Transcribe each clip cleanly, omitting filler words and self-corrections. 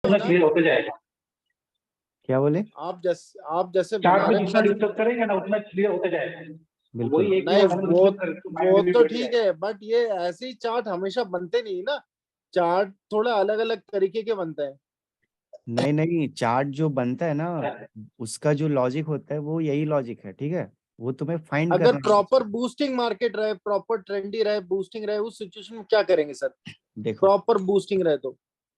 उतना क्लियर होते जाएगा। क्या बोले? आप जैसे चार्ट बना में रहे जितना हैं ना, डिस्कस करेंगे ना उतना क्लियर होते जाएगा। बिल्कुल। वही एक ही नहीं बार हम लोग डिस्कस करें तो माइंड वो में भी तो बैठ ठीक जाएगा। है, बट ये ऐसे ही चार्ट हमेशा बनते नहीं ना। चार्ट थोड़ा अलग अलग तरीके के बनते हैं। नहीं नहीं, चार्ट जो बनता है ना, उसका जो लॉजिक होता है वो यही लॉजिक है, ठीक है। वो तुम्हें फाइंड अगर करना प्रॉपर है। बूस्टिंग मार्केट रहे, प्रॉपर ट्रेंडी रहे, बूस्टिंग रहे, उस सिचुएशन में क्या करेंगे सर? देखो प्रॉपर बूस्टिंग रहे तो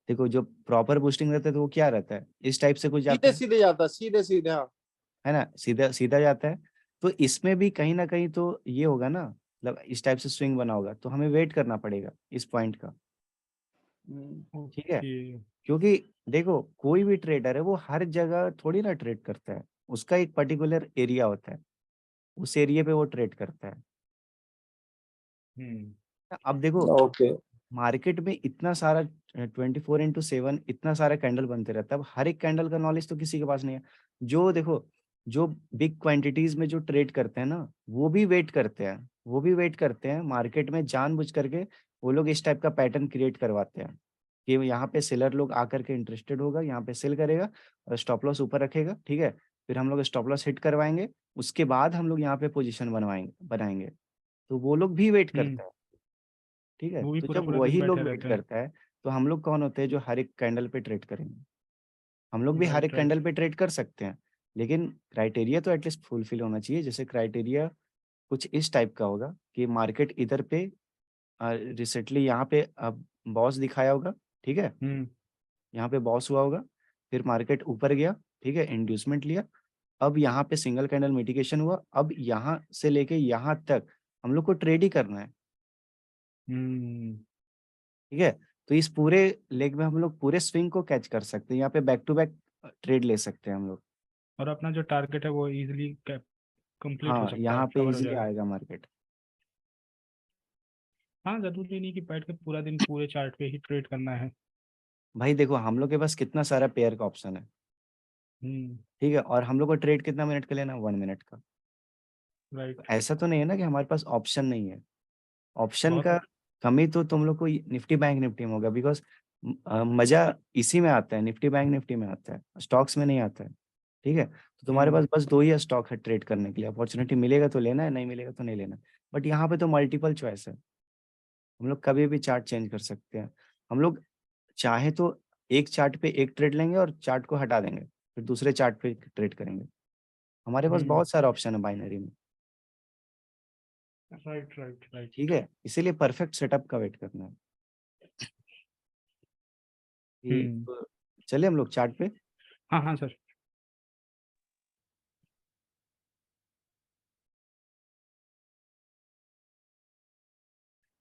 देखो, जो प्रॉपर बूस्टिंग रहता है तो वो क्या रहता है, इस टाइप से कुछ जाता सीधे है सीधे जाता, सीधे सीधे, हाँ। है ना, सीधा सीधा जाता है। तो इसमें भी कहीं ना कहीं तो ये होगा ना, मतलब इस टाइप से स्विंग बना होगा, तो हमें वेट करना पड़ेगा इस पॉइंट का, ठीक है। ओके। क्योंकि देखो, कोई भी ट्रेडर है वो हर जगह थोड़ी ना ट्रेड करता है, उसका एक पर्टिकुलर एरिया होता है, उस एरिया पे वो ट्रेड करता है। अब देखो, ओके। मार्केट में इतना सारा 24/7 इतना सारा कैंडल बनते रहता है। अब हर एक कैंडल का नॉलेज तो किसी के पास नहीं है। जो देखो, जो बिग क्वांटिटीज में जो ट्रेड करते हैं ना, वो भी वेट करते हैं, वो भी वेट करते हैं मार्केट में जानबूझ करके। वो लोग इस टाइप का पैटर्न क्रिएट करवाते हैं कि यहाँ पे सेलर लोग आकर के इंटरेस्टेड होगा, यहाँ पे सेल करेगा और स्टॉप लॉस ऊपर रखेगा, ठीक है। फिर हम लोग स्टॉप लॉस हिट करवाएंगे, उसके बाद हम लोग यहाँ पे पोजीशन बनाएंगे। तो वो लोग भी वेट करते हैं, ठीक है। वो भी तो पूरा जब पूरा दिन वही लोग बैठे वेट रहते हैं। करता है, तो हम लोग कौन होते हैं जो हर एक कैंडल पे ट्रेड करेंगे? हम लोग भी हर राइट एक राइट। कैंडल पे ट्रेड कर सकते हैं, लेकिन क्राइटेरिया तो एटलीस्ट फुलफिल होना चाहिए। जैसे क्राइटेरिया कुछ इस टाइप का होगा कि मार्केट इधर पे रिसेंटली यहाँ पे बॉस दिखाया होगा, ठीक है। हम्म यहाँ पे बॉस हुआ होगा, फिर मार्केट ऊपर गया, ठीक है, इंड्यूसमेंट लिया। अब यहाँ पे सिंगल कैंडल मिटिगेशन हुआ, अब यहाँ से लेके यहाँ तक हम लोग को ट्रेड ही करना है, हम्म। ठीक है। तो इस पूरे लेग में हम लोग पूरे स्विंग को कैच कर सकते हैं, यहाँ पे बैक टू बैक ट्रेड ले सकते हैं हम लोग। और अपना जो टारगेट है वो इजीली कंप्लीट हो हाँ, सकता है, यहाँ पे कवर हो इजीली जाएगा। आएगा मार्केट। हाँ, जरूरी नहीं कि बैठ के पूरा दिन पूरे चार्ट पे ही ट्रेड करना है। भाई देखो, हम लोग के पास कितना सारा पेयर का ऑप्शन है, हम्म। ठीक है, और हम लोग को ट्रेड कितना मिनट का लेना है, 1 मिनट का। राइट। ऐसा तो नहीं है ना कि हमारे पास ऑप्शन नहीं है। ऑप्शन बहुत का है। कमी तो तुम लोग को निफ्टी बैंक निफ्टी में होगा, बिकॉज मजा इसी में आता है, निफ्टी बैंक निफ्टी में आता है, स्टॉक्स में नहीं आता है, ठीक है। तो तुम्हारे हम्म पास बस दो ही स्टॉक है ट्रेड करने के लिए, अपॉर्चुनिटी मिलेगा तो लेना है, नहीं मिलेगा तो नहीं लेना। बट यहाँ पे तो मल्टीपल चॉइस है, हम लोग कभी भी चार्ट चेंज कर सकते हैं। हम लोग चाहे तो एक चार्ट पे एक ट्रेड लेंगे और चार्ट को हटा देंगे, फिर दूसरे चार्ट पे ट्रेड करेंगे। हमारे पास हम्म। बहुत सारा ऑप्शन है बाइनरी में, राइट राइट ठीक राइट। है। इसीलिए परफेक्ट सेटअप का वेट करना है कि हम्म। चले हम लोग चार्ट पे। हाँ हाँ सर।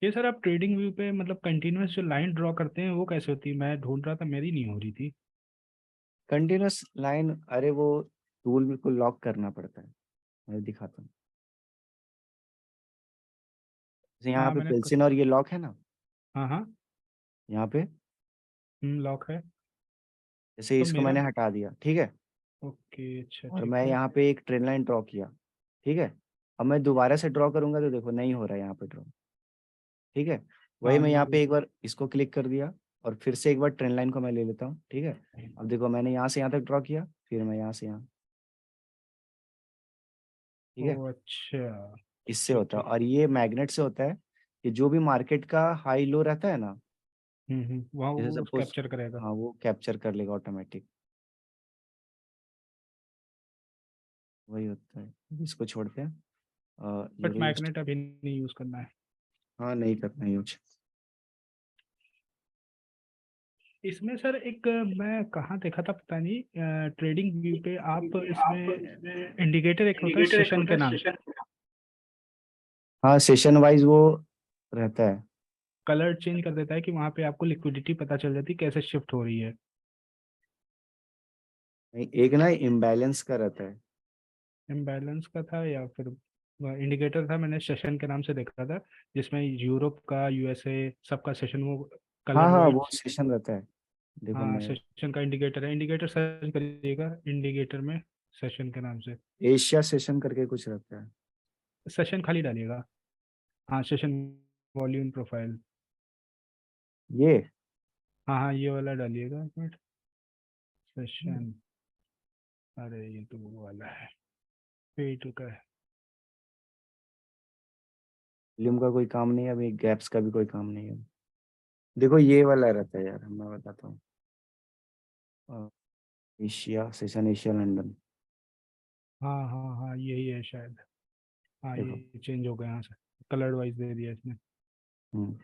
ये सर, आप ट्रेडिंग व्यू पे मतलब कंटिन्यूअस जो लाइन ड्रॉ करते हैं वो कैसे होती है? मैं ढूंढ रहा था, मेरी नहीं हो रही थी। कंटिन्यूअस लाइन, अरे वो टूल को लॉक करना पड़ता है, मैं दिखाता हूँ। जैसे यहाँ हाँ पे मैंने पेल्सिन और ये लॉक है ना, हाँ हाँ। यहाँ पे लॉक है। जैसे तो इसको मेरा। मैंने हटा दिया, ठीक है, ओके, अच्छा और ठीक मैं है। यहाँ पे एक ट्रेन लाइन ड्रॉ किया, ठीक है। अब मैं दोबारा से ड्रॉ करूंगा तो देखो नहीं हो रहा है यहाँ पे ड्रॉ, ठीक है। वही हाँ मैं यहाँ ये। पे एक बार इसको क्लिक कर दिया और फिर से एक बार ट्रेंड लाइन को मैं ले लेता हूँ, ठीक है। अब देखो, मैंने यहाँ से यहाँ तक ड्रॉ किया, फिर मैं यहाँ से यहाँ, ठीक ओ है। अच्छा। इससे ठीक होता है, ठीक। और ये मैग्नेट से होता है कि जो भी मार्केट का हाई लो रहता है ना, वहाँ जैसे वो सपोज, कैप्चर करेगा। हाँ, वो कैप्चर कर लेगा ऑटोमेटिक, वही होता है। इसको छोड़ते हैं, बट यूरो यूएसडी। मैग्नेट अभी नहीं यूज करना है। हाँ, नहीं करना यूज। इसमें सर एक मैं कहाँ देखा था पता नहीं, ट्रेडिंग व्यू पे आप इसमें इंडिकेटर एक होता है सेशन के नाम। हाँ, सेशन वाइज वो रहता है। कलर चेंज कर देता है कि वहाँ पे आपको लिक्विडिटी पता चल जाती है कैसे शिफ्ट हो रही है। नहीं, एक ना इम्बैलेंस का रहता है। इम्बैलेंस का था या फिर इंडिकेटर था, मैंने सेशन के नाम से देखा था, जिसमें यूरोप का, यूएसए सबका सेशन वो हाँ कलर हाँ, वो वाइज। सेशन रहता है, देखो हाँ, मैं सेशन का इंडिकेटर है, इंडिकेटर सर्च करिएगा इंडिकेटर में सेशन के नाम से। एशिया सेशन करके कुछ रहता है। सेशन खाली डालिएगा। हाँ, सेशन वॉल्यूम प्रोफाइल। ये हाँ हाँ, ये वाला डालिएगा एक मिनट। सेशन, अरे ये तो वो वाला है, पेट का है। वॉल्यूम का कोई काम नहीं है, अभी गैप्स का भी कोई काम नहीं है। देखो ये वाला रहता है यार, मैं बताता हूँ। Asia session, Asia London. हाँ हाँ हाँ, यही है शायद। हाँ, देखो ये चेंज हो गया यहाँ से, कलर वाइज दे दिया इसने। हम्म,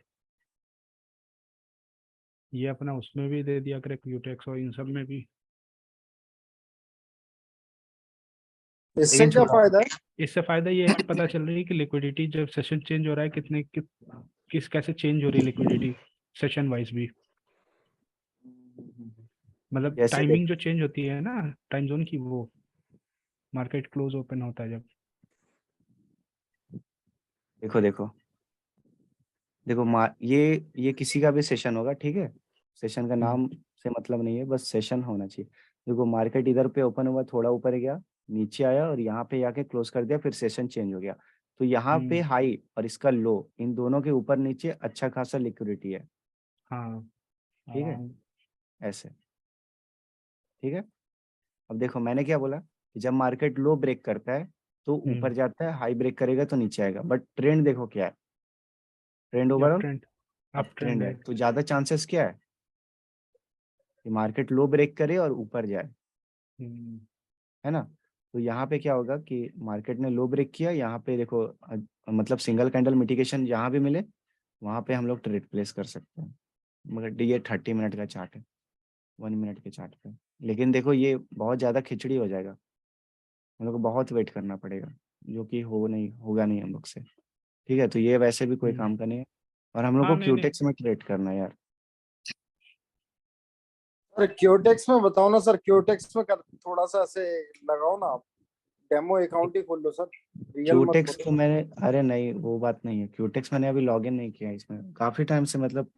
ये अपना उसमें भी दे दिया करे, क्यूटेक्स और इन सब में भी। इससे लेकिन क्या छोटा फायदा है? इससे फायदा ये है कि पता चल रही है कि लिक्विडिटी जब सेशन चेंज हो रहा है किस कैसे चेंज हो रही है लिक्विडिटी, सेशन वाइज भी। मतलब जैसे देख, टाइमिंग जो चेंज होती है ना, टाइम जोन की, वो मार्केट क्लोज ओपन होता है जब। देखो देखो देखो ये किसी का भी सेशन होगा, ठीक है। सेशन का हम्म नाम से मतलब नहीं है, बस सेशन होना चाहिए। देखो मार्केट इधर पे ओपन हुआ, थोड़ा ऊपर गया, नीचे आया और यहाँ पे आके क्लोज कर दिया, फिर सेशन चेंज हो गया। तो यहाँ पे हम्म, हाई और इसका लो, इन दोनों के ऊपर नीचे अच्छा खासा लिक्विडिटी है, हाँ ठीक है। आराम। ऐसे, ठीक है। अब देखो मैंने क्या बोला कि जब मार्केट लो ब्रेक करता है तो ऊपर जाता है, हाई ब्रेक करेगा तो नीचे आएगा। बट ट्रेंड देखो क्या है, trend up overall trend, up up trend trend है। है। तो ज्यादा चांसेस क्या है कि मार्केट लो ब्रेक करे और ऊपर जाए, हम्म है ना। तो यहाँ पे क्या होगा कि मार्केट ने लो ब्रेक किया, यहाँ पे देखो मतलब सिंगल कैंडल मिटिगेशन जहाँ भी मिले वहाँ पे हम लोग ट्रेड प्लेस कर सकते हैं। मगर ये 30 मिनट का चार्ट है, 1 मिनट के चार्ट पे। लेकिन देखो ये बहुत ज्यादा खिचड़ी हो जाएगा, हम लोग को बहुत वेट करना पड़ेगा, जो कि होगा नहीं हम लोग से, ठीक है। तो ये वैसे भी कोई हम्म, काम का नहीं है, और हम लोग हाँ को नहीं नहीं। क्यूटेक्स में ट्रेड करना है यार। सर क्योटेक्स में बताओ ना सर, क्योटेक्स में थोड़ा सा ऐसे लगाओ ना आप, डेमो अकाउंट ही खोल लो सर, रियल मत क्यूटेक्स तो खोलो। मैंने, अरे नहीं वो बात नहीं है, क्यूटेक्स मैंने अभी लॉगिन नहीं किया इसमें काफी टाइम से, मतलब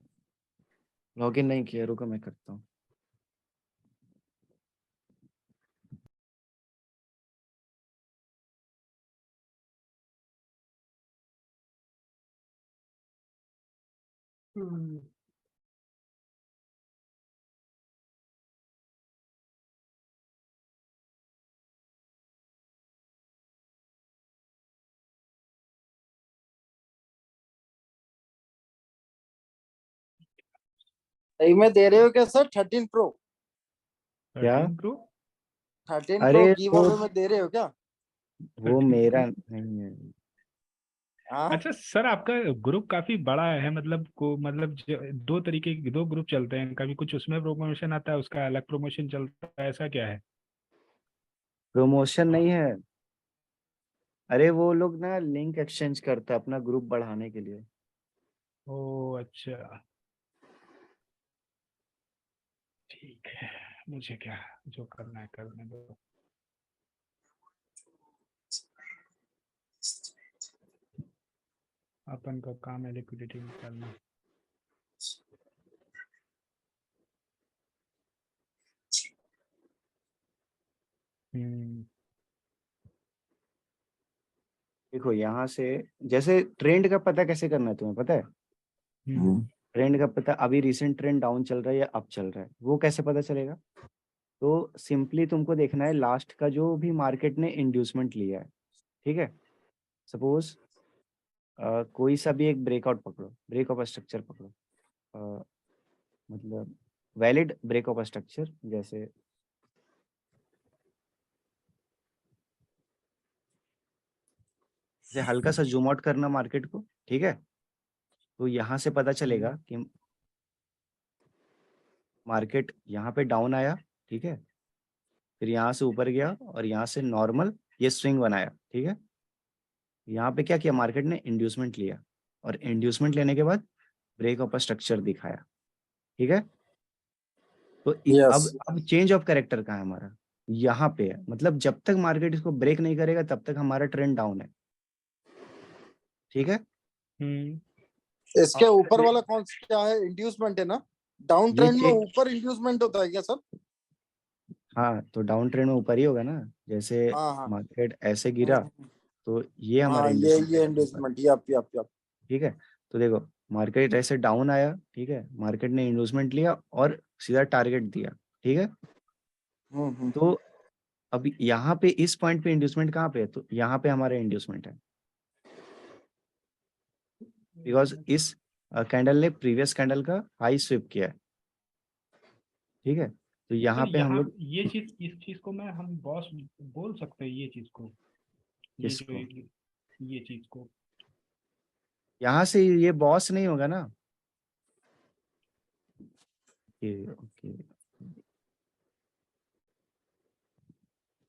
लॉगिन नहीं किया। रुको मैं करता हूँ। सही में दे रहे हो क्या सर 13 प्रो? क्या? 13 प्रो? 13 प्रो अरे गिव वो अवे में दे रहे हो क्या? वो 13 प्रो? मेरा नहीं है। हाँ अच्छा सर, आपका ग्रुप काफी बड़ा है, मतलब मतलब दो तरीके के दो ग्रुप चलते हैं, कभी कुछ उसमें प्रमोशन आता है, उसका अलग प्रमोशन चलता है, ऐसा क्या है? प्रमोशन नहीं है, अरे वो लोग ना लिंक एक्सचेंज करता है अपना ग्रुप बढ़ाने के लिए। ओ अच्छा, ठीक है, मुझे क्या, जो करना है करने दो। अपन का काम है लिक्विडिटी निकालना। हम्म देखो यहाँ से, जैसे ट्रेंड का पता कैसे करना है तुम्हें पता है? हम्म ट्रेंड का पता, अभी रिसेंट ट्रेंड डाउन चल रहा है या अप चल रहा है, वो कैसे पता चलेगा? तो सिंपली तुमको देखना है लास्ट का जो भी मार्केट ने इंड्यूसमेंट लिया है, ठीक है। सपोज कोई सा भी एक ब्रेकआउट पकड़ो, ब्रेक ऑफ स्ट्रक्चर पकड़ो, अ, मतलब वैलिड ब्रेक ऑफ स्ट्रक्चर, जैसे हल्का सा जूम आउट करना मार्केट को, ठीक है। तो यहाँ से पता चलेगा हम्म कि मार्केट यहाँ पे डाउन आया, ठीक है, फिर यहाँ से ऊपर गया और यहाँ से नॉर्मल ये स्विंग बनाया, ठीक है। यहाँ पे क्या किया मार्केट ने, इंड्यूसमेंट लिया, और इंड्यूसमेंट लेने के बाद ब्रेक ऑफ स्ट्रक्चर दिखाया, ठीक है। तो यस। अब चेंज ऑफ कैरेक्टर कहाँ है हमारा, यहाँ पे है। मतलब जब तक मार्केट इसको ब्रेक नहीं करेगा तब तक हमारा ट्रेंड डाउन है, ठीक है। हम्म इसके ऊपर वाला कौन सा क्या है, इंड्यूसमेंट है ना? डाउन ये ट्रेंड में चेक, ऊपर इंड्यूसमेंट होता है क्या सर? हाँ तो डाउन ट्रेंड में ऊपर ही होगा ना, जैसे हाँ हाँ। मार्केट ऐसे गिरा तो ये हमारा हाँ इंड्यूसमेंट ये लेवल ऊपर, इंड्यूसमेंट, यप यप यप। ठीक है। तो देखो मार्केट ऐसे डाउन आया, ठीक है, मार्केट ने इंड्यूसमेंट लिया और सीधा टारगेट दिया, ठीक है। तो अब यहाँ पे इस पॉइंट पे इंड्यूसमेंट कहाँ पे है, तो यहाँ पे हमारा इंड्यूसमेंट है, बिकॉज इस कैंडल ने प्रीवियस कैंडल का हाई स्विप किया है, ठीक है। तो यहाँ सर पे हम यहाँ लोग ये चीज, इस चीज को मैं हम बॉस बोल सकते हैं, ये चीज को, ये जो इसको ये चीज को। यहाँ से ये बॉस नहीं होगा ना, ओके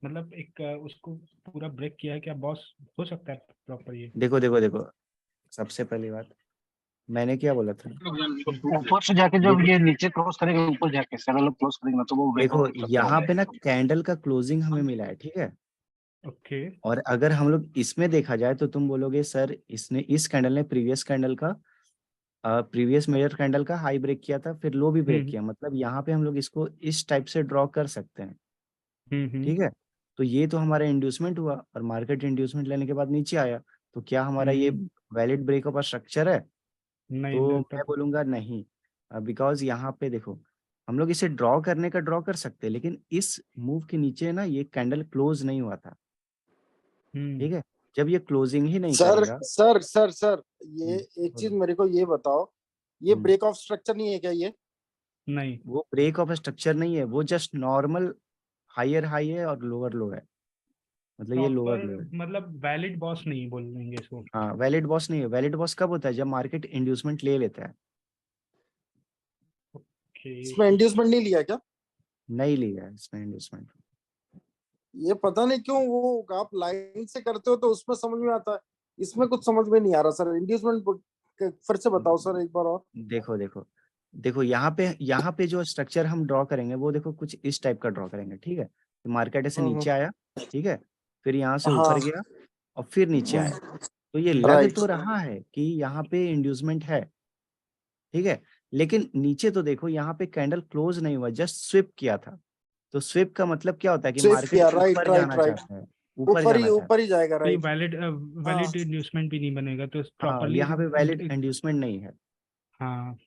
मतलब एक उसको पूरा ब्रेक किया है, क्या बॉस हो सकता है प्रॉपर ये? देखो देखो देखो, सबसे पहली बात मैंने क्या बोला था, ऊपर से जाके जब ये नीचे क्रॉस करेगा, ऊपर जाके सैडल क्लोज करेगा ना, तो वो देखो ब्रेकआउट यहाँ पे ना कैंडल का क्लोजिंग हमें मिला है, ठीक है। ओके। और अगर हम लोग इसमें देखा जाए तो तुम बोलोगे सर इसने, इस कैंडल ने प्रीवियस कैंडल का प्रीवियस मेजर कैंडल का हाई ब्रेक किया था, फिर लो भी ब्रेक किया, मतलब यहाँ पे हम लोग इसको इस टाइप से ड्रॉ कर सकते हैं, ठीक है। तो ये तो हमारा इंड्यूसमेंट हुआ, और मार्केट इंड्यूसमेंट लेने के बाद नीचे आया, तो क्या हमारा ये वैलिड ब्रेकअप का स्ट्रक्चर है? नहीं तो मैं तब बोलूंगा नहीं, बिकॉज यहाँ पे देखो हम लोग इसे ड्रॉ करने का ड्रॉ कर सकते हैं, लेकिन इस मूव के नीचे ना ये कैंडल क्लोज नहीं हुआ था, ठीक है। जब ये क्लोजिंग ही नहीं सर करेगा, सर सर सर ये एक चीज बोलो। मेरे को ये बताओ, ये हम्म, ब्रेक ऑफ स्ट्रक्चर नहीं है क्या ये? नहीं, वो ब्रेक ऑफ स्ट्रक्चर नहीं है, वो जस्ट नॉर्मल हायर हाई है और लोअर लो है, मतलब ये लोअर प्रॉपर लो है। मतलब वैलिड बॉस नहीं बोलेंगे इसको। हाँ वैलिड बॉस नहीं है, वैलिड बॉस कब होता है, जब मार्केट इंड्यूसमेंट ले लेता है, ओके। इसमें इंड्यूसमेंट नहीं लिया क्या? नहीं लिया है इसमें इंड्यूसमेंट। ये पता नहीं क्यों वो आप लाइन से करते हो तो उसमें समझ में आता है, इसमें कुछ समझ में नहीं आ रहा सर। इंड्यूसमेंट फिर से बताओ सर एक बार और। देखो देखो देखो, यहाँ पे जो स्ट्रक्चर हम ड्रॉ करेंगे वो देखो कुछ इस टाइप का ड्रॉ करेंगे, ठीक है। तो मार्केट ऐसे नीचे आया, ठीक है, फिर यहाँ से हाँ। ऊपर गया और फिर नीचे आया, तो ये लग राइट। तो रहा है कि यहाँ पे इंड्यूसमेंट है, ठीक है। लेकिन नीचे तो देखो यहाँ पे कैंडल क्लोज नहीं हुआ, जस्ट स्विप किया था। तो स्विप का मतलब क्या होता है कि स्विफ्ट मार्केट किया, राइट ऊपर राइट जाना राइट। चाहता है, ऊपर जाना चाहता ऊपर ही जाएगा, तो ये राइट। वैलिड हाँ वैलिड इन्वेस्टमेंट भी नहीं बनेगा तो है। हाँ प्रॉपरली। यहाँ पे वैलिड इंड्यूसमेंट नहीं है, हाँ,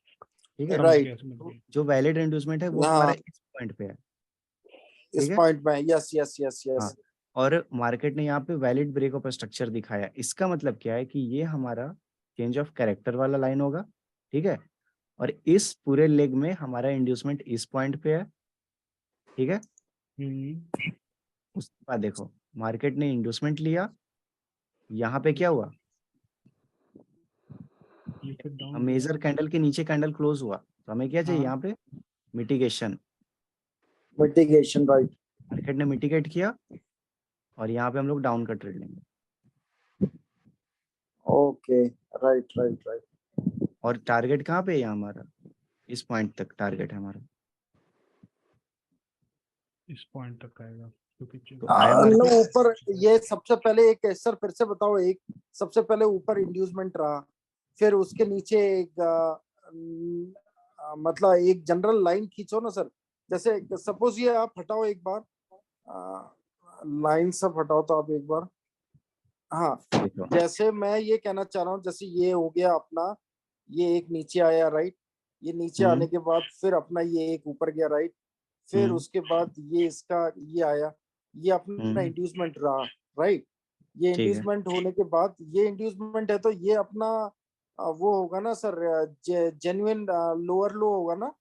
ठीक है। समझ राइट। गया समझ गया। जो वैलिड इंड्यूसमेंट है वो हमारा हाँ, इस पॉइंट पे है, इस ठीक है। पॉइंट में, यस यस यस हाँ, यस। और मार्केट ने यहाँ पे वैलिड ब्रेक ऑफ स्ट्रक्चर दिखाया, इसका मतलब क्या है कि ये हमारा चेंज ऑफ कैरेक्टर वाला लाइन होगा, ठीक है। और इस पूरे लेग में हमारा इंड्यूसमेंट इस पॉइंट पे है, ठीक है। उसके बाद देखो मार्केट ने इंड्यूसमेंट लिया, यहाँ पे क्या हुआ, ये फिर डाउन गया। मेजर कैंडल के नीचे कैंडल क्लोज हुआ, तो हमें क्या चाहिए हाँ, यहाँ पे, मिटिगेशन। Mitigation, right. मार्केट ने मिटिगेट किया और यहाँ पे हम लोग डाउन का ट्रेड लेंगे, ओके, राइट राइट राइट। और टारगेट कहाँ पे है यहाँ हमारा, इस पॉइंट तक टारगेट है हमारा। इस पॉइंट तक आएगा क्योंकि तो आया नो, मार्केट, ऊपर ये सबसे पहले एक, सर फिर से बताओ, एक सबसे पहले ऊपर इंड्यूसमेंट रहा, फिर उसके नीचे एक मतलब एक जनरल लाइन खींचो ना सर। जैसे सपोज ये आप हटाओ एक बार, लाइन सब हटाओ तो आप एक बार, हाँ। देखो जैसे मैं ये कहना चाह रहा हूँ, जैसे ये हो गया अपना, ये एक नीचे आया, राइट। ये नीचे आने के बाद फिर अपना ये एक ऊपर गया, राइट। फिर उसके बाद ये इसका ये आया, ये अपना इंड्यूसमेंट रहा, राइट। ये ठीक है। इंड्यूसमेंट होने के बाद ये इंड्यूसमेंट है, तो ये अपना वो होगा ना सर, जेन्युइन लोअर लो होगा ना।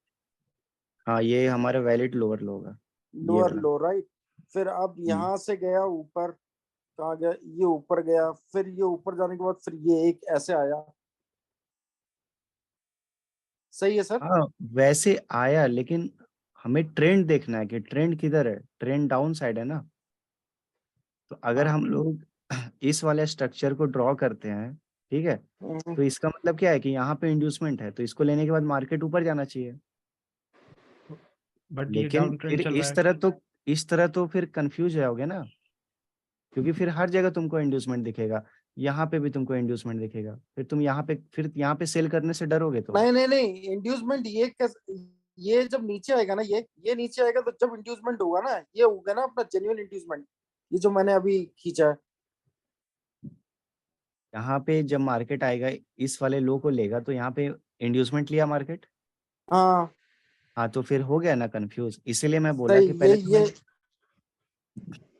हाँ ये हमारा वैलिड लोअर लो होगा, ये लोअर वाला। लो, राइट। फिर अब यहाँ से गया ऊपर, कहाँ गया, ये ऊपर गया, फिर ये ऊपर जाने के बाद फिर ये एक ऐसे आया, सही है सर। हाँ वैसे आया, लेकिन हमें ट्रेंड देखना है कि ट्रेंड किधर है, ट्रेंड डाउन साइड है ना। तो अगर हाँ, हम लोग इस वाले स्ट्रक्चर को ड्रॉ करते हैं, ठीक है, तो इसका मतलब क्या है कि यहाँ पे इंड्यूसमेंट है, तो इसको लेने के बाद मार्केट ऊपर जाना चाहिए। बट ये लेकिन डाउन ट्रेंड फिर चल रहा है। इस तरह तो फिर कंफ्यूज जाओगे ना, क्योंकि फिर हर जगह तुमको इंड्यूसमेंट दिखेगा, यहाँ पे भी तुमको इंड्यूसमेंट दिखेगा, फिर यहाँ पे सेल करने से डरोगे तो। नहीं नहीं नहीं, इंड्यूसमेंट ये ये जब नीचे आएगा ना, ये नीचे आएगा, तो जब इंड्यूसमेंट होगा ना, ये होगा ना अपना जेन्युइन इंड्यूसमेंट, ये जो मैंने अभी खींचा है। यहाँ पे जब मार्केट आएगा इस वाले लो को लेगा, तो यहाँ पे इंड्यूसमेंट लिया मार्केट, हाँ हाँ तो फिर हो गया ना कंफ्यूज, इसीलिए मैं बोला सही कि पहले ये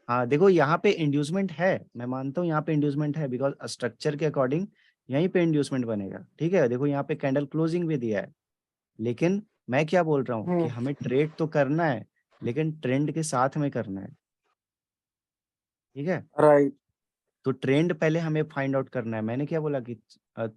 हाँ देखो यहाँ पे इंड्यूसमेंट है, मैं मानता हूँ यहाँ पे इंड्यूसमेंट है, बिकॉज स्ट्रक्चर के अकॉर्डिंग यहीं पे इंड्यूसमेंट बनेगा। ठीक है, देखो यहाँ पे कैंडल क्लोजिंग भी दिया है, लेकिन मैं क्या बोल रहा हूँ कि हमें ट्रेड तो करना है, लेकिन ट्रेंड के साथ में करना है। ठीक है, राइट। तो ट्रेंड पहले हमें फाइंड आउट करना है। मैंने क्या बोला कि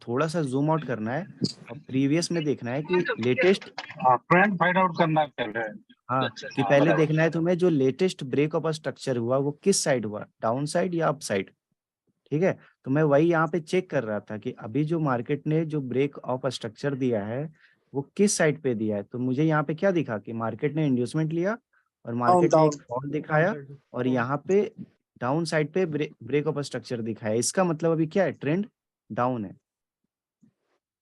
थोड़ा सा जूम आउट करना है और प्रीवियस में देखना है कि लेटेस्ट, ट्रेंड फाइंड आउट करना है पहले। हाँ कि पहले देखना है तुम्हें जो लेटेस्ट ब्रेक ऑफ स्ट्रक्चर हुआ वो किस साइड हुआ, डाउन साइड या अप साइड। ठीक है, तो मैं वही यहाँ पे चेक कर रहा था कि अभी जो मार्केट ने जो ब्रेक ऑफ स्ट्रक्चर दिया है वो किस साइड पे दिया है। तो मुझे यहाँ पे क्या दिखा कि मार्केट ने इंड्यूसमेंट लिया और डाउन मार्केट ने एक डाउन फॉल दिखाया और यहाँ पे डाउन साइड पे ब्रेक ऑफ स्ट्रक्चर दिखाया। इसका मतलब अभी क्या है, ट्रेंड डाउन है।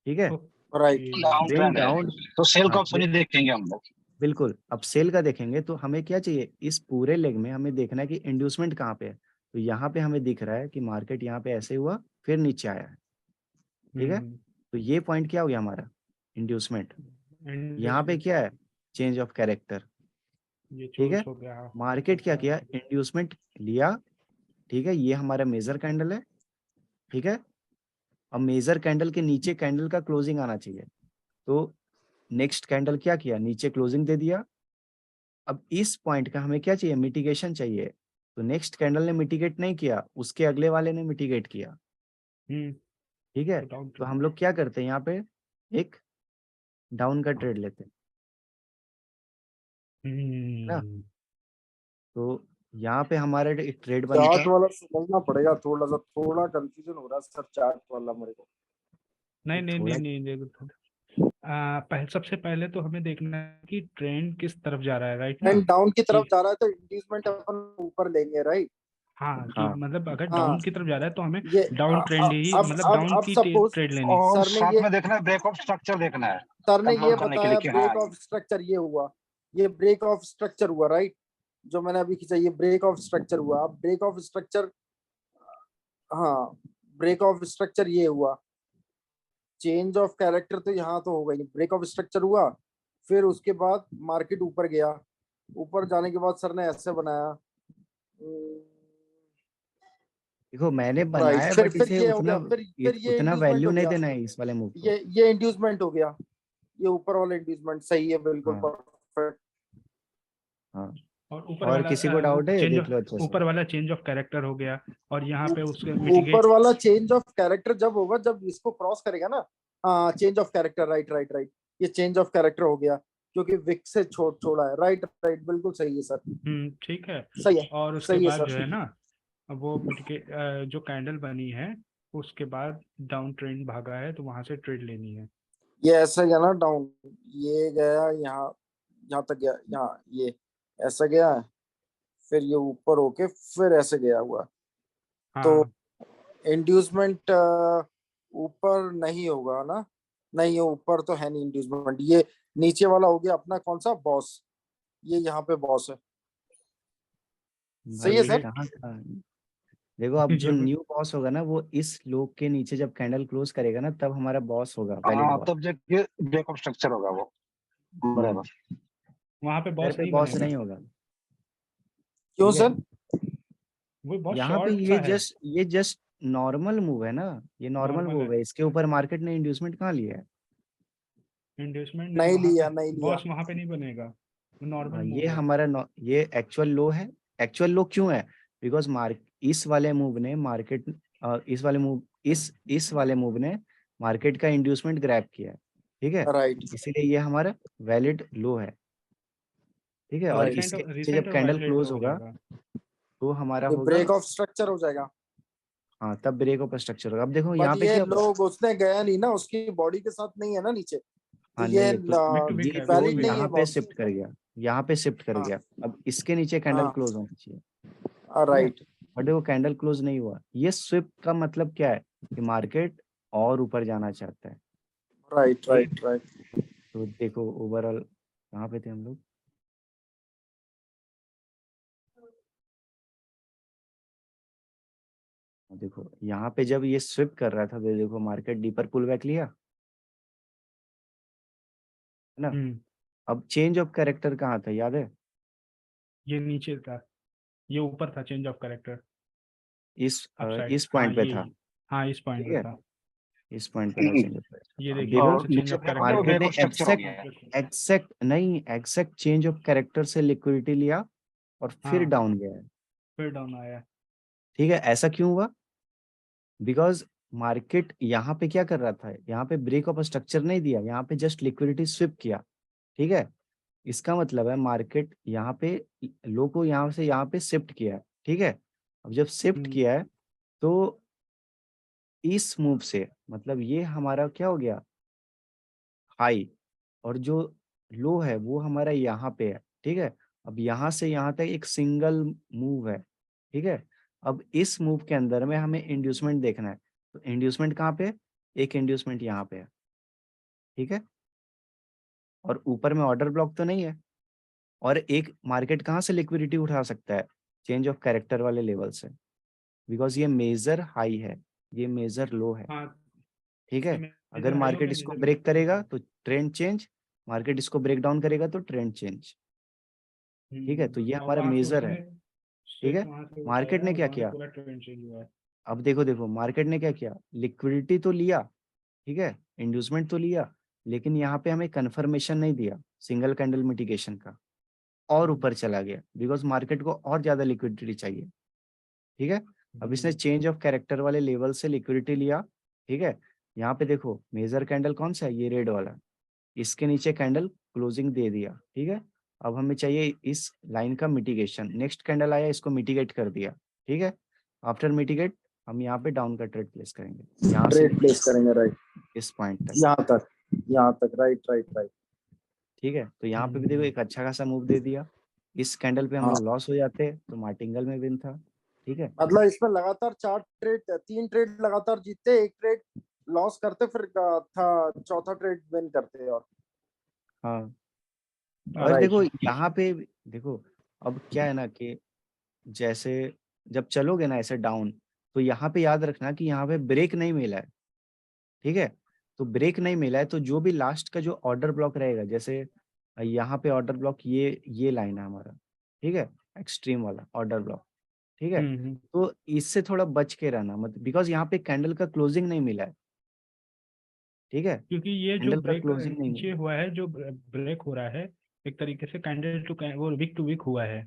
ठीक है, राइट। डाउन ट्रेंड ट्रेंड है, डाउन, तो सेल का हाँ ऑप्शन ही देखेंगे हम लोग। बिल्कुल। अब सेल का देखेंगे तो हमें क्या चाहिए, इस पूरे लेग में हमें देखना है कि इंड्यूसमेंट कहाँ पे है। तो यहाँ पे हमें दिख रहा है कि मार्केट यहाँ पे ऐसे हुआ फिर नीचे आया है। ठीक है, तो ये पॉइंट क्या हो गया हमारा, इंड्यूसमेंट। यहाँ पे क्या है, चेंज ऑफ कैरेक्टर। ये ठीक है, चोइस हो गया। मार्केट क्या किया, इंड्यूसमेंट लिया। ठीक है, ये हमारा मेजर कैंडल है। ठीक है, अब मेजर कैंडल के नीचे कैंडल का क्लोजिंग आना चाहिए। तो नेक्स्ट कैंडल क्या किया, नीचे क्लोजिंग दे दिया। अब इस पॉइंट का हमें क्या चाहिए, मिटिगेशन चाहिए। तो नेक्स्ट कैंडल ने मिटिगेट नहीं किया, उसके अगले वाले ने मिटिगेट किया। ठीक है, तो हम लोग क्या करते हैं, यहाँ पे एक डाउन का ट्रेड लेते हैं ना। तो यहाँ पे हमारा एक ट्रेड बनता चार्ट है। वाला समझना पड़ेगा, थोड़ा कंफ्यूजन हो रहा है सर चार्ट वाला मेरे को। नहीं नहीं थोड़ा नहीं नहीं देखो, सबसे पहले तो हमें देखना है कि ट्रेंड किस तरफ जा रहा है, राइट ना। एंड डाउन की कि तरफ जा रहा है तो इंड्यूसमेंट अपन ऊपर लेंगे, राइट। हाँ कि हाँ मतलब अगर हाँ डाउन की तरफ जा रहा है तो हमें ये डाउन ट्रेंड ही, मतलब डाउन अब की सपोज ट्रेड लेनी। और सर ने साथ ये में देखना है ब्रेक ऑफ स्ट्रक्चर देखना है, सर ने ये कंफर्म करने के लिए बताया कि हाँ ब्रेक ऑफ स्ट्रक्चर ये हुआ, ये ब्रेक ऑफ स्ट्रक्चर हुआ, राइट। जो मैंने अभी खींचा ये ब्रेक ऑफ स्ट्रक्चर हुआ। अब ब्रेक ऑफ स्ट्रक्चर, हाँ ब्रेक ऑफ स्ट्रक्चर ये हुआ। चेंज ऑफ कैरेक्टर तो यहाँ तो होगा ही, ब्रेक ऑफ स्ट्रक्चर हुआ। फिर उसके बाद मार्केट ऊपर गया, ऊपर जाने के बाद सर ने ऐसे बनाया। देखो मैंने राइट, बनाया, बट फिर इसे ये हो उतना गया, फिर ये उतना इंड्यूसमेंट वैल्यू हो नहीं गया। देना है इस वाले मूव को। ये इंड्यूसमेंट हो गया, ये ऊपर वाला इंड्यूसमेंट सही है, बिल्कुल हाँ परफेक्ट। हाँ, और ऊपर और वाला किसी को डाउट है, चेंज देख ऑफ, लो अच्छे से। ऊपर वाला चेंज ऑफ कैरेक्टर हो गया। और यहाँ पे उसके ऊपर मिटिगेट। वाला चेंज ऑफ कैरेक्टर जब होगा, जब इसको क्रॉस करेगा ना। हाँ change of character, right right right. ये चेंज ऑफ कैरेक्टर हो गया, क्योंकि विक से छोड़ा है, राइट राइट, बिल्कुल सही है सर। ठीक है। सही है, और उसके सही है बाद जो है सर। ना, अब वो मिटिगेट जो कैंडल बनी है उसके बाद डाउन ट्रेंड भागा है तो वहां से ट्रेड लेनी है। ये ऐसा गया ना डाउन, ये गया यहाँ, यहाँ तक गया, यहाँ ये ऐसा गया, फिर ये ऊपर होके फिर ऐसे गया हुआ। तो हाँ इंड्यूसमेंट ऊपर नहीं होगा ना। नहीं, ये ऊपर तो है नहीं इंड्यूसमेंट। ये नीचे वाला हो गया अपना कौन सा बॉस, ये यहाँ पे बॉस है। सही है भाई सर। कहाँ कहाँ, देखो अब जो ये न्यू बॉस होगा ना वो इस लो के नीचे जब कैंडल क्लोज करेगा ना तब हमारा बॉस होगा, वैलिड हाँ, बॉस। तब जाके ब्रेक ऑफ स्ट्रक्चर होगा वो। बराबर। वहां पे इधर बॉस पे नहीं बॉस बनेगा। नहीं होगा। क्यों ठीक है, सर। वो बहुत यहाँ पे शॉर्ट सा है। ये जस्ट नॉर्मल मूव है ना, ये नॉर्मल नॉर्मल है, मूव है, इसके ऊपर मार्केट ने इंड्यूसमेंट कहाँ लिया है। इंड्यूसमेंट नहीं नहीं वहां पे, लिया, नहीं लिया। बॉस वहां पे नहीं बनेगा, वो नॉर्मल ये मूव है। हमारा ये एक्चुअल लो है। एक्चुअल लो क्यों है, बिकॉज इस वाले मूव ने मार्केट, इस वाले मूव ने मार्केट का इंड्यूसमेंट ग्रैब किया है। ठीक है, राइट इसीलिए ये हमारा वैलिड लो है। ठीक है, और राइट। इसके नीचे रिसेंट जब और कैंडल वायलेट क्लोज हो होगा जाएगा। तो हमारा ये होगा, ब्रेक ऑफ स्ट्रक्चर हो जाएगा। हाँ तब ब्रेक ऑफ स्ट्रक्चर होगा। अब देखो बट यहाँ पे ये क्या हुआ, लोग उसने गया नहीं ना, उसकी बॉडी के साथ नहीं है ना नीचे, तो हाँ ये नहीं है तो मिड टू वीक ये है, मिड तो टू वैलिड वीक नहीं है। है यहाँ पे बॉस। शिफ्ट कर गया, यहाँ पे शिफ्ट कर हाँ गया। अब इसके नीचे कैंडल हाँ क्लोज होना चाहिए। ठीक है, राइट बट देखो कैंडल क्लोज नहीं हुआ। ये स्विप का मतलब क्या है कि मार्केट और ऊपर जाना चाहता है। राइट ठीक है, राइट राइट। तो देखो ओवरऑल कहाँ पे थे हम लोग। देखो यहाँ पे जब ये स्विप कर रहा था तो देखो मार्केट डीपर पुल बैक लिया, है ना। अब चेंज ऑफ कैरेक्टर कहाँ था, याद है? ये नीचे था, ये ऊपर था चेंज ऑफ कैरेक्टर, इस अपसाइड। इस हाँ पॉइंट पे ये, था, हाँ इस पॉइंट ठीक पे है, था। इस पॉइंट पे था चेंज ऑफ कैरेक्टर। ये अब देखिए देखो यहाँ से चेंज नीचे ऑफ देखो कैरेक्टर मार्केट ने ब्रेक स्ट्रक्चर हो गया है। एग्जैक्ट चेंज ऑफ कैरेक्टर से लिक्विडिटी लिया और फिर हाँ डाउन गया है, फिर डाउन आया। ठीक है। ऐसा क्यों हुआ? बिकॉज मार्केट यहाँ पे क्या कर रहा था, यहाँ पे ब्रेक ऑफ स्ट्रक्चर नहीं दिया, यहाँ पे जस्ट लिक्विडिटी स्विप किया, ठीक है। इसका मतलब है मार्केट यहाँ पे लो को यहाँ से यहाँ पे शिफ्ट किया है, ठीक है। अब जब शिफ्ट हम्म, किया है तो इस मूव से मतलब ये हमारा क्या हो गया, हाई, और जो लो है वो हमारा यहाँ पे है, ठीक है। अब यहाँ से यहाँ तक एक सिंगल मूव है, ठीक है। अब इस मूव के अंदर में हमें इंड्यूसमेंट देखना है, तो इंड्यूसमेंट कहाँ पे है? एक इंड्यूसमेंट यहाँ पे है, ठीक है। और ऊपर में ऑर्डर ब्लॉक तो नहीं है। और एक मार्केट कहाँ से लिक्विडिटी उठा सकता है? चेंज ऑफ कैरेक्टर वाले लेवल से, बिकॉज ये मेजर हाई है, ये मेजर लो है, हाँ ठीक है। ये अगर मेजर हाई हो मार्केट गया, इसको मेजर ब्रेक लो हो करेगा गया। तो ट्रेंड चेंज, मार्केट इसको ब्रेक डाउन करेगा तो ट्रेंड चेंज, ठीक है। तो ये और हमारा वहां से मेजर उसने है, ठीक सिर्फ है। वहां से मार्केट उठाया ने और क्या वहां से किया? पूरा ट्रेंड चेंज हुआ है। अब देखो देखो मार्केट ने क्या किया, लिक्विडिटी तो लिया, ठीक है, इंड्यूसमेंट तो लिया, लेकिन यहाँ पे हमें कंफर्मेशन नहीं दिया सिंगल कैंडल मिटिगेशन का, और ऊपर चला गया बिकॉज मार्केट को और ज्यादा लिक्विडिटी चाहिए, ठीक है। अब इसने हम्म, चेंज ऑफ कैरेक्टर वाले लेवल से लिक्विडिटी लिया, ठीक है। यहाँ पे देखो मेजर कैंडल कौन सा है, ये रेड वाला, इसके नीचे कैंडल क्लोजिंग दे दिया, ठीक है। अब हमें चाहिए इस लाइन का मिटिगेशन, नेक्स्ट कैंडल आया इसको मिटिगेट कर दिया, ठीक है। आफ्टर मिटिगेट हम यहाँ पे डाउन का ट्रेड प्लेस करेंगे, यहाँ से ट्रेड प्लेस करेंगे, राइट, इस पॉइंट तक, यहाँ तक, यहाँ तक, राइट राइट राइट। ठीक है। तो यहाँ पे भी देखो एक अच्छा खासा मूव दे दिया, इस कैंडल पे हम हाँ लोग लॉस हो जाते तो मार्टिंगल में विन था, ठीक है। मतलब इसमें लगातार 3 ट्रेड लगातार जीतते, एक ट्रेड लॉस करते, फिर था चौथा ट्रेड विन करते। और हाँ और राइट, देखो यहाँ पे देखो, अब क्या है ना कि जैसे जब चलोगे ना ऐसे डाउन, तो यहाँ पे याद रखना कि यहाँ पे ब्रेक नहीं मिला है, ठीक है। तो ब्रेक नहीं मिला है तो जो भी लास्ट का जो ऑर्डर ब्लॉक रहेगा, जैसे यहाँ पे ऑर्डर ब्लॉक ये लाइन है हमारा, ठीक है, एक्सट्रीम वाला ऑर्डर ब्लॉक, ठीक है। हम्म। तो इससे थोड़ा बच के रहना, मतलब बिकॉज यहाँ पे कैंडल का क्लोजिंग नहीं मिला है, ठीक है, क्योंकि ये जो कैंडल का ब्रेक क्लोजिंग नहीं नीचे मिला। हुआ है, जो ब्रेक हो रहा है, एक तरीके से कैंडल टू वो वीक टू वीक हुआ है।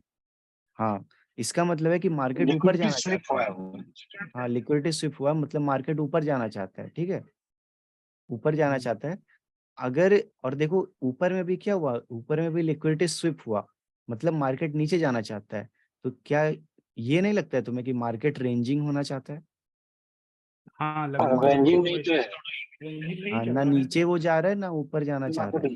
हाँ, इसका मतलब है कि मार्केट ऊपर लिक्विडिटी जाना स्लिप चाहता हुआ है। है वो। हाँ, लिक्विडिटी स्विप हुआ मतलब मार्केट ऊपर जाना चाहता है, ठीक है, ऊपर जाना हम्म, चाहता है। अगर और देखो ऊपर में भी क्या हुआ, ऊपर में भी लिक्विडिटी स्विप हुआ, मतलब मार्केट नीचे जाना चाहता है। तो क्या ये नहीं लगता है तुम्हें कि मार्केट रेंजिंग होना चाहता है? हाँ लग रहा है मुझे रेंजिंग तो नहीं तो वैसे। है। रेंजिंग नहीं हाँ, चल ना रहा है। नीचे वो जा रहा है ना ऊपर जाना चाह रहा है,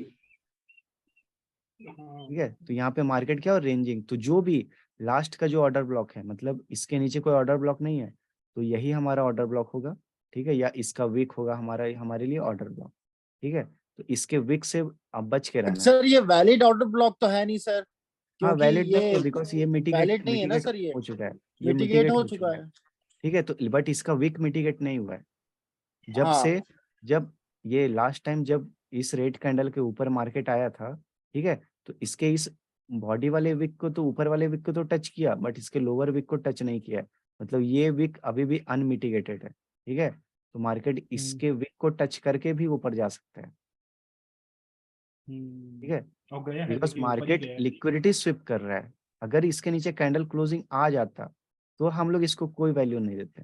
हाँ। ठीक है। तो यहाँ पे मार्केट क्या, और रेंजिंग, तो जो भी लास्ट का जो ऑर्डर ब्लॉक है, मतलब इसके नीचे कोई ऑर्डर ब्लॉक नहीं है, तो यही हमारा ऑर्डर ब्लॉक होगा, ठीक है, या इसका वीक होगा हमारा हमारे लिए ऑर्डर ब्लॉक, ठीक है। तो इसके वीक से अब बच के रहना है। सर ये वैलिड ऑर्डर ब्लॉक तो है नहीं सर, हाँ, क्योंकि वैलिड नहीं ये है बिकॉज ये मिटिगेट वैलिड नहीं है ना मिटिगेट सर, ये हो चुका है, ये मिटिगेट मिटिगेट हो हो चुका चुका है, है। ठीक है। तो बट इसका वीक मिटिगेट नहीं हुआ है। जब हाँ से जब ये लास्ट टाइम जब इस रेड कैंडल के ऊपर मार्केट आया था, ठीक है, तो इसके इस बॉडी वाले विक को तो ऊपर वाले विक को तो टच किया, बट इसके लोअर विक को टच नहीं किया, मतलब ये विक अभी भी अनमिटिगेटेड है, ठीक है। तो मार्केट हम्म, इसके विक को टच करके भी ऊपर जा सकता है, ठीक है। और गया है, बिकॉज देखिए ऊपर ही मार्केट गया है। लिक्विडिटी स्विप कर रहा है, अगर इसके नीचे कैंडल क्लोजिंग आ जाता तो हम लोग इसको कोई वैल्यू नहीं देते।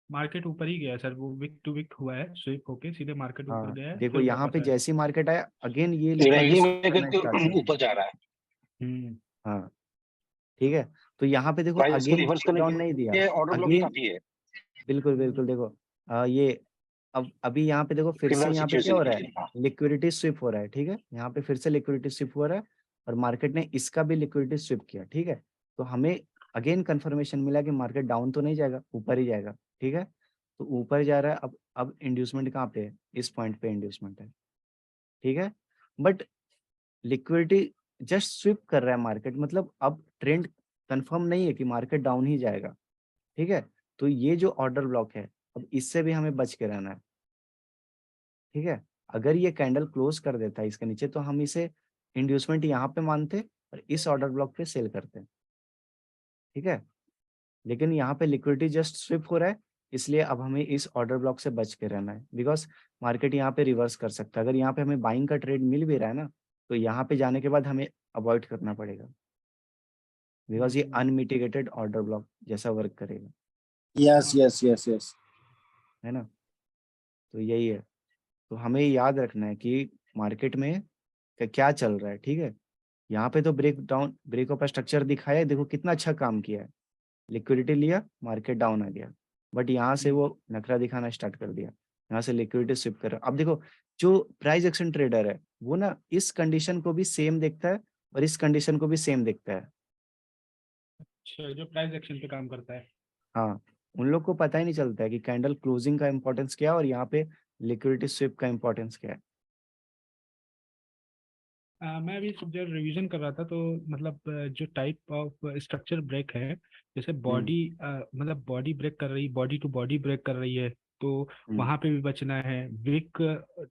मार्केट ऊपर ही गया है सर, वो वीक टू वीक हुआ है, स्विप होके सीधे मार्केट ऊपर हाँ, गया है, देखो फिर यहाँ पे वापस आया। जैसी मार्केट आया अगेन ये लिक्विडिटी रेंजिंग स्विप में करना स्टार्ट कर करके दिया, ऊपर जा रहा है। हम्म। हाँ, ठीक है। तो यहाँ पे देखो प्राइस इसको अगेन रिवर्स ब्रेक करने के डाउन नहीं दिया, लिए ऑर्डर ब्लॉक ही अगेन काफी है। बिल्कुल बिल्कुल देखो ये अब अभी यहाँ पे देखो फिर से सिमिलर यहाँ पे क्या सिचुएशन हो के रहा लिए, हाँ। है, लिक्विडिटी स्विप हो रहा है, ठीक है, यहाँ पे फिर से लिक्विडिटी स्विप हो रहा है, और मार्केट ने इसका भी लिक्विडिटी स्विप किया, ठीक है। तो हमें अगेन कंफर्मेशन मिला कि मार्केट डाउन तो नहीं जाएगा, ऊपर ही जाएगा, ठीक है। तो ऊपर जा रहा है, अब इंड्यूसमेंट कहाँ पे है, इस पॉइंट पे इंड्यूसमेंट है, ठीक है। बट लिक्विडिटी जस्ट स्विप कर रहा है मार्केट, मतलब अब ट्रेंड कंफर्म नहीं है कि मार्केट डाउन ही जाएगा, ठीक है। तो ये जो ऑर्डर ब्लॉक है, अब इससे भी हमें बच के रहना है, ठीक है। अगर ये कैंडल क्लोज कर देता है इसके नीचे तो हम इसे इंड्यूसमेंट यहाँ पे मानते और इस ऑर्डर ब्लॉक पे सेल करते हैं, ठीक है। लेकिन यहाँ पे लिक्विडिटी जस्ट स्विप हो रहा है, इसलिए अब हमें इस ऑर्डर ब्लॉक से बच के रहना है, बिकॉज मार्केट यहाँ पे रिवर्स कर सकता है। अगर यहाँ पे हमें बाइंग का ट्रेड मिल भी रहा है ना, तो यहाँ पे जाने के बाद हमें अवॉइड करना पड़ेगा, बिकॉज ये अनमिटिगेटेड ऑर्डर ब्लॉक जैसा वर्क करेगा, यस यस यस यस। है ना। तो यही है, तो हमें याद रखना है कि मार्केट में क्या चल रहा है, ठीक है। यहाँ पे तो ब्रेक ऑफ स्ट्रक्चर दिखाया है, देखो कितना अच्छा काम किया है, लिक्विडिटी लिया, मार्केट डाउन आ गया, बट यहाँ से वो नखरा दिखाना स्टार्ट कर दिया, यहाँ से लिक्विडिटी स्विप कर। अब देखो जो प्राइस एक्शन ट्रेडर है वो ना इस कंडीशन को भी सेम देखता है और इस कंडीशन को भी सेम देखता है। अच्छा, जो प्राइस एक्शन पे काम करता है। हाँ, उन लोग को पता ही नहीं चलता है कि कैंडल क्लोजिंग का इंपॉर्टेंस क्या है और यहाँ पे लिक्विडिटी स्विप का इंपॉर्टेंस क्या है। मैं अभी जब रिवीजन कर रहा था तो मतलब जो टाइप ऑफ स्ट्रक्चर ब्रेक है, जैसे बॉडी मतलब बॉडी ब्रेक कर रही, बॉडी टू बॉडी ब्रेक कर रही है, तो हम्म, वहां पे भी बचना है। विक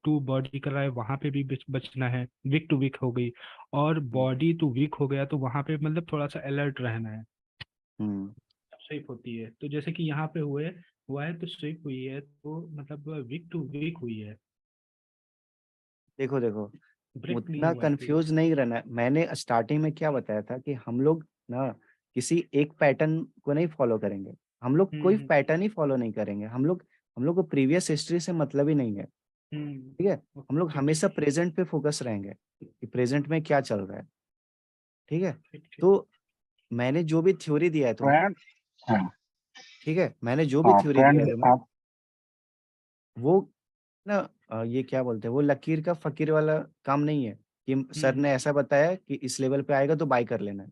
टू बॉडी कर रहा है, वहां पे भी बचना है। विक टू विक हो गई, और हम्म, बॉडी टू विक हो गया तो वहां पे मतलब थोड़ा सा अलर्ट रहना है। हम्म। स्विप होती है तो जैसे कि यहाँ पे हुआ है तो स्विप हुई है, तो मतलब विक टू विक हुई है, देखो देखो, ब्रेक नहीं उतना हुआ है कोई। कंफ्यूज नहीं रहना है। मैंने स्टार्टिंग में क्या बताया था कि हम लोग ना किसी एक पैटर्न को नहीं फॉलो करेंगे, हम लोग कोई हम्म पैटर्न ही फॉलो नहीं करेंगे। हम लोग को प्रीवियस हिस्ट्री से मतलब ही नहीं है, ठीक है। हम लोग ठीक ठीक हमेशा प्रेजेंट पे फोकस रहेंगे कि प्रेजेंट में क्या चल रहा है, ठीक है। ठीक ठीक। तो मैंने जो भी थ्योरी दिया है तुमको, ट्रेंड। हाँ ठीक है, मैंने जो भी हाँ, थ्योरी दिया है ट्रेंड तुम्हें, आप। वो ना ये क्या बोलते हैं, वो लकीर का फकीर वाला काम नहीं है कि सर हम्म ने ऐसा बताया कि इस लेवल पे आएगा तो बाय कर लेना है।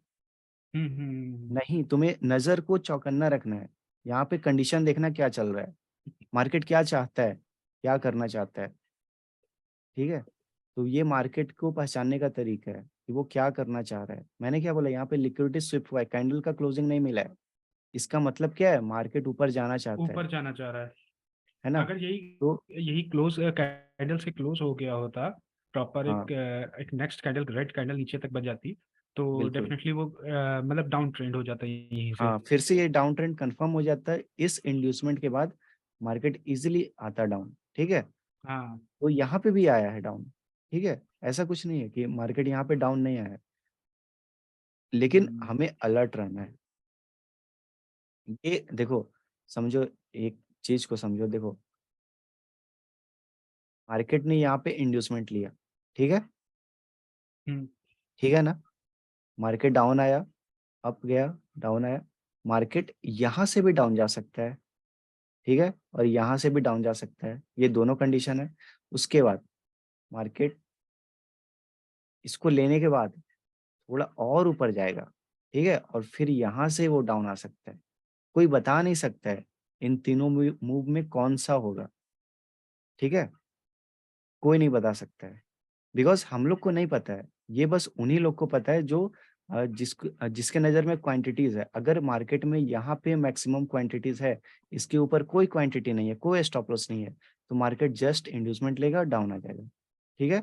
हम्म। नहीं, तुम्हें नजर को चौकन्ना रखना है, यहाँ पे कंडीशन देखना क्या चल रहा है, मार्केट क्या चाहता है, क्या करना चाहता है, ठीक है। तो ये मार्केट को पहचानने का तरीका है कि वो क्या करना चाह रहा है। मैंने क्या बोला, यहाँ पे लिक्विडिटी स्विप हुआ है, कैंडल का क्लोजिंग नहीं मिला है, इसका मतलब क्या है, मार्केट ऊपर जाना चाहता ऊपर जाना चाह रहा है। है ना। अगर यही तो यही क्लोज कैंडल से क्लोज हो गया होता प्रॉपर, हाँ, एक नेक्स्ट कैंडल रेड कैंडल नीचे तक बन जाती, तो बिल्कुल, डेफिनेटली वो मतलब डाउन ट्रेंड हो जाता है यहीं से। हाँ, फिर से ये डाउन ट्रेंड कंफर्म हो जाता है, इस इंड्यूसमेंट के बाद मार्केट इजीली आता डाउन, ठीक है। हाँ। तो यहाँ पे भी आया है डाउन, ठीक है, ऐसा कुछ नहीं है कि मार्केट यहाँ पे डाउन नहीं आया है, लेकिन हम्म हमें अलर्ट रहना है। ये देखो, समझो, एक चीज को समझो, देखो मार्केट ने यहाँ पे इंड्यूसमेंट लिया, ठीक है, हम्म ठीक है ना। मार्केट डाउन आया, अप गया, डाउन आया, मार्केट यहाँ से भी डाउन जा सकता है, ठीक है, और यहाँ से भी डाउन जा सकता है, ये दोनों कंडीशन है। उसके बाद मार्केट इसको लेने के बाद थोड़ा और ऊपर जाएगा, ठीक है, और फिर यहाँ से वो डाउन आ सकता है। कोई बता नहीं सकता है इन तीनों मूव में कौन सा होगा, ठीक है, कोई नहीं बता सकता है, बिकॉज हम लोग को नहीं पता है, ये बस उन्हीं लोग को पता है जो जिसके नज़र में क्वांटिटीज है। अगर मार्केट में यहाँ पे मैक्सिमम क्वांटिटीज है, इसके ऊपर कोई क्वांटिटी नहीं है, कोई स्टॉप लॉस नहीं है, तो मार्केट जस्ट इंड्यूसमेंट लेगा, डाउन आ जाएगा, ठीक है।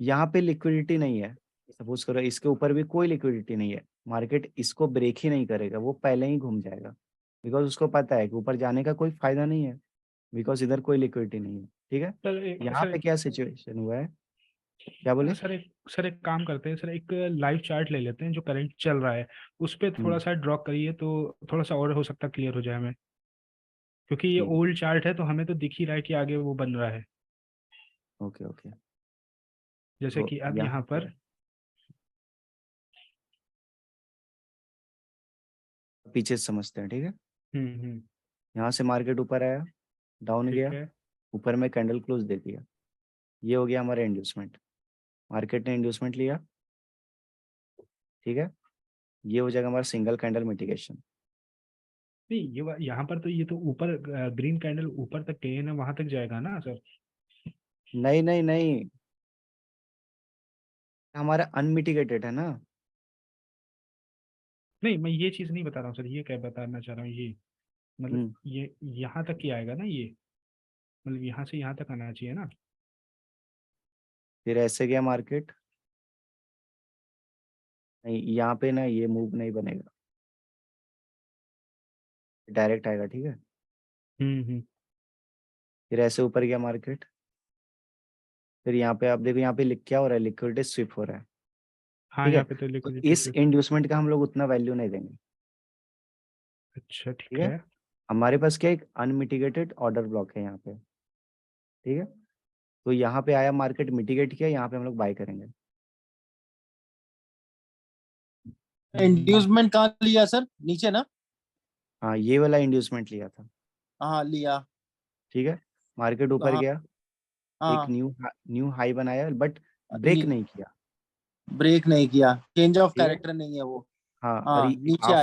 यहाँ पे लिक्विडिटी नहीं है, सपोज करो इसके ऊपर भी कोई लिक्विडिटी नहीं है, मार्केट इसको ब्रेक ही नहीं करेगा, वो पहले ही घूम जाएगा, बिकॉज उसको पता है कि ऊपर जाने का कोई फायदा नहीं है, बिकॉज इधर कोई लिक्विडिटी नहीं है, ठीक है। यहाँ पे क्या सिचुएशन हुआ है, क्या बोले। सर एक काम करते हैं सर, एक लाइव चार्ट ले लेते हैं जो करंट चल रहा है, उस पर थोड़ा हम्म, सा ड्रॉ करिए तो थोड़ा सा और हो सकता है क्लियर हो जाए हमें, क्योंकि ये ठीक, ओल्ड चार्ट है तो हमें तो दिख ही रहा है कि आगे वो बन रहा है। Okay okay. जैसे तो कि अब यहाँ यहाँ पे पर। पीछे से समझते हैं, ठीक है। हम्म। यहाँ से मार्केट ऊपर आया, डाउन ठीक गया, है। ऊपर में कैंडल क्लोज दे दिया, ये हो गया हमारा इंड्यूसमेंट, मार्केट ने इंड्यूसमेंट लिया, ठीक है, ये हो जाएगा हमारा सिंगल कैंडल मिटिगेशन। नहीं, यहाँ पर तो ये तो ऊपर ग्रीन कैंडल ऊपर तक गए ना, वहां तक जाएगा ना सर। नहीं नहीं नहीं, हमारा अनमिटिगेटेड है ना। नहीं, मैं ये चीज नहीं बता रहा हूँ सर, ये क्या बताना चाह रहा हूँ, ये मतलब हम्म, ये यहाँ तक ही आएगा ना ये, मतलब यहाँ से यहाँ तक आना चाहिए ना। फिर ऐसे गया मार्केट, नहीं, यहाँ पे ना ये मूव नहीं बनेगा, डायरेक्ट आएगा, ठीक है। हम्म। फिर ऐसे ऊपर गया मार्केट, फिर यहाँ पे आप देखो, यहाँ पे लिख क्या हो रहा है, लिक्विडिटी स्विप हो रहा है, हाँ, ठीक है। यहाँ पे तो तो लिक्विडिटी इस स्विप। इंड्यूसमेंट का हम लोग उतना वैल्यू नहीं देंगे, अच्छा, ठीक ठीक है। है। हमारे पास क्या एक अनमिटिगेटेड ऑर्डर ब्लॉक है यहाँ पे, ठीक है। तो यहाँ पे आया मार्केट, मिटिगेट किया, यहाँ पे हम लोग बाय करेंगे। इंड्यूसमेंट कहाँ लिया सर, नीचे ना? हाँ, ये वाला इंड्यूसमेंट लिया था, हाँ लिया। ठीक है। मार्केट ऊपर कहाँ? गया, एक हाँ। न्यू हाई बनाया, बट ब्रेक नहीं किया, ब्रेक नहीं किया, चेंज ऑफ ठीक है। कैरेक्टर नहीं है वो। हाँ, और हाँ, नीचे आएगा।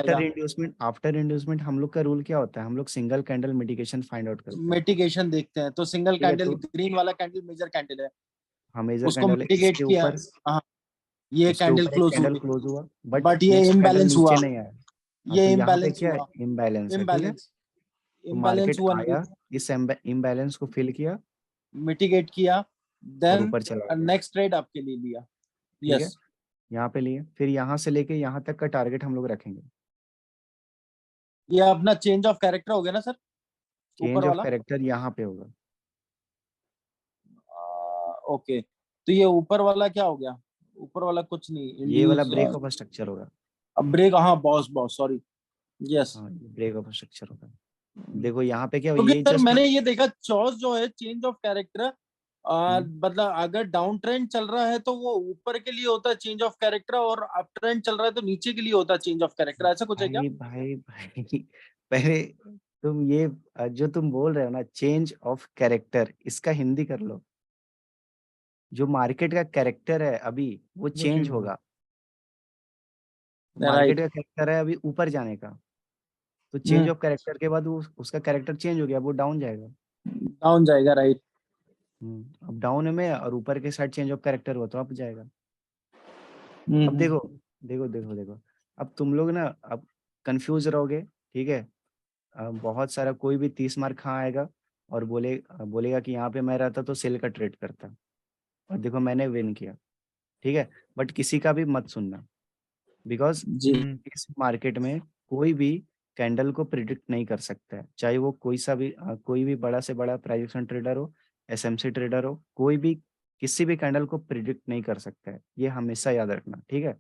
आफ्टर इंड्यूसमेंट हम लोग का रूल क्या होता है, हम लोग single candle mitigation find out करते हैं, मिटिगेशन देखते हैं, तो सिंगल ठीक है। कैंडल, तो ग्रीन वाला कैंडल मेजर कैंडल है, हाँ, मेजर उसको कैंडल है, मिटिगेट किया। हाँ, ये इसके कैंडल ऊपर एक क्लोज हो कैंडल गई, क्लोज हुआ, बट बट ये नेक्स्ट कैंडल इम्बैलेंस नीचे हुआ। नहीं आया। हाँ, तो ये यहाँ पे इम्बैलेंस क्या है, हुआ। इम्बैलेंस है, ठीक है। इम्बैलेंस। तो इम्बैलेंस मार्केट हुआ, आया, इस इम्बैलेंस को फिल किया मिटिगेट किया, और देन ऊपर चला गया, नेक्स्ट ट्रेड आपके लिए लिया। ठीक है। यस। यहाँ पे लिए, फिर यहाँ से लेके यहाँ तक का टारगेट हम लोग रखेंगे। ये अपना चेंज ऑफ कैरेक्टर हो गया ना सर, ऊपर चेंज ऑफ वाला? कैरेक्टर यहाँ पे होगा, ओके, तो ये ऊपर वाला क्या हो गया? ऊपर वाला कुछ नहीं, ये वाला इंड्यूस। ब्रेक ऑफ स्ट्रक्चर होगा। अब ब्रेक, हाँ बॉस बॉस सॉरी। यस। हाँ, ये ब्रेक ऑफ स्ट्रक्चर होगा। देखो यहाँ पे क्या, क्योंकि ये सर जस्ट, मैंने ये देखा, चॉस जो है चेंज ऑफ कैरेक्टर, हम्म, मतलब अगर डाउन ट्रेंड चल रहा है तो वो ऊपर के लिए होता है चेंज ऑफ कैरेक्टर, और अप ट्रेंड चल रहा है तो नीचे के लिए होता है चेंज ऑफ कैरेक्टर, ऐसा कुछ है क्या? भाई पहले तुम ये जो तुम बोल रहे हो ना, चेंज ऑफ कैरेक्टर, इसका हिंदी कर लो। जो मार्केट का कैरेक्टर है अभी, वो वो चेंज चेंज होगा। होगा। Market right. का कैरेक्टर है अभी ऊपर जाने का, तो चेंज हम्म। ऑफ कैरेक्टर के बाद वो उसका कैरेक्टर चेंज हो गया, वो डाउन जाएगा। डाउन जाएगा, राइट। अब डाउन में और ऊपर के साइड चेंज ऑफ कैरेक्टर हुआ तो अप जाएगा। अब हम्म। देखो, देखो, अब तुम लोग ना अब कंफ्यूज रहोगे, ठीक है। बहुत सारा कोई भी 30 मार्क कहाँ आएगा और बोलेगा कि यहाँ पे मैं रहता तो सेल का ट्रेड करता, और देखो मैंने विन किया, ठीक है। बट किसी का भी मत सुनना, बिकॉज जी। हम्म। इस मार्केट में कोई भी कैंडल को प्रिडिक्ट नहीं कर सकता है, चाहे वो कोई भी बड़ा से बड़ा प्राइस एक्शन ट्रेडर हो, एसएमसी ट्रेडर हो, कोई भी किसी भी कैंडल को प्रिडिक्ट नहीं कर सकता है, ये हमेशा याद रखना, ठीक है।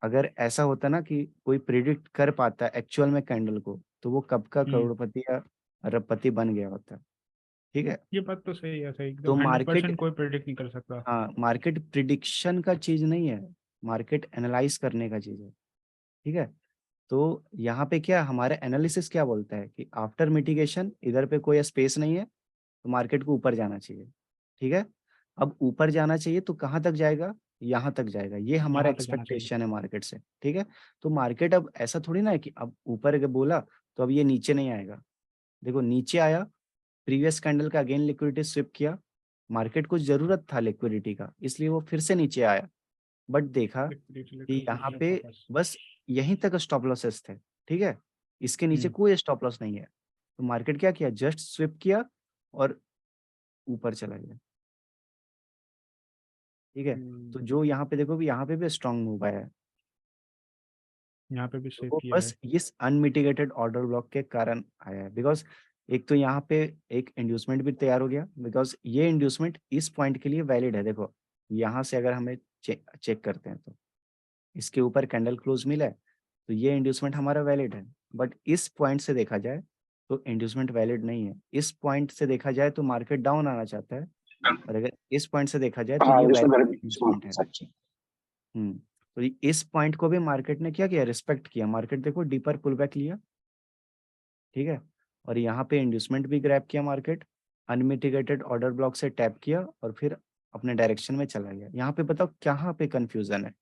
अगर ऐसा होता ना कि कोई प्रिडिक्ट कर पाता है एक्चुअल में कैंडल को, तो वो कब का हम्म। करोड़पति या अरबपति बन गया होता, ठीक है। ये बात तो सही है, सही तो एकदम 100% मार्केट, कोई प्रेडिक्ट नहीं कर सकता। हाँ, मार्केट प्रिडिक्शन का चीज नहीं है, मार्केट एनालाइज करने का चीज है, ठीक है। तो यहाँ पे क्या हमारा एनालिसिस क्या बोलता है कि आफ्टर मिटिगेशन इधर पे कोई स्पेस नहीं है, तो मार्केट को ऊपर जाना चाहिए, ठीक है। अब ऊपर जाना चाहिए तो कहाँ तक जाएगा, यहाँ तक जाएगा, ये हमारा यहाँ तक जाना चाहिए। एक्सपेक्टेशन है मार्केट से, ठीक है। तो मार्केट अब ऐसा थोड़ी ना है कि अब ऊपर के बोला तो अब ये नीचे नहीं आएगा। देखो नीचे आया, प्रीवियस कैंडल का अगेन लिक्विडिटी स्विप किया, मार्केट को जरूरत था लिक्विडिटी का, इसलिए वो फिर से नीचे आया, बट देखा लिक्विडिटी कि लेकर यहाँ लिया पे वापस। बस यहीं तक स्टॉप लॉसेस थे, ठीक है। इसके नीचे हम्म। कोई स्टॉप लॉस नहीं है, तो मार्केट क्या किया, जस्ट स्विप किया और ऊपर चला गया, ठीक है। तो हम्म। जो यहाँ पे देखो भी, यहाँ पे भी स्ट्रांग मूव आया है, यहाँ पे भी तो सेव वो किया है। बस इस अनमिटिगेटेड ऑर्डर ब्लॉक के कारण आया है, बिकॉज एक तो यहाँ पे एक इंड्यूसमेंट भी तैयार हो गया, बिकॉज ये इंड्यूसमेंट इस पॉइंट के लिए वैलिड है। देखो यहाँ से अगर हमें चेक करते हैं तो इसके ऊपर कैंडल क्लोज मिला है, तो ये इंड्यूसमेंट हमारा वैलिड है। बट इस पॉइंट से देखा जाए तो इंड्यूसमेंट वैलिड नहीं है, इस पॉइंट से देखा जाए तो मार्केट डाउन आना चाहता है, और अगर इस पॉइंट से देखा जाए तो हाँ ये इसमें वैलिड मेरे इंस्ट्रूमेंट है। सच्ची। तो इस पॉइंट को भी मार्केट ने क्या किया, रिस्पेक्ट किया, मार्केट देखो डीपर पुल बैक लिया, ठीक है। और यहाँ पे इंड्यूसमेंट भी ग्रैब किया मार्केट, अनमिटिगेटेड ऑर्डर ब्लॉक से टैप किया और फिर अपने डायरेक्शन में चला गया। यहाँ पे बताओ कहाँ पे कंफ्यूजन है,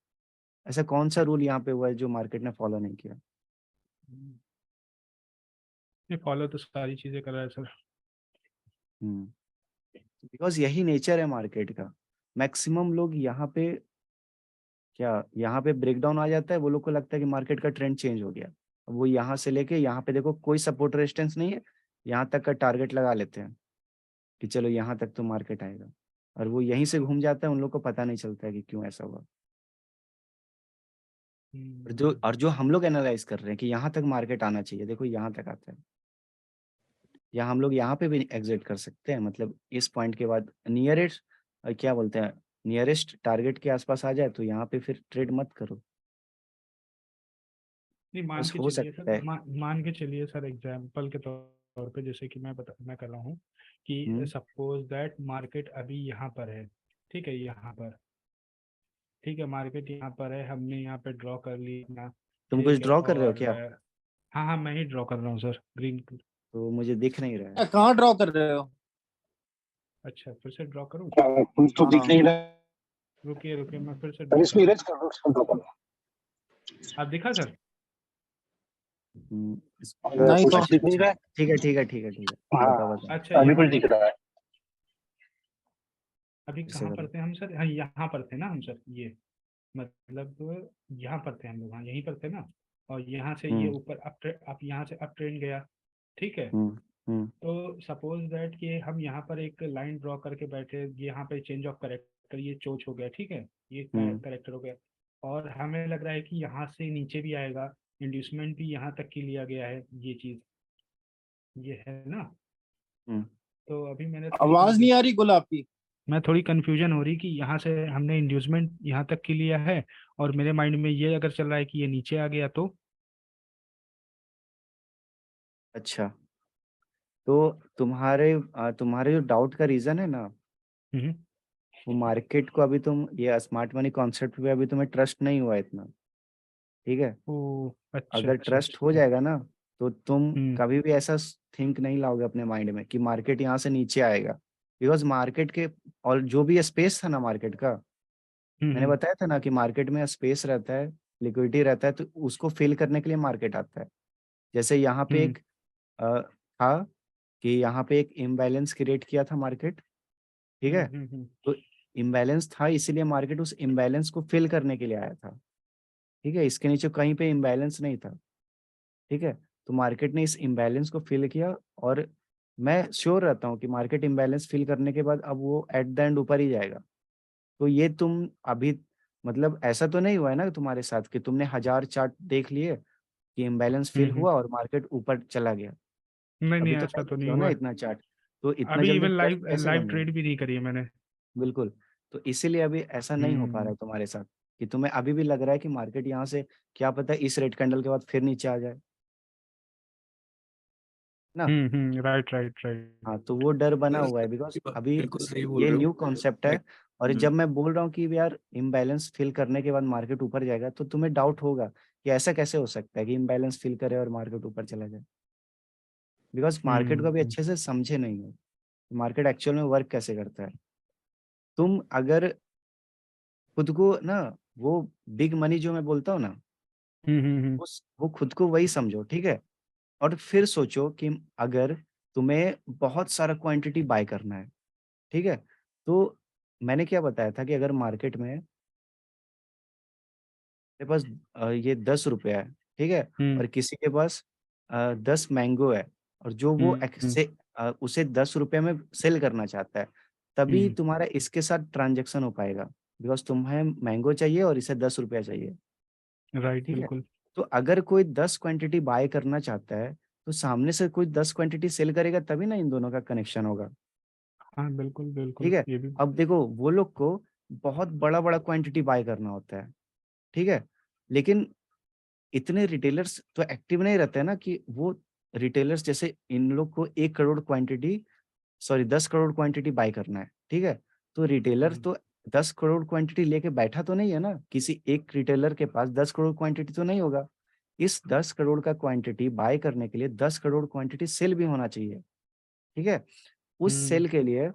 ऐसा कौन सा रूल यहाँ पे हुआ है जो मार्केट ने फॉलो नहीं किया। हम्म। ये फॉलो तो सारी चीजें कर रहा है सर। बिकॉज यही नेचर है मार्केट का। मैक्सिमम लोग यहाँ पे ब्रेकडाउन आ जाता है, वो लोग को लगता है कि मार्केट का ट्रेंड चेंज हो गया, अब वो यहाँ से लेके यहाँ पे देखो कोई सपोर्ट रेजिस्टेंस नहीं है, यहाँ तक का टारगेट लगा लेते हैं कि चलो यहाँ तक तो मार्केट आएगा, और वो यहीं से घूम जाता है, उन लोग को पता नहीं चलता है कि क्यों ऐसा हुआ। और जो हम लोग एनालाइज कर रहे हैं कि यहाँ तक मार्केट आना चाहिए, देखो यहाँ तक आता है, या हम लोग यहाँ पे भी एग्जिट कर सकते हैं, मतलब इस पॉइंट के बाद नियरेस्ट क्या बोलते हैं, नियरेस्ट टारगेट के आसपास आ जाए तो यहाँ पे फिर ट्रेड मत करो, नहीं मान बस के हो चलिए सकता सर, है। मान के चलिए सर, एग्जाम्पल के तौर पे जैसे कि मैं कर रहा हूँ कि हम्म सपोज दैट मार्केट अभी यहाँ पर है, ठीक है, यहाँ पर, ठीक है, मार्केट यहाँ पर है, हमने यहाँ पे ड्रॉ कर लिया, तुम कुछ ठीक है, ड्रॉ कर रहे हो और क्या? हाँ हाँ, मैं ही ड्रॉ कर रहा हूँ सर, ग्रीन। तो मुझे दिख नहीं रहा है। कहाँ ड्रॉ कर रहे हो? अच्छा, फिर से ड्रॉ करूँ? कुछ तो दिख हाँ नहीं रहा है। रुकिए रुकिए, मैं फिर से पर ड्रॉ कर इसमें रहा हूँ। इरेज कर दो, इसको ड्रॉ कर दो। आप दिखा सर? नहीं कुछ तो तो दिख नहीं रहा है। ठीक है ठीक है ठीक है ठीक है, बताओ हाँ, बताओ। अच्छा, अभी यहाँ कुछ दिख पर रहा है। अभी ऐसे कहाँ पर करो। थे हम सर? हाँ, यहाँ पर थे ना हम सर, ये मतलब यहाँ पर थे हम लोग, हाँ यहीं पर थे ना। और यहाँ से ये हम्म ऊपर अप यहाँ से अप ट्रेंड गया, ठीक है। हम्म हम्म तो सपोज दैट कि हम यहाँ पर एक लाइन ड्रॉ करके बैठे, यहाँ पे चेंज ऑफ करेक्टर, ये चोच हो गया, ठीक है, ये हम्म करेक्टर हो गया, और हमें लग रहा है कि यहाँ से नीचे भी आएगा, इंड्यूसमेंट भी यहाँ तक की लिया गया है, ये चीज़ ये है ना। हम्म। तो अभी आवाज नहीं आ रही गुलाब की। मैं थोड़ी कंफ्यूजन हो रही कि यहाँ से हमने इंड्यूसमेंट यहाँ तक की लिया है, और मेरे माइंड में ये अगर चल रहा है कि ये नीचे आ गया तो। अच्छा, तो तुम्हारे जो डाउट का रीजन है ना, हम्म। वो मार्केट को अभी तुम ये स्मार्ट मनी कॉन्सेप्ट पे अभी तुम्हें ट्रस्ट नहीं हुआ इतना, ठीक है। ओ, अच्छा अगर अच्छा ट्रस्ट हो अच्छा। जाएगा ना, तो तुम हम्म कभी भी ऐसा थिंक नहीं लाओगे अपने माइंड में कि मार्केट यहाँ से नीचे आएगा। बिकॉज मार्केट के और जो भी स्पेस था ना मार्केट का, मैंने हम्म बताया था ना कि मार्केट में स्पेस रहता है, लिक्विडिटी रहता है, तो उसको फिल करने के लिए मार्केट आता है। जैसे यहाँ पे हम्म एक था कि यहाँ पे एक इम्बैलेंस क्रिएट किया था मार्केट, ठीक है। हम्म। तो इम्बैलेंस था, इसीलिए मार्केट उस इम्बैलेंस को फिल करने के लिए आया था, ठीक है। इसके नीचे कहीं पे इम्बैलेंस नहीं था, ठीक है। तो मार्केट ने इस इम्बैलेंस को फिल किया, और मैं श्योर रहता हूँ कि मार्केट इम्बैलेंस फिल करने के बाद अब वो एट द एंड ऊपर ही जाएगा। तो ये तुम अभी, मतलब ऐसा तो नहीं हुआ है ना तुम्हारे साथ कि तुमने 1000 चार्ट देख लिए कि इम्बैलेंस फिल हम्म। हुआ और मार्केट ऊपर चला गया। नहीं नहीं, अभी तो ऐसा नहीं तो देखे नहीं हो ना हुआ है। इतना चार्ट, तो इतना अभी जल्दी इवन ट्रस्ट लाइव कैसे लाइव बनेगा? ट्रेड भी नहीं करी है मैंने। बिल्कुल। तो इसीलिए अभी ऐसा नहीं हो पा रहा हम्म है तुम्हारे साथ, कि तुम्हें अभी भी लग रहा है कि मार्केट यहाँ से क्या पता इस रेड कैंडल के बाद फिर नीचे आ जाए ना। Right right right. हाँ, तो वो डर बना हुआ है बिकॉज अभी बिल्कुल सही बोल ये रहे हो। न्यू कॉन्सेप्ट है। और हम्म, जब मैं बोल रहा हूँ कि यार इम्बैलेंस फिल करने के बाद मार्केट ऊपर जाएगा, तो तुम्हें डाउट होगा कि ऐसा कैसे हो सकता है कि इम्बैलेंस फिल करे और मार्केट ऊपर चला जाए, बिकॉज मार्केट को अभी हम्म अच्छे से समझे नहीं हो मार्केट एक्चुअल में वर्क कैसे करता है। तुम अगर खुद को ना, वो बिग मनी जो मैं बोलता हूँ ना, हम्म। वो खुद को वही समझो, ठीक है। और फिर सोचो कि अगर तुम्हें बहुत सारा क्वांटिटी बाय करना है, ठीक है। तो मैंने क्या बताया था कि अगर मार्केट में मेरे पास ये 10 रुपया है, ठीक है, हम्म और किसी के पास 10 मैंगो है, और जो वो हम्म उसे 10 रुपये में सेल करना चाहता है, तभी हम्म। तुम्हारा इसके साथ ट्रांजेक्शन हो पाएगा, बिकॉज तुम्हें मैंगो चाहिए और इसे 10 रुपया चाहिए, राइट, ठीक है। बिल्कुल। तो अगर कोई 10 क्वांटिटी बाय करना चाहता है, तो सामने से कोई 10 क्वांटिटी सेल करेगा, तभी ना इन दोनों का कनेक्शन होगा, हाँ बिल्कुल ठीक बिल्कुल, है। ये भी। अब देखो वो लोग को बहुत बड़ा बड़ा क्वांटिटी बाय करना होता है, ठीक है। लेकिन इतने रिटेलर्स तो एक्टिव नहीं रहते हैं ना कि वो रिटेलर्स जैसे इन लोग को 1 crore quantity, sorry 10 crore quantity buy करना है, ठीक है। तो रिटेलर हम्म तो 10 करोड़ क्वांटिटी लेके बैठा तो नहीं है ना, किसी एक रिटेलर के पास 10 करोड़ क्वांटिटी तो नहीं होगा। इस 10 करोड़ का क्वांटिटी बाय करने के लिए 10 करोड़ क्वांटिटी सेल भी होना चाहिए, ठीक है। उस हम्म सेल के लिए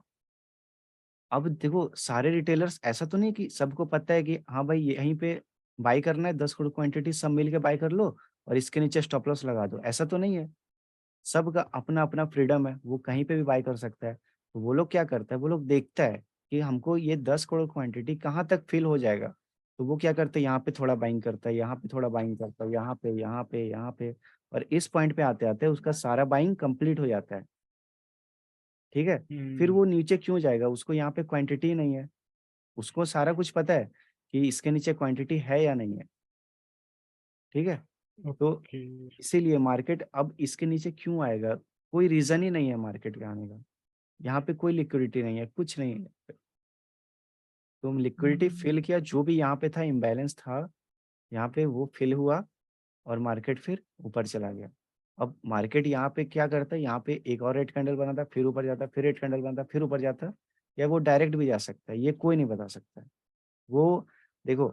अब देखो सारे रिटेलर्स, ऐसा तो नहीं कि सबको पता है कि हाँ भाई यहीं पे बाय करना है, 10 करोड़ क्वांटिटी सब मिल के बाय कर लो और इसके नीचे स्टॉप लॉस लगा दो, ऐसा तो नहीं है। सबका अपना अपना फ्रीडम है, वो कहीं पे भी बाय कर सकता है। तो वो लोग क्या करता है, वो लोग देखता है कि हमको ये 10 करोड़ क्वांटिटी कहाँ तक फिल हो जाएगा, तो वो क्या करते हैं, यहाँ पे थोड़ा बाइंग करता है, यहाँ पे थोड़ा बाइंग करता है, यहाँ पे यहाँ पे यहाँ पे, और इस पॉइंट पे आते आते उसका सारा बाइंग कंप्लीट हो जाता है, ठीक है। फिर हम्म वो नीचे क्यों जाएगा, उसको यहाँ पे क्वांटिटी नहीं है, उसको सारा कुछ पता है कि इसके नीचे क्वांटिटी है या नहीं है, ठीक है। तो ओके। इसीलिए मार्केट अब इसके नीचे क्यों आएगा, कोई रीजन ही नहीं है मार्केट के आने का। यहाँ पे कोई लिक्विडिटी नहीं है, कुछ नहीं है। तुम लिक्विडिटी फिल किया, जो भी यहाँ पे था इम्बैलेंस था, यहाँ पे वो फिल हुआ और मार्केट फिर ऊपर चला गया। अब मार्केट यहाँ पे क्या करता है, यहाँ पे एक और रेड कैंडल बनाता है, फिर ऊपर जाता है, फिर रेड कैंडल बनाता है, फिर ऊपर जाता है, या वो डायरेक्ट भी जा सकता है, ये कोई नहीं बता सकता है। वो देखो,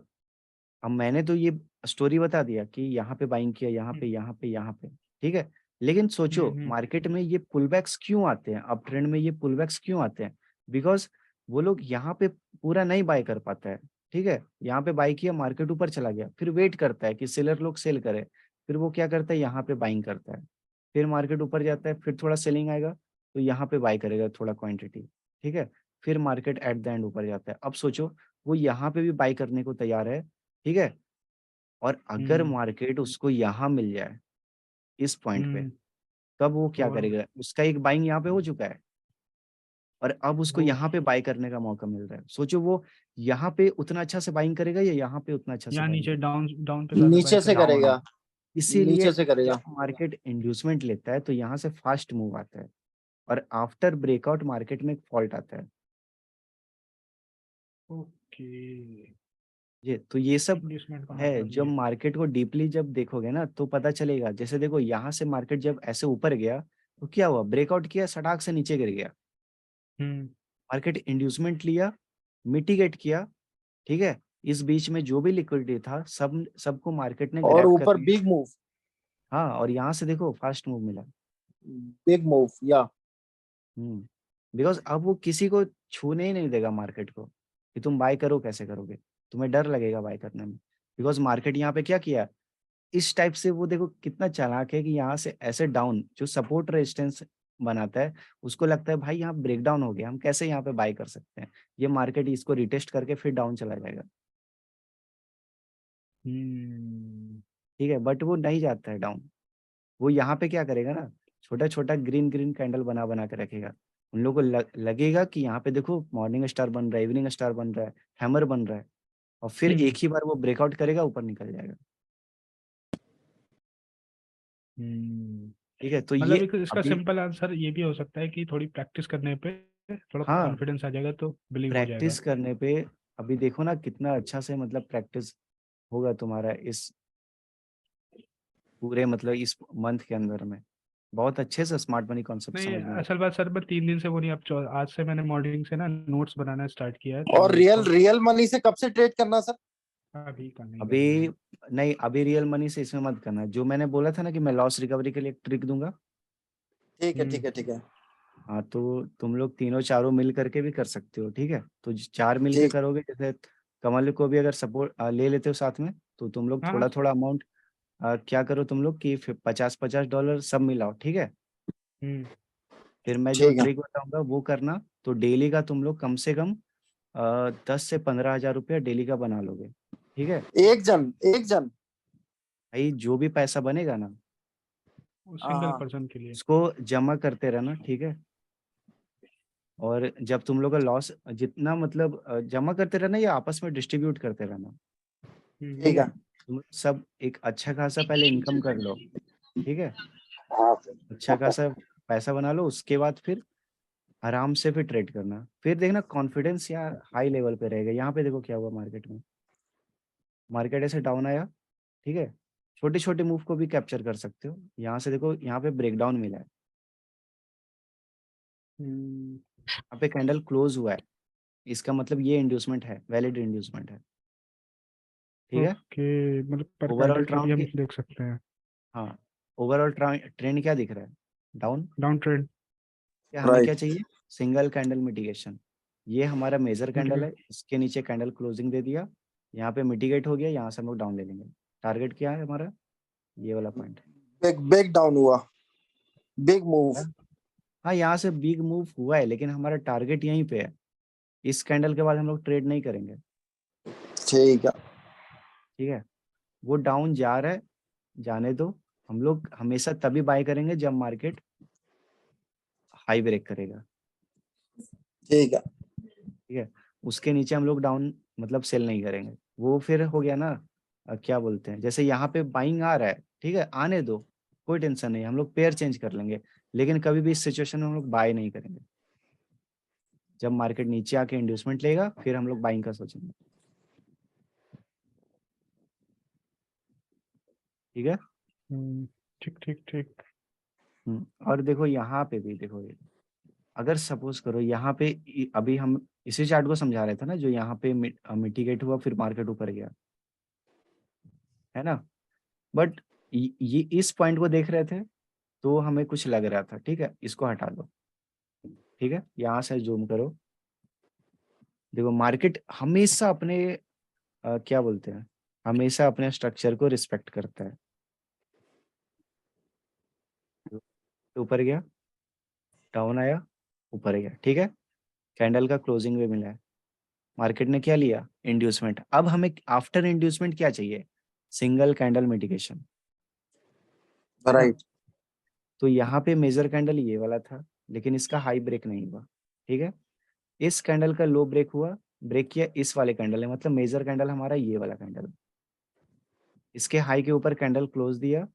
अब मैंने तो ये स्टोरी बता दिया कि यहाँ पे बाइंग किया, यहाँ पे, यहाँ पे, यहाँ पे, ठीक है। लेकिन सोचो मार्केट में ये पुलबैक्स क्यों आते हैं, अप ट्रेंड में ये पुलबैक्स क्यों आते हैं? बिकॉज वो लोग यहाँ पे पूरा नहीं बाय कर पाता है, ठीक है। यहाँ पे बाई किया, मार्केट ऊपर चला गया, फिर वेट करता है कि सेलर लोग सेल करे, फिर वो क्या करता है, यहाँ पे बाइंग करता है, फिर मार्केट ऊपर जाता है, फिर थोड़ा सेलिंग आएगा तो यहाँ पे बाई करेगा थोड़ा क्वांटिटी, ठीक है। फिर मार्केट एट द एंड ऊपर जाता है। अब सोचो वो यहाँ पे भी बाई करने को तैयार है, ठीक है। और अगर मार्केट उसको यहाँ मिल जाए इस पॉइंट पे, तब वो क्या और करेगा, उसका एक बाइंग यहाँ पे हो चुका है और अब उसको वो यहाँ पे बाई करने का मौका मिल रहा है। सोचो वो यहाँ पे उतना अच्छा से बाइंग करेगा या यहाँ पे उतना अच्छा से यहाँ बाइंग नीचे करेगा? डाउन डाउन पे ज्यादा बाय नीचे से करेगा। करेगा, इसीलिए नीचे से करेगा। जब मार्केट इंड्यूसमेंट लेता है तो यहाँ से फास्ट मूव आता है और आफ्टर ब्रेकआउट मार्केट में एक फॉल्ट आता है। ओके। ये तो ये सब इंडस्टमेंट का है। मतलब जब ये। मार्केट को डीपली जब देखोगे ना तो पता चलेगा। जैसे देखो यहाँ से मार्केट जब ऐसे ऊपर गया तो क्या हुआ, ब्रेकआउट किया, सटाक से नीचे गिर गया। हम्म मार्केट इंड्यूसमेंट लिया, मिटिगेट किया, ठीक है। इस बीच में जो भी लिक्विडिटी था सब सबको मार्केट ने और ग्रैब कर ऊपर लिया। बिग मूव, हाँ, और यहाँ से देखो फास्ट मूव मिला। बिग मूव या बिकॉज अब वो किसी को छूने ही नहीं देगा मार्केट को कि तुम बाय करो, कैसे करोगे, तुम्हें डर लगेगा बाय करने में। बिकॉज मार्केट यहाँ पे क्या किया, इस टाइप से वो देखो कितना चालाक है कि यहाँ से ऐसे डाउन जो सपोर्ट रेजिस्टेंस बनाता है, उसको लगता है भाई यहाँ ब्रेक डाउन हो गया, हम कैसे यहाँ पे बाय कर सकते हैं, ये मार्केट इसको रिटेस्ट करके फिर डाउन चला जाएगा, हम्म ठीक है। बट वो नहीं जाता है डाउन, वो यहाँ पे क्या करेगा ना, छोटा छोटा ग्रीन ग्रीन कैंडल बना बना के रखेगा। उन लोगों को लगेगा कि यहाँ पे देखो मॉर्निंग स्टार बन रहा है, इवनिंग स्टार बन रहा है, हैमर बन रहा है, और फिर हम्म एक ही बार वो ब्रेकआउट करेगा, ऊपर निकल जाएगा, हम्म। ठीक है। तो ये मतलब एक इसका अभी, सिंपल आंसर ये भी हो सकता है कि थोड़ी प्रैक्टिस करने पे थोड़ा हाँ, कॉन्फिडेंस आ जाएगा तो बिलीव हो जाएगा। प्रैक्टिस करने पे अभी देखो ना कितना अच्छा से मतलब प्रैक्टिस होगा तुम्हारा इस पूरे मतलब इस मंथ के अंदर में, बहुत अच्छे से स्मार्ट मनी कॉन्सेप्ट नहीं, समझ में आ असल बात सर मैं 3 दिन से वो नहीं, अब आज से मैंने मॉर्निंग से ना नोट्स बनाना स्टार्ट किया है और तो रियल थोड़ा रियल मनी से कब से ट्रेड करना सर? अभी का नहीं करेंगे। अभी नहीं, अभी रियल मनी से इसमें मत करना। जो मैंने बोला था ना कि मैं लॉस रिकवरी के लिए एक ट्रिक दूंगा, ठीक है हम्म ठीक है ठीक है हाँ, तो तुम लोग तीनों चारों मिल करके भी कर सकते हो, ठीक है। तो चार मिल के ठीक। करोगे, जैसे कमल को भी अगर सपोर्ट ले लेते हो साथ में, तो तुम लोग हाँ हाँ थोड़ा थोड़ा अमाउंट क्या करो तुम लोग कि $50-50 सब मिलाओ, ठीक है। हम्म फिर मैं जो ठीक है, ट्रिक बताऊंगा वो करना। तो डेली का तुम लोग कम से कम 10 से 15 हजार रुपया डेली का बना लोगे, ठीक है। एक जन। भाई जो भी पैसा बनेगा ना, वो हाँ सिंगल हाँ पर्सन के लिए। उसको जमा करते रहना, ठीक है। और जब तुम लोग का लॉस जितना मतलब जमा करते रहना या आपस में डिस्ट्रीब्यूट करते रहना, ठीक ठीक है। है। तुम सब एक अच्छा खासा पहले इनकम कर लो, ठीक है। हाँ अच्छा खासा पैसा बना लो, उसके बाद फिर आराम से फिर ट्रेड करना। फिर देखना कॉन्फिडेंस यहाँ हाई लेवल पे रहेगा। यहाँ पे देखो क्या हुआ मार्केट में, मार्केट ऐसे डाउन आया, ठीक है। छोटे छोटे मूव को भी कैप्चर कर सकते हो। यहाँ से देखो यहाँ पे ब्रेकडाउन मिला है, हम्म यहाँ पे कैंडल क्लोज हुआ है, इसका मतलब ये इंड्यूसमेंट है, वैलिड इंड्यूसमेंट है, ठीक है। ओके, मतलब पर ओवरऑल कैंडल के भी ट्राउन हम की, देख सकते हैं। हाँ, ओवरऑल ट्रेंड क्या दिख रहा है, डाउन। Down trend. क्या हमें क्या राइट। चाहिए, सिंगल कैंडल मिटिगेशन। ये हमारा मेजर कैंडल है, मिटिगेट। इसके नीचे कैंडल क्लोजिंग दे दिया, यहाँ पे मिटिगेट हो गया, यहाँ से हम लोग डाउन ले लेंगे। टारगेट क्या है हमारा, ये वाला पॉइंट बिग बिग डाउन हुआ, बिग मूव। है। हाँ, यहाँ से बिग मूव हुआ है लेकिन हमारा टारगेट यहीं पे है। इस कैंडल के बाद हम लोग ट्रेड नहीं करेंगे, ठीक है। ठीक है। वो डाउन जा रहा है, जाने दो। हम लोग हमेशा तभी बाय करेंगे जब मार्केट हाई ब्रेक करेगा, ठीक है। ठीक है। उसके नीचे हम लोग डाउन मतलब सेल नहीं करेंगे। वो फिर हो गया ना क्या बोलते हैं, जैसे यहाँ पे बाइंग आ रहा है, ठीक है, आने दो, कोई टेंशन नहीं, हम लोग पेयर चेंज कर लेंगे, लेकिन कभी भी इस सिचुएशन में हम लोग बाय नहीं करेंगे। जब मार्केट नीचे आके इंड्यूसमेंट लेगा फिर हम लोग बाइंग का सोचेंगे। ठीक है। ठीक ठीक ठीक। और देखो यहाँ पे भी देखो, ये अगर सपोज करो यहाँ पे अभी हम इसी चार्ट को समझा रहे थे ना, जो यहाँ पे मिटिगेट हुआ फिर मार्केट ऊपर गया, है ना। बट ये इस पॉइंट को देख रहे थे तो हमें कुछ लग रहा था, ठीक है, इसको हटा दो। ठीक है, यहाँ से जूम करो, देखो मार्केट हमेशा अपने क्या बोलते हैं, हमेशा अपने स्ट्रक्चर को रिस्पेक्ट करता है। तो ऊपर गया, डाउन आया, ऊपर गया, ठीक है, कैंडल का क्लोजिंग भी मिला है, मार्केट ने क्या लिया, इंड्यूसमेंट। अब हमें आफ्टर इंड्यूसमेंट क्या चाहिए, सिंगल कैंडल मिटिगेशन, राइट। तो यहाँ पे मेजर कैंडल ये वाला था, लेकिन इसका हाई ब्रेक नहीं हुआ, ठीक है, इस कैंडल का लो ब्रेक हुआ, ब्रेक किया इस वाले कैंडल है, मतलब मेजर कैंडल हमारा ये वाला कैंडल, इसके हाई के ऊपर कैंडल क्लोज दिया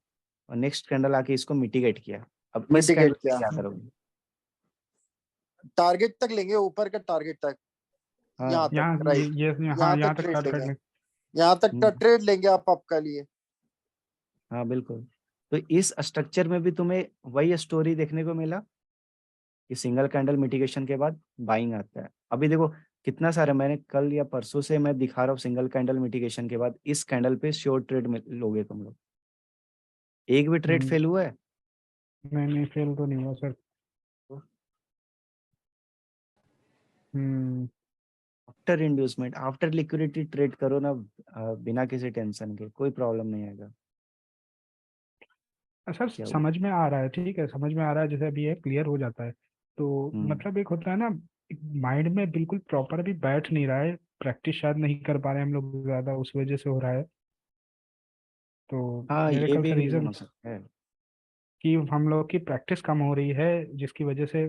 और नेक्स्ट कैंडल आके इसको मिटिगेट किया। अब इस कैंडल मिटिगेट पे किया, क्या करोगे, टारगेट तक लेंगे, ऊपर का टारगेट तक, हाँ यहाँ तक, यहाँ राइट, ये हाँ यहाँ यहाँ तक तक ट्रेड टारगेट लेंगे, ले। यहाँ तक का ट्रेड लेंगे आप आपका लिए। हाँ बिल्कुल। तो इस स्ट्रक्चर में भी तुम्हें वही स्टोरी देखने को मिला कि सिंगल कैंडल मिटिगेशन के बाद बाइंग आता है। अभी देखो कितना सारा, मैंने कल या परसों से मैं दिखा रहा हूँ, सिंगल कैंडल मिटिगेशन के बाद इस कैंडल पे श्योर ट्रेड में लोगे तुम लोग, एक भी ट्रेड फेल हुआ है? नहीं नहीं, फेल तो नहीं हुआ sir. After inducement, after liquidity trade करो ना, बिना किसी टेंशन के, कोई प्रॉब्लम नहीं आएगा। सर क्या बोल, समझ में आ रहा है, ठीक है, समझ में आ रहा है, जैसे अभी ये क्लियर हो जाता है तो मतलब एक होता है ना, माइंड में बिल्कुल प्रॉपर अभी बैठ नहीं रहा है, प्रैक्टिस शायद नहीं कर पा रहे हैं हम लोग ज्यादा, उस वजह से हो रहा है। तो हाँ मेरे ये ख्याल भी से रीजन रीजन हो सकता है। कि हम लोग की प्रैक्टिस कम हो रही है, जिसकी वजह से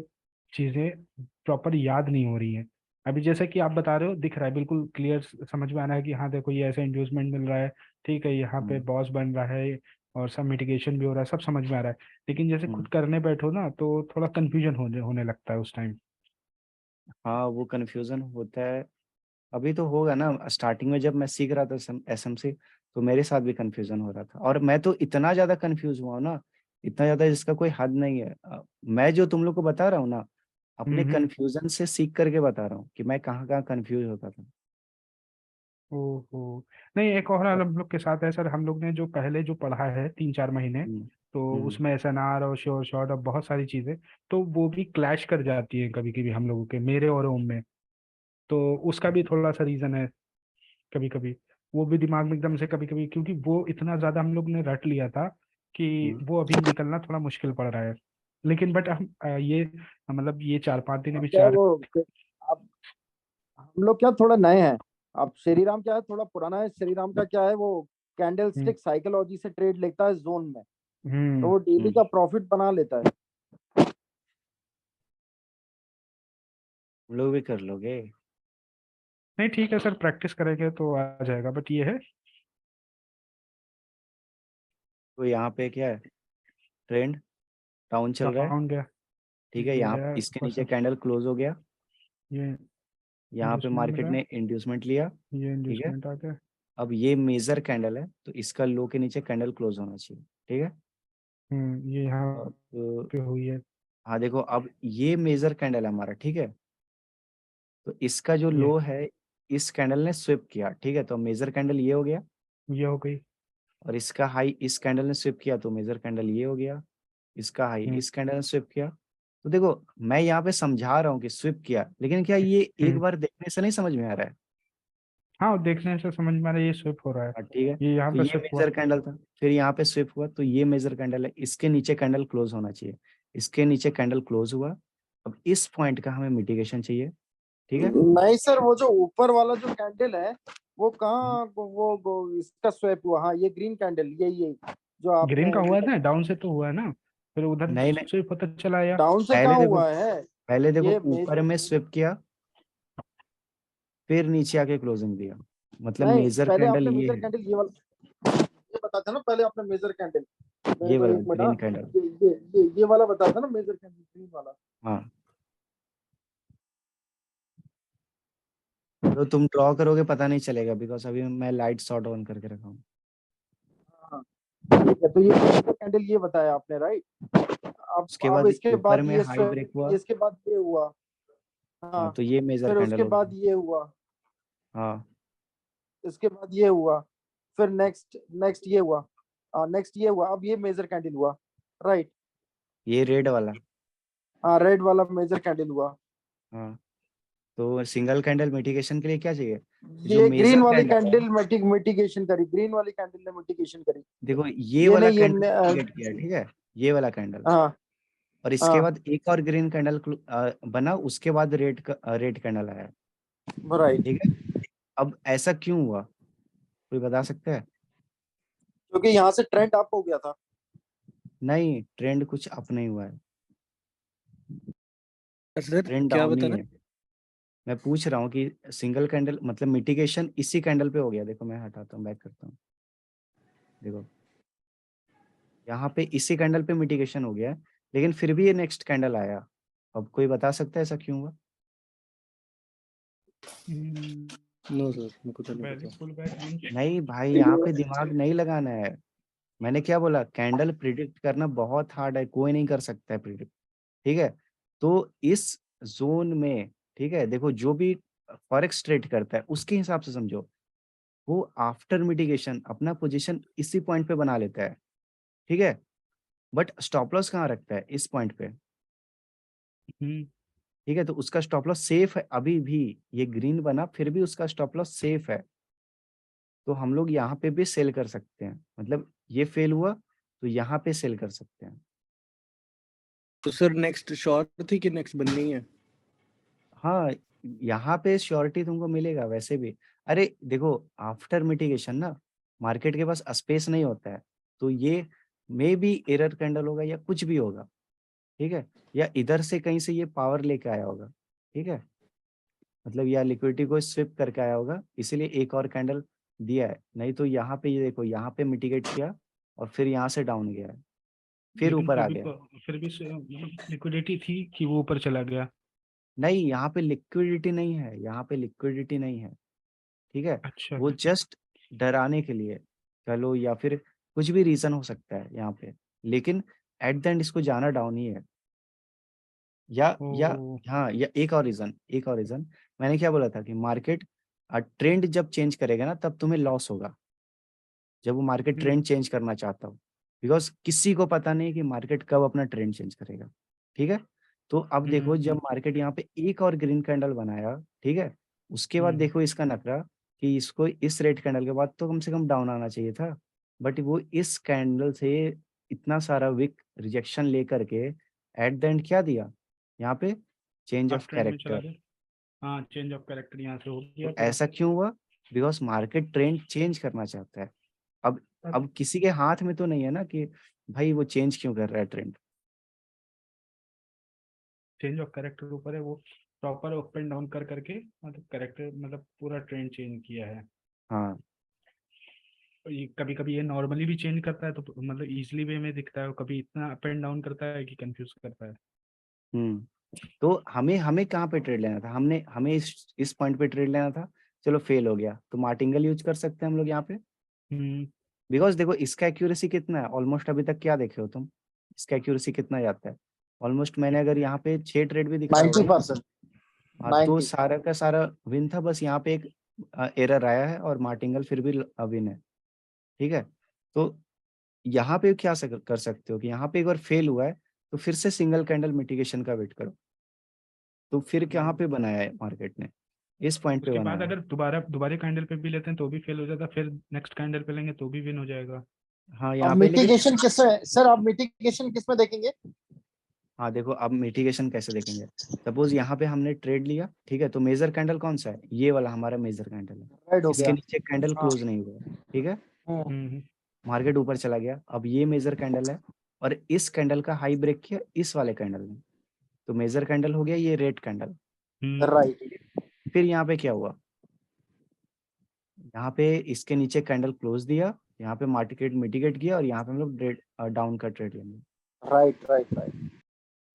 चीजें प्रॉपर याद नहीं हो रही हैं। अभी जैसे कि आप बता रहे हो, दिख रहा है बिल्कुल क्लियर, समझ में आ रहा है कि हाँ देखो ये ऐसे इंड्यूसमेंट मिल रहा है, ठीक है, यहाँ पे हम्म, बॉस बन रहा है और सब मिटिगेशन भी हो रहा है, सब समझ में आ रहा है। लेकिन जैसे हम्म। खुद करने बैठो ना तो थोड़ा कंफ्यूजन होने लगता है उस टाइम। हाँ वो कंफ्यूजन होता है, अभी तो होगा ना, स्टार्टिंग में जब मैं सीख रहा था एसएमसी तो मेरे साथ भी कंफ्यूजन हो रहा था, और मैं तो इतना ज्यादा कंफ्यूज हुआ हूं ना, इतना ज्यादा जिसका कोई हद नहीं है। मैं जो तुम लोग को बता रहा हूँ ना, अपने हम्म। कंफ्यूजन से सीख करके बता रहा हूँ कि मैं कहाँ कहाँ कंफ्यूज होता था। ओहो। नहीं, एक और हाल और- हम लोग के साथ है सर, हम लोग ने जो पहले जो पढ़ा है 3-4 महीने, हम्म, तो हम्म, उसमें एसएनआर और श्योर शॉर्ट और बहुत सारी चीजें, तो वो भी क्लैश कर जाती है कभी कभी हम लोगों के, मेरे और ओम में। तो उसका भी थोड़ा सा रीजन है कभी कभी, वो भी दिमाग में एकदम से कभी कभी, क्योंकि वो इतना ज्यादा हम लोग ने रट लिया था कि हम्म। वो अभी निकलना थोड़ा मुश्किल पड़ रहा है। लेकिन बट हम ये मतलब ये 4-5 दिन अब अभी क्या है चार। वो, अब हम लोग क्या थोड़ा नए हैं, अब श्री राम क्या है थोड़ा पुराना है, श्री राम का क्या है वो कैंडल हम्म स्टिक साइकोलॉजी से ट्रेड लेता है जोन में, तो हम्म। वो डेली हम्म, का प्रॉफिट बना लेता है। हम लोग भी कर लोगे। नहीं ठीक है सर, प्रैक्टिस करेंगे तो आ जाएगा, बट ये है। तो यहाँ पे क्या है, ट्रेंड डाउन चल रहा है, डाउन गया, ठीक है, ये यहाँ गया इसके ऊपर नीचे से, कैंडल क्लोज हो गया, ये यहाँ पे इंड्यूसमेंट मार्केट मिला, ने इंड्यूसमेंट लिया, ये ठीक है। इंड्यूसमेंट आ गया। अब ये मेजर कैंडल है तो इसका लो के नीचे कैंडल क्लोज होना चाहिए, ठीक है। ये यहाँ अब पे हुई है। हाँ देखो, अब ये मेजर कैंडल है हमारा, ठीक है, तो इसका जो ये लो है इस कैंडल ने स्विप किया, ठीक है, तो मेजर कैंडल ये हो गया, ये हो गई। और इसका हाई इस कैंडल ने स्विप किया तो मेजर कैंडल ये हो गया, इसका हाई हम्म इस कैंडल ने स्विप किया। तो देखो मैं यहाँ पे समझा रहा हूँ कि स्विप किया, लेकिन क्या ये एक हम्म। बार देखने से नहीं समझ में आ रहा है? हाँ, देखने से समझ में आ रहा है ये स्विप हो रहा है, हाँ ठीक है, ये यहाँ तो पे ये स्विप हुआ। मेजर कैंडल था, फिर यहाँ पे स्विप हुआ तो ये मेजर कैंडल है, इसके नीचे कैंडल क्लोज होना चाहिए, इसके नीचे कैंडल क्लोज हुआ। अब इस पॉइंट का हमें मिटिगेशन चाहिए, ठीक है। नहीं सर, वो जो ऊपर वाला जो कैंडल है वो हम्म, कहाँ वो इसका स्वैप हुआ, हाँ ये ग्रीन कैंडल, यही जो ग्रीन आपने का अभी हुआ है तक, ना, डाउन से तो हुआ है ना, फिर उधर नहीं नहीं, स्विप होता चला आया। डाउन से पहले कहाँ देखो, हुआ है, पहले देखो ये ऊपर में स्विप किया फिर नीचे आके क्लोजिंग दिया, मतलब नहीं मेजर पहले कैंडल आपने ये मेजर है। कैंडल ये वाला, बताया था ना पहले आपने मेजर कैंडल, ये वाला ग्रीन कैंडल। ये वाला बताया था ना मेजर कैंडल, ग्रीन वाला। हाँ, तो तुम ड्रॉ करोगे पता नहीं चलेगा, बिकॉज अभी मैं लाइट शॉर्ट ऑन करके रखा हूँ। हाँ, ठीक है, तो ये मेजर कैंडल ये बताया आपने, राइट। अब उसके बाद इसके ऊपर बाद में ये हाई ब्रेक हुआ। इसके बाद ये हुआ। हाँ, हाँ, तो ये मेजर फिर कैंडल उसके हो बाद गया। ये हुआ, हाँ, इसके बाद ये हुआ, फिर नेक्स्ट ये हुआ, नेक्स्ट ये हुआ, अब ये मेजर कैंडल हुआ, राइट। ये रेड वाला। हाँ, रेड वाला मेजर कैंडल हुआ। हाँ, तो सिंगल कैंडल मिटिगेशन के लिए क्या चाहिए? जो ये ग्रीन मेजर वाली कैंडल है, कैंडल मिटिगेशन करी, ग्रीन वाली कैंडल ने मिटिगेशन करी। देखो ये ये वाला नहीं, कैंडल मिटिगेट किया, ठीक है, ये वाला कैंडल। हाँ और इसके हाँ, बाद एक और ग्रीन कैंडल बना, उसके बाद रेड कैंडल आया, राइट। ठीक है। अब ऐसा क्यों हुआ, कोई बता सकता है? क्योंकि यहाँ से ट्रेंड अप हो गया था। नहीं, ट्रेंड कुछ अप नहीं हुआ है, सर ट्रेंड क्या डाउन बता ही रहे है। मैं पूछ रहा हूँ कि सिंगल कैंडल मतलब मिटिगेशन इसी कैंडल पे हो गया। देखो मैं हटाता हूँ, बैक करता हूँ, देखो यहाँ पे इसी कैंडल पे मिटिगेशन हो गया है, लेकिन फिर भी ये नेक्स्ट कैंडल आया। अब कोई बता सकता है ऐसा क्यों हुआ? नो सर, मेरे को तो नहीं वैल्यू पता। पुल बैक नहीं भाई, यहाँ पे दिमाग नहीं लगाना है। मैंने क्या बोला, कैंडल प्रिडिक्ट करना बहुत हार्ड है, कोई नहीं कर सकता है प्रिडिक्ट, ठीक है। तो इस जोन में, ठीक है, देखो जो भी फॉरेक्स ट्रेड करता है उसके हिसाब से समझो, वो आफ्टर मिटिगेशन अपना पोजीशन इसी पॉइंट पे बना लेता है, ठीक है। बट स्टॉप लॉस कहाँ रखता है? इस पॉइंट पे, ठीक है। तो उसका स्टॉप लॉस सेफ है अभी भी, ये ग्रीन बना फिर भी उसका स्टॉप लॉस सेफ है। तो हम लोग यहाँ पे भी सेल कर सकते हैं, मतलब ये फेल हुआ तो यहाँ पे सेल कर सकते हैं। तो सर नेक्स्ट शॉर्ट थी कि नेक्स्ट बननी है? हाँ, यहाँ पे श्योरिटी तुमको मिलेगा वैसे भी। अरे देखो, आफ्टर मिटिगेशन ना मार्केट के पास स्पेस नहीं होता है, तो ये मे बी एरर कैंडल होगा या कुछ भी होगा, ठीक है। या इधर से कहीं से ये पावर लेके आया होगा, ठीक है, मतलब या लिक्विडिटी को स्विप करके आया होगा, इसीलिए एक और कैंडल दिया है। नहीं तो यहाँ पे ये देखो, यहाँ पे मिटिगेट किया और फिर यहाँ से डाउन गया है, फिर लेकिन ऊपर आ कभी गया। फिर भी मतलब लिक्विडिटी थी कि वो ऊपर चला गया। नहीं, यहाँ पे लिक्विडिटी नहीं है, यहाँ पे लिक्विडिटी नहीं है, ठीक है। अच्छा वो जस्ट डराने के लिए चलो, या फिर कुछ भी रीजन हो सकता है यहाँ पे, लेकिन एट द एंड इसको जाना डाउन ही है। या ओ हाँ, या एक और रीजन मैंने क्या बोला था कि मार्केट ट्रेंड जब चेंज करेगा ना तब तुम्हें लॉस होगा, जब वो मार्केट हम्म, ट्रेंड चेंज करना चाहता हो, बिकॉज किसी को पता नहीं कि मार्केट कब अपना ट्रेंड चेंज करेगा, ठीक है। तो अब देखो, जब मार्केट यहाँ पे एक और ग्रीन कैंडल बनाया, ठीक है, उसके बाद देखो इसका नखरा कि इसको इस रेड कैंडल के बाद तो कम से कम डाउन आना चाहिए था, बट वो इस कैंडल से इतना सारा विक रिजेक्शन लेकर के एट द एंड क्या दिया यहाँ पे, चेंज आप ऑफ ट्रेंड में चला कैरेक्टर। गया। हाँ, चेंज ऑफ कैरेक्टर यहाँ से हो गया तो पूरा। ऐसा क्यों हुआ? बिकॉज मार्केट ट्रेंड चेंज करना चाहता है। अब अब किसी के हाथ में तो नहीं है ना कि भाई वो चेंज क्यों कर रहा है ट्रेंड। चेंज ऑफ कैरेक्टर ऊपर है, वो प्रॉपर अप एंड डाउन कर करके मतलब कैरेक्टर मतलब पूरा ट्रेंड चेंज किया है। हाँ, ये कभी कभी ये नॉर्मली भी चेंज करता है तो मतलब इजीली वे में दिखता है, और कभी इतना अप एंड डाउन करता है कि कंफ्यूज करता है। तो हमें हमें कहाँ पे ट्रेड लेना था, हमें इस पॉइंट पे ट्रेड लेना था। चलो फेल हो गया तो मार्टिंगल यूज कर सकते हैं हम लोग यहाँ पे, हम्म बिकॉज देखो इसका एक्यूरेसी कितना है ऑलमोस्ट, अभी तक क्या देखे हो तुम, इसका एक्यूरेसी कितना जाता है ऑलमोस्ट। मैंने अगर यहाँ पे 6 ट्रेड भी दिखाया होगा ना, 90%। हाँ, तो 90। सारा का सारा विन था। बस यहाँ पे एक एरर आया है और मार्टिंगल फिर भी विन है, ठीक है। तो यहाँ पे क्या कर सकते हो कि यहाँ पे एक बार फेल हुआ है तो फिर से सिंगल कैंडल मिटिगेशन का वेट करो। तो फिर कहाँ पे बनाया है मार्केट ने, इस पॉइंट पे उसके बाद बनाया है। अगर दोबारा कैंडल पे भी लेते हैं तो भी फेल हो जाता, फिर नेक्स्ट कैंडल पे लेंगे तो भी विन हो जाएगा। हाँ, अब यहाँ पे लेकिन, मिटिगेशन किसमें सर, आप मिटिगेशन किसमें देखेंगे? हाँ देखो अब मिटिगेशन कैसे देखेंगे। सपोज यहाँ पे हमने ट्रेड लिया, ठीक है, तो मेजर कैंडल कौन सा है, ये वाला हमारा मेजर कैंडल है। रेड हो इसके गया। नीचे कैंडल हाँ। क्लोज नहीं हुआ है, ठीक है, हम्म। मार्केट ऊपर चला गया। अब ये मेजर कैंडल है और इस कैंडल का हाई ब्रेक किया इस वाले कैंडल ने, तो मेजर कैंडल हो गया ये रेड कैंडल। राइट। फिर यहाँ पे क्या हुआ, यहाँ पे इसके नीचे कैंडल क्लोज दिया यहाँ पे मार्केट मिटिगेट किया और यहाँ पे हम लोग डाउन का ट्रेड लेंगे, राइट राइट।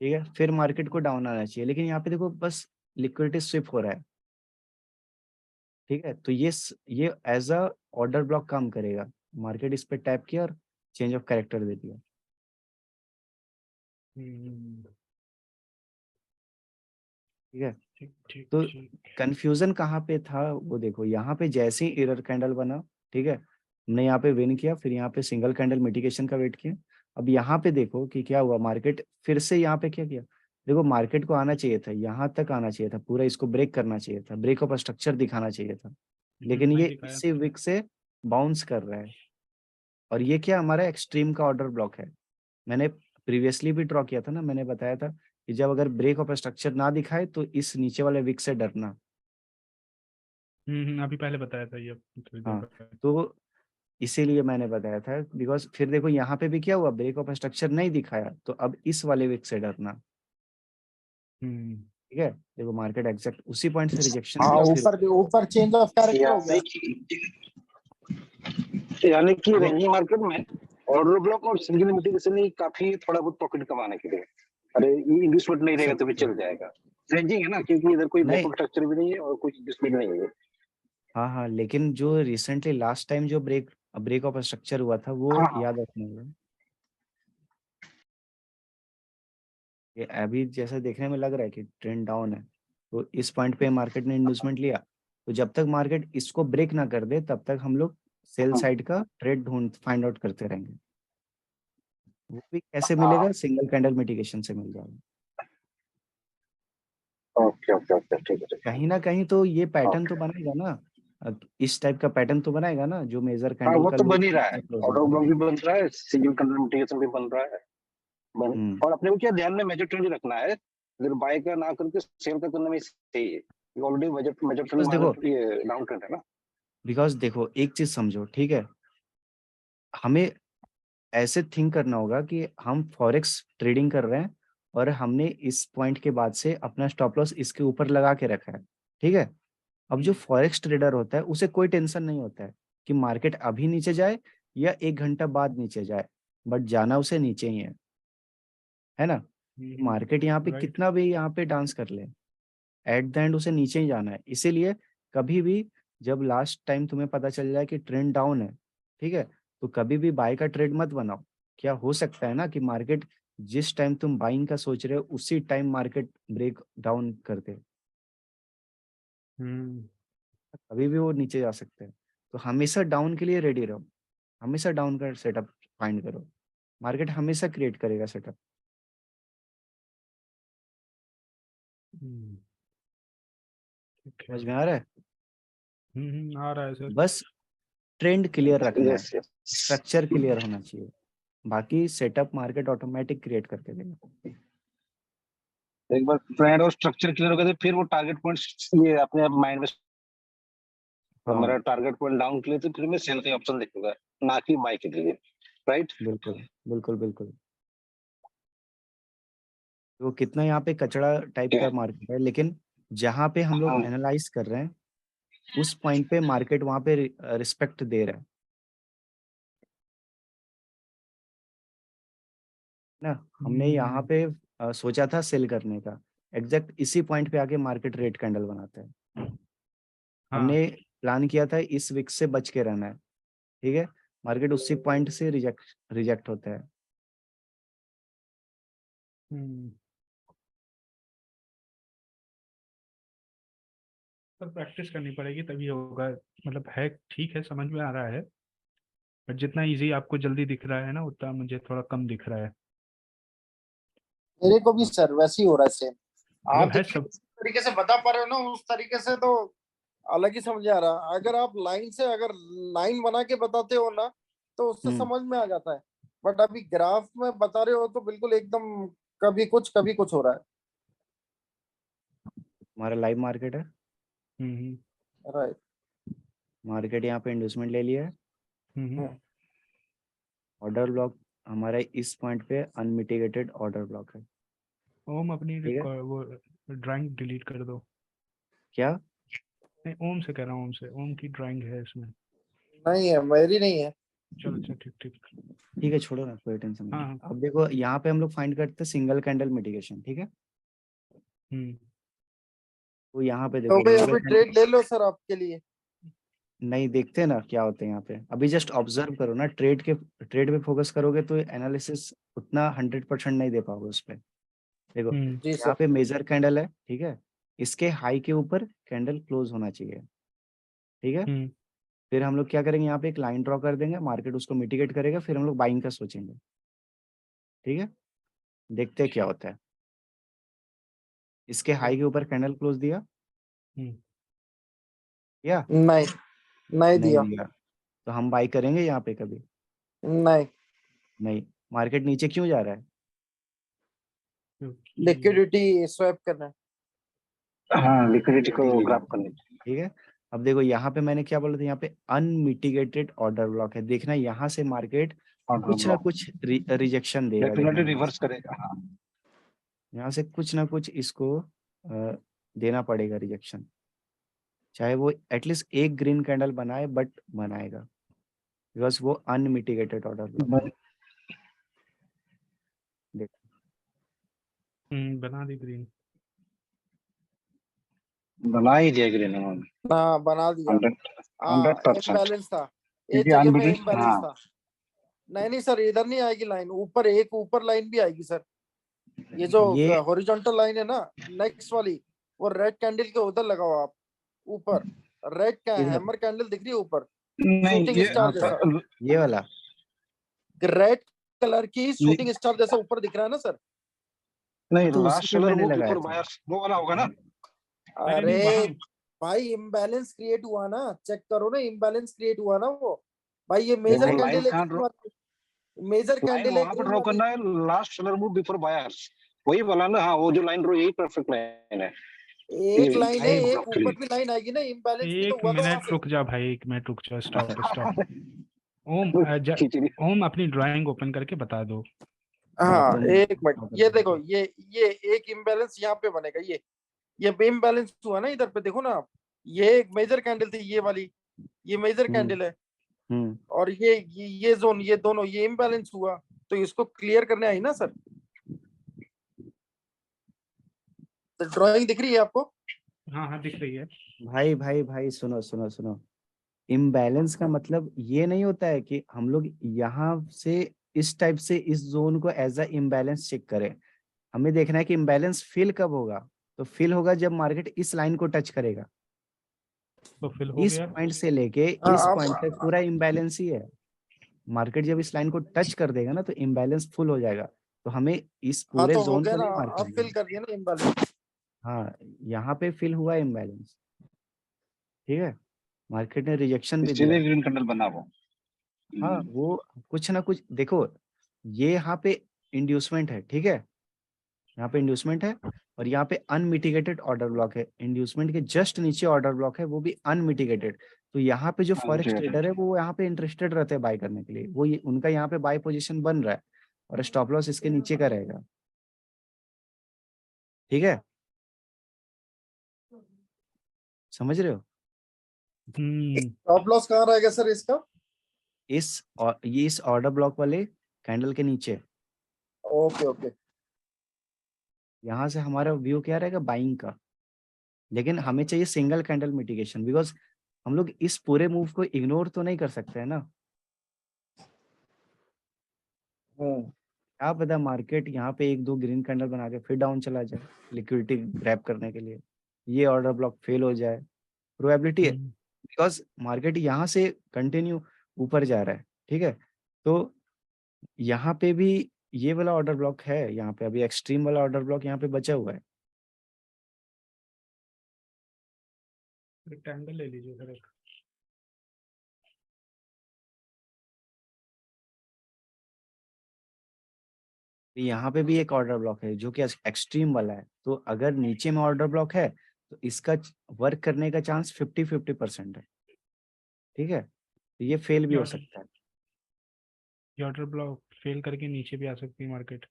ठीक है। फिर मार्केट को डाउन आना चाहिए, लेकिन यहाँ पे देखो बस लिक्विडिटी स्विप हो रहा है, ठीक है। तो ये एज अ ऑर्डर ब्लॉक काम करेगा। मार्केट इस पे टैप किया और चेंज ऑफ कैरेक्टर दे दिया, हम्म, ठीक है। ठीक ठीक तो ठीक। कंफ्यूजन कहाँ पे था वो देखो, यहाँ पे जैसे ही एरर कैंडल बना, ठीक है, हमने यहाँ पे विन किया, फिर यहाँ पे सिंगल कैंडल मिटिगेशन का वेट किया। अब यहाँ पे देखो कि क्या हुआ, मार्केट फिर से यहाँ पे क्या किया, देखो मार्केट को आना चाहिए था, यहाँ तक आना चाहिए था, पूरा इसको ब्रेक करना चाहिए था, ब्रेक ऑफ स्ट्रक्चर दिखाना चाहिए था, लेकिन नहीं ये दिखाया। इसी विक से बाउंस कर रहा है। और ये क्या हमारा एक्सट्रीम का ऑर्डर ब्लॉक है। मैंने प्रीवियसली भी ड्रॉ किया था ना, मैंने बताया था कि जब अगर ब्रेक ऑफ स्ट्रक्चर ना दिखाए तो इस नीचे वाले विक से डरना। अभी पहले बताया था ये थोड़ी देर हाँ, पहले। तो इसीलिए मैंने बताया था, बिकॉज फिर देखो यहाँ पे भी क्या हुआ, ब्रेक ऑफ स्ट्रक्चर नहीं दिखाया, तो अब इस वाले विक से डरना, हम्म ठीक है। देखो मार्केट एग्जैक्ट उसी पॉइंट से रिजेक्शन हाँ, किया और फिर ऊपर चेंज ऑफ कैरेक्टर हो गया। यानी कि देखो रेंजिंग मार्केट में ऑर्डर ब्लॉक और सिंगल मिटिगेशन ही काफी थोड़ा बहुत प्रॉफिट कमाने के लिए। अरे ये इंडिस्मेंट नहीं रहेगा तो भी चल जाएगा, रेंजिंग है ना, क्योंकि इधर कोई नहीं, ब्रेक स्ट्रक्चर भी नहीं है और कुछ इंडिस्मेंट नहीं है। हाँ हाँ, लेकिन जो रिसेंटली लास्ट टाइम जो ब्रेक ऑफ स्ट्रक्चर हुआ था वो हाँ हाँ याद रखना होगा। ये अभी जैसा देखने में लग रहा है कि ट्रेंड डाउन है, तो इस पॉइंट पे मार्केट ने इंड्यूसमेंट लिया, तो जब तक मार्केट इसको ब्रेक ना कर दे तब तक हम लोग सेल हाँ। साइड का ट्रेड फाइंड आउट करते रहेंगे। वो भी कैसे हाँ, मिलेगा, सिंगल कैंडल मिटिगेशन से मिल जाएगा। ओके ओके ओके, ठीक है ठीक कहीं ना कहीं तो ये है पैटर्न तो ओके। बनेगा ना, इस टाइप का पैटर्न तो बनाएगा ना, जो मेजर हाँ कैंडल वो का तो लो बन ही रहा है, क्लोजिंग ऑर्डर ब्लॉक करेगा। भी बन रहा है, सिंगल कैंडल मिटिगेशन भी बन रहा है। हम्म, और अपने को क्या ध्यान में मेजर ट्रेंड रखना है, अगर बाय का ना करके सेल का करने में सही है, ऑलरेडी मेजर मेजर ट्रेंड बस देखो, माइनस ये डाउन ट्रेंड है ना। बिकॉज देखो एक चीज समझो, ठीक है, हमें ऐसे थिंक करना होगा कि हम फॉरेक्स ट्रेडिंग कर रहे हैं और हमने इस पॉइंट के बाद से अपना स्टॉप लॉस इसके ऊपर लगा के रखा है, ठीक है। अब जो फॉरेक्स ट्रेडर होता है उसे कोई टेंशन नहीं होता है कि मार्केट अभी नीचे जाए या 1 घंटा बाद नीचे जाए, बट जाना उसे नीचे ही है ना। मार्केट यहाँ पे राइट। कितना भी यहाँ पे डांस कर ले, एट द एंड उसे नीचे ही जाना है। इसीलिए कभी भी जब लास्ट टाइम तुम्हें पता चल जाए कि ट्रेंड डाउन है, ठीक है, तो कभी भी बाय का ट्रेड मत बनाओ। क्या हो सकता है ना कि मार्केट जिस टाइम तुम बाइंग का सोच रहे हो उसी टाइम मार्केट ब्रेक डाउन कर दे, हम्म कभी भी वो नीचे जा सकते हैं। तो हमेशा डाउन के लिए रेडी रहो, हमेशा डाउन का सेटअप फाइंड करो, मार्केट हमेशा क्रिएट करेगा सेटअप। हम्म, ठीक है। समझ में आ रहा है? आ रहा है सर। बस ट्रेंड क्लियर रखना है, यस यस। स्ट्रक्चर क्लियर होना चाहिए, बाकी सेटअप मार्केट ऑटोमेटिक क्रिएट करके देगा। एक बार ट्रेंड और स्ट्रक्चर क्लियर हो गया तो फिर वो टारगेट पॉइंट्स ये अपने आप माइंड में, और हाँ मेरा टारगेट पॉइंट डाउन के लिए तो फिर मैं सेल का ऑप्शन देखूंगा, ना कि बाय के लिए, राइट। बिल्कुल बिल्कुल बिल्कुल। वो कितना यहाँ पे कचड़ा टाइप का मार्केट है, लेकिन जहाँ पे हम लोग हाँ एनालाइज कर रहे हैं उस पॉइंट पे मार्केट वहाँ पे रिस्पेक्ट दे रहा है ना। हमने यहाँ पे सोचा था सेल करने का, एग्जैक्ट इसी पॉइंट पे आके मार्केट रेड कैंडल बनाता है। हाँ। हमने प्लान किया था इस विक से बच के रहना है, ठीक है, मार्केट उसी पॉइंट से रिजेक्ट होता है। हम्म पर प्रैक्टिस करनी पड़ेगी तभी होगा। मतलब है, ठीक है, समझ में आ रहा है, बट जितना इजी आपको जल्दी दिख रहा है ना उतना मुझे थोड़ा कम दिख रहा है। मेरे को भी सर वैसे ही हो रहा है सेम। मतलब आप है जिस सब। तरीके से बता पा रहे हो ना उस तरीके से तो अलग ही समझ आ रहा। अगर आप लाइन से अगर लाइन बना के बताते हो ना तो उससे हम्म, समझ में आ जाता है। बट अभी ग्राफ में बता रहे हो तो बिल्कुल एकदम कभी कुछ हो रहा है। हमारा लाइव मार्केट है, हम्म राइट। मार्केट यहाँ पे इंड्यूसमेंट ले लिया है, हम्म ऑर्डर ब्लॉक हमारा इस पॉइंट पे अनमिटिगेटेड ऑर्डर ब्लॉक है, ओम अपनी ठीक है। वो ड्राइंग डिलीट कर दो। क्या? नहीं, ओम से कह रहा हूँ, ओम से, ओम की ड्राइंग है इसमें। नहीं है, मेरी नहीं है। चलो अच्छा ठीक ठीक। ठीक है, छोड़ो ना, कोई टेंशन हाँ नहीं। हाँ। अब देखो यहाँ पे हम लोग फाइंड करते हैं सिंगल कैंडल मिटिगेशन, ठीक है। तो यहाँ पे तो देखो भाई सिंगल अभी कैंडल ट्रेड ले लो सर आपके लिए। नहीं, देखते हैं ना क्या होता है यहाँ पे। अभी जस्ट ऑब्जर्व करो ना, ट्रेड पे फोकस करोगे तो एनालिसिस उतना 100% नहीं दे पाओगे उस पे। देखो जी यहाँ सर। पे मेजर कैंडल है, ठीक है, इसके हाई के ऊपर कैंडल क्लोज होना चाहिए, ठीक है। फिर हम लोग क्या करेंगे, यहाँ पे एक लाइन ड्रॉ कर देंगे, मार्केट उसको मिटिगेट करेगा, फिर हम लोग बाइंग का सोचेंगे, ठीक है। देखते हैं क्या होता है। इसके हाई के ऊपर कैंडल क्लोज दिया या नहीं नहीं नहीं दिया। दिया, तो हम बाई करेंगे यहाँ पे कभी नहीं। नहीं। मार्केट नीचे क्यों जा रहा है? लिक्विडिटी स्वैप करना है। हाँ, लिक्विडिटी को Liquidity ग्रैब लेना, करने। ठीक है। अब देखो यहाँ पे मैंने क्या बोला था, यहाँ पे अनमिटिगेटेड ऑर्डर ब्लॉक है। देखना यहाँ से मार्केट ऑर्डर कुछ ना ब्लॉक कुछ रिजेक्शन देगा, देखना डेफिनेटली यहाँ रिवर्स से। करेगा। हाँ, यहाँ से कुछ ना कुछ इसको देना पड़ेगा रिजेक्शन, चाहे वो एटलीस्ट एक ग्रीन कैंडल बनाए, बट बनाएगा, बिकॉज वो अनमिटिगेटेड ऑर्डर ब्लॉक है। देख बना दी ग्रीन। बना ही दिया ग्रीन उन्होंने। हाँ बना दिया। 100%। इम्बैलेंस था, एक क्योंकि जगह पे अनबिलिव, इम्बैलेंस हाँ, था। नहीं नहीं सर, इधर नहीं आएगी लाइन, ऊपर एक ऊपर लाइन भी आएगी सर। ये जो ये हॉरिजॉन्टल लाइन है ना, नेक्स्ट वाली, वो रेड कैंडल के उधर लगाओ आप, ऊपर। रेड का इधर हैमर कैंडल दिख रही है ऊपर, नहीं शूटिंग ये स्टार कहाँ जैसा। पे? ये वाला रेड कलर की शूटिंग स्टार जैसा ऊपर दिख रहा है ना सर। नहीं, तो उसी लास्ट पे सेलर मैंने मूव लगाया बिफोर था। बायर्स वो वाला होगा ना। नहीं नहीं अरे वहाँ भाई इम्बैलेंस क्रिएट हुआ ना, चेक करो ना, इम्बैलेंस क्रिएट हुआ ना वो। भाई ये वो मेजर लाइन कैंडल है कहाँ ग्रीन ड्रॉ, वाली, मेजर लाइन कैंडल है वहां पर ग्रीन ड्रॉ वाली। करना है, last seller move before buyers, वही वाला ना। हाँ, वो जो लाइन ड्रॉ, यही परफेक्ट लाइन है। एक लाइन है, ये एक ब्लॉक के ऊपर लिए। भी लाइन आएगी ना, इम्बैलेंस भी तो एक हुआ था वहां मिनट से। रुक जा भाई, एक मिनट रुक जा, स्टॉप स्टॉप। ओम खिचड़ी। ओम अपनी ड्राइंग ओपन करके बता दो। हाँ हाँ तुम एक मिनट, ड्रॉ ये करके देखो, बताओ। ये एक इम्बैलेंस यहाँ पे बनेगा, ये भी इम्बैलेंस हुआ ना इधर पे, देखो ना आप। ये एक मेजर कैंडल थी ये वाली, ये मेजर हम्म कैंडल है। हम्म और ये जोन, ये दोनों, ये इम्बैलेंस हुआ, तो इसको क्लियर करने आई ना सर। तो ड्राइंग दिख रही है आपको? हाँ हाँ दिख रही है। भाई भाई भाई, सुनो सुनो सुनो। इम्बैलेंस का मतलब ये नहीं होता है कि हम लोग यहाँ से इस टाइप से इस जोन को एज अ इम्बैलेंस चेक करें। हमें देखना है कि इम्बैलेंस फिल कब होगा। तो फिल होगा जब मार्केट इस लाइन को टच करेगा। तो फिल हो इस गया। पॉइंट से लेके हाँ इस पॉइंट तक आप, पूरा इम्बैलेंस ही है। मार्केट जब इस लाइन को टच कर देगा ना, तो इम्बैलेंस फुल हो जाएगा। तो हमें इस हाँ पूरे तो हो जोन गया को ना, नहीं मार आप करेंगे। फिल कर दिया ना इम्बैलेंस। हाँ, यहाँ पे फिल हुआ इम्बैलेंस, ठीक है। मार्केट ने रिजेक्शन भी दिया। इसीलिए ग्रीन कैंडल बना वो। हाँ, वो कुछ ना कुछ देखो, ये यहाँ पे इंड्यूसमेंट है, ठीक है। यहाँ पे इंड्यूसमेंट है, और यहाँ पे अनमिटिगेटेड ऑर्डर ब्लॉक है। इंड्यूसमेंट के जस्ट नीचे ऑर्डर ब्लॉक है, वो भी अनमिटिगेटेड। तो यहाँ पे जो फॉरेक्स ट्रेडर है वो यहाँ पे इंटरेस्टेड रहते हैं बाय करने के लिए, वो उनका यहाँ पे बाय पोजीशन बन रहा है, और स्टॉप लॉस इसके नीचे का रहेगा, ठीक है। समझ रहे हो? स्टॉप लॉस कहाँ रहेगा सर इसका? ये इस ऑर्डर ब्लॉक वाले कैंडल के नीचे। Okay okay. यहाँ से हमारा व्यू क्या रहेगा, बाइंग का। लेकिन हमें चाहिए सिंगल कैंडल मिटिगेशन, बिकॉज हम लोग इस पूरे मूव को इग्नोर तो नहीं कर सकते है ना। क्या पता मार्केट यहाँ पे एक दो ग्रीन कैंडल बना के फिर डाउन चला जाए लिक्विडिटी ग्रैब करने के लिए, ये ऑर्डर ब्लॉक फेल हो जाए, प्रोबेबिलिटी है। बिकॉज मार्केट यहाँ से कंटिन्यू ऊपर जा रहा है, ठीक है। तो यहाँ पे भी ये वाला ऑर्डर ब्लॉक है, यहाँ पे अभी एक्सट्रीम वाला ऑर्डर ब्लॉक यहाँ पे बचा हुआ है। रेक्टेंगल ले लीजिए सर एक। यहाँ पे भी एक ऑर्डर ब्लॉक है जो कि एक्सट्रीम वाला है। तो अगर नीचे में ऑर्डर ब्लॉक है तो इसका वर्क करने का चांस 50-50% है, ठीक है। तो ये फेल भी ये हो ऑर्डर सकता है। ये ऑर्डर ब्लॉक फेल करके नीचे भी आ सकती है मार्केट।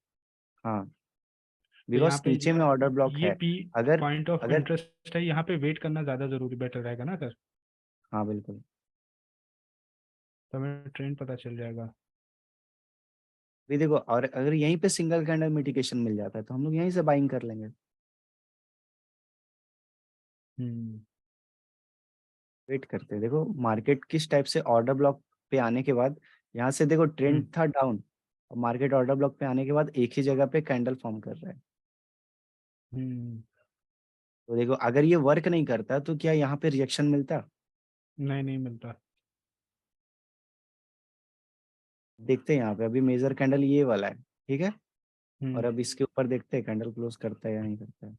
हाँ, तो यहाँ बिकॉज पे नीचे में ऑर्डर ब्लॉक ये है। पी अगर पॉइंट ऑफ अगर इंटरेस्ट है, यहाँ पे वेट करना ज्यादा जरूरी बेटर रहेगा ना सर। हाँ बिल्कुल। तो हमें ट्रेंड पता चल जाएगा। अभी देखो, और अगर यहीं पे सिंगल कैंडल मिटिगेशन मिल जाता है तो हम लोग यहीं से बाइंग कर लेंगे। वेट करते हैं, देखो मार्केट किस टाइप से ऑर्डर ब्लॉक पे आने के बाद, यहाँ से देखो ट्रेंड था डाउन, और मार्केट ऑर्डर ब्लॉक पे आने के बाद एक ही जगह पे कैंडल फॉर्म कर रहा है। तो देखो अगर ये वर्क नहीं करता तो क्या यहाँ पे रिएक्शन मिलता? नहीं, नहीं मिलता। देखते हैं यहाँ पे, अभी मेजर कैंडल ये वाला है, ठीक है, और हम्म अब इसके ऊपर देखते हैं कैंडल क्लोज करता है या नहीं करता है।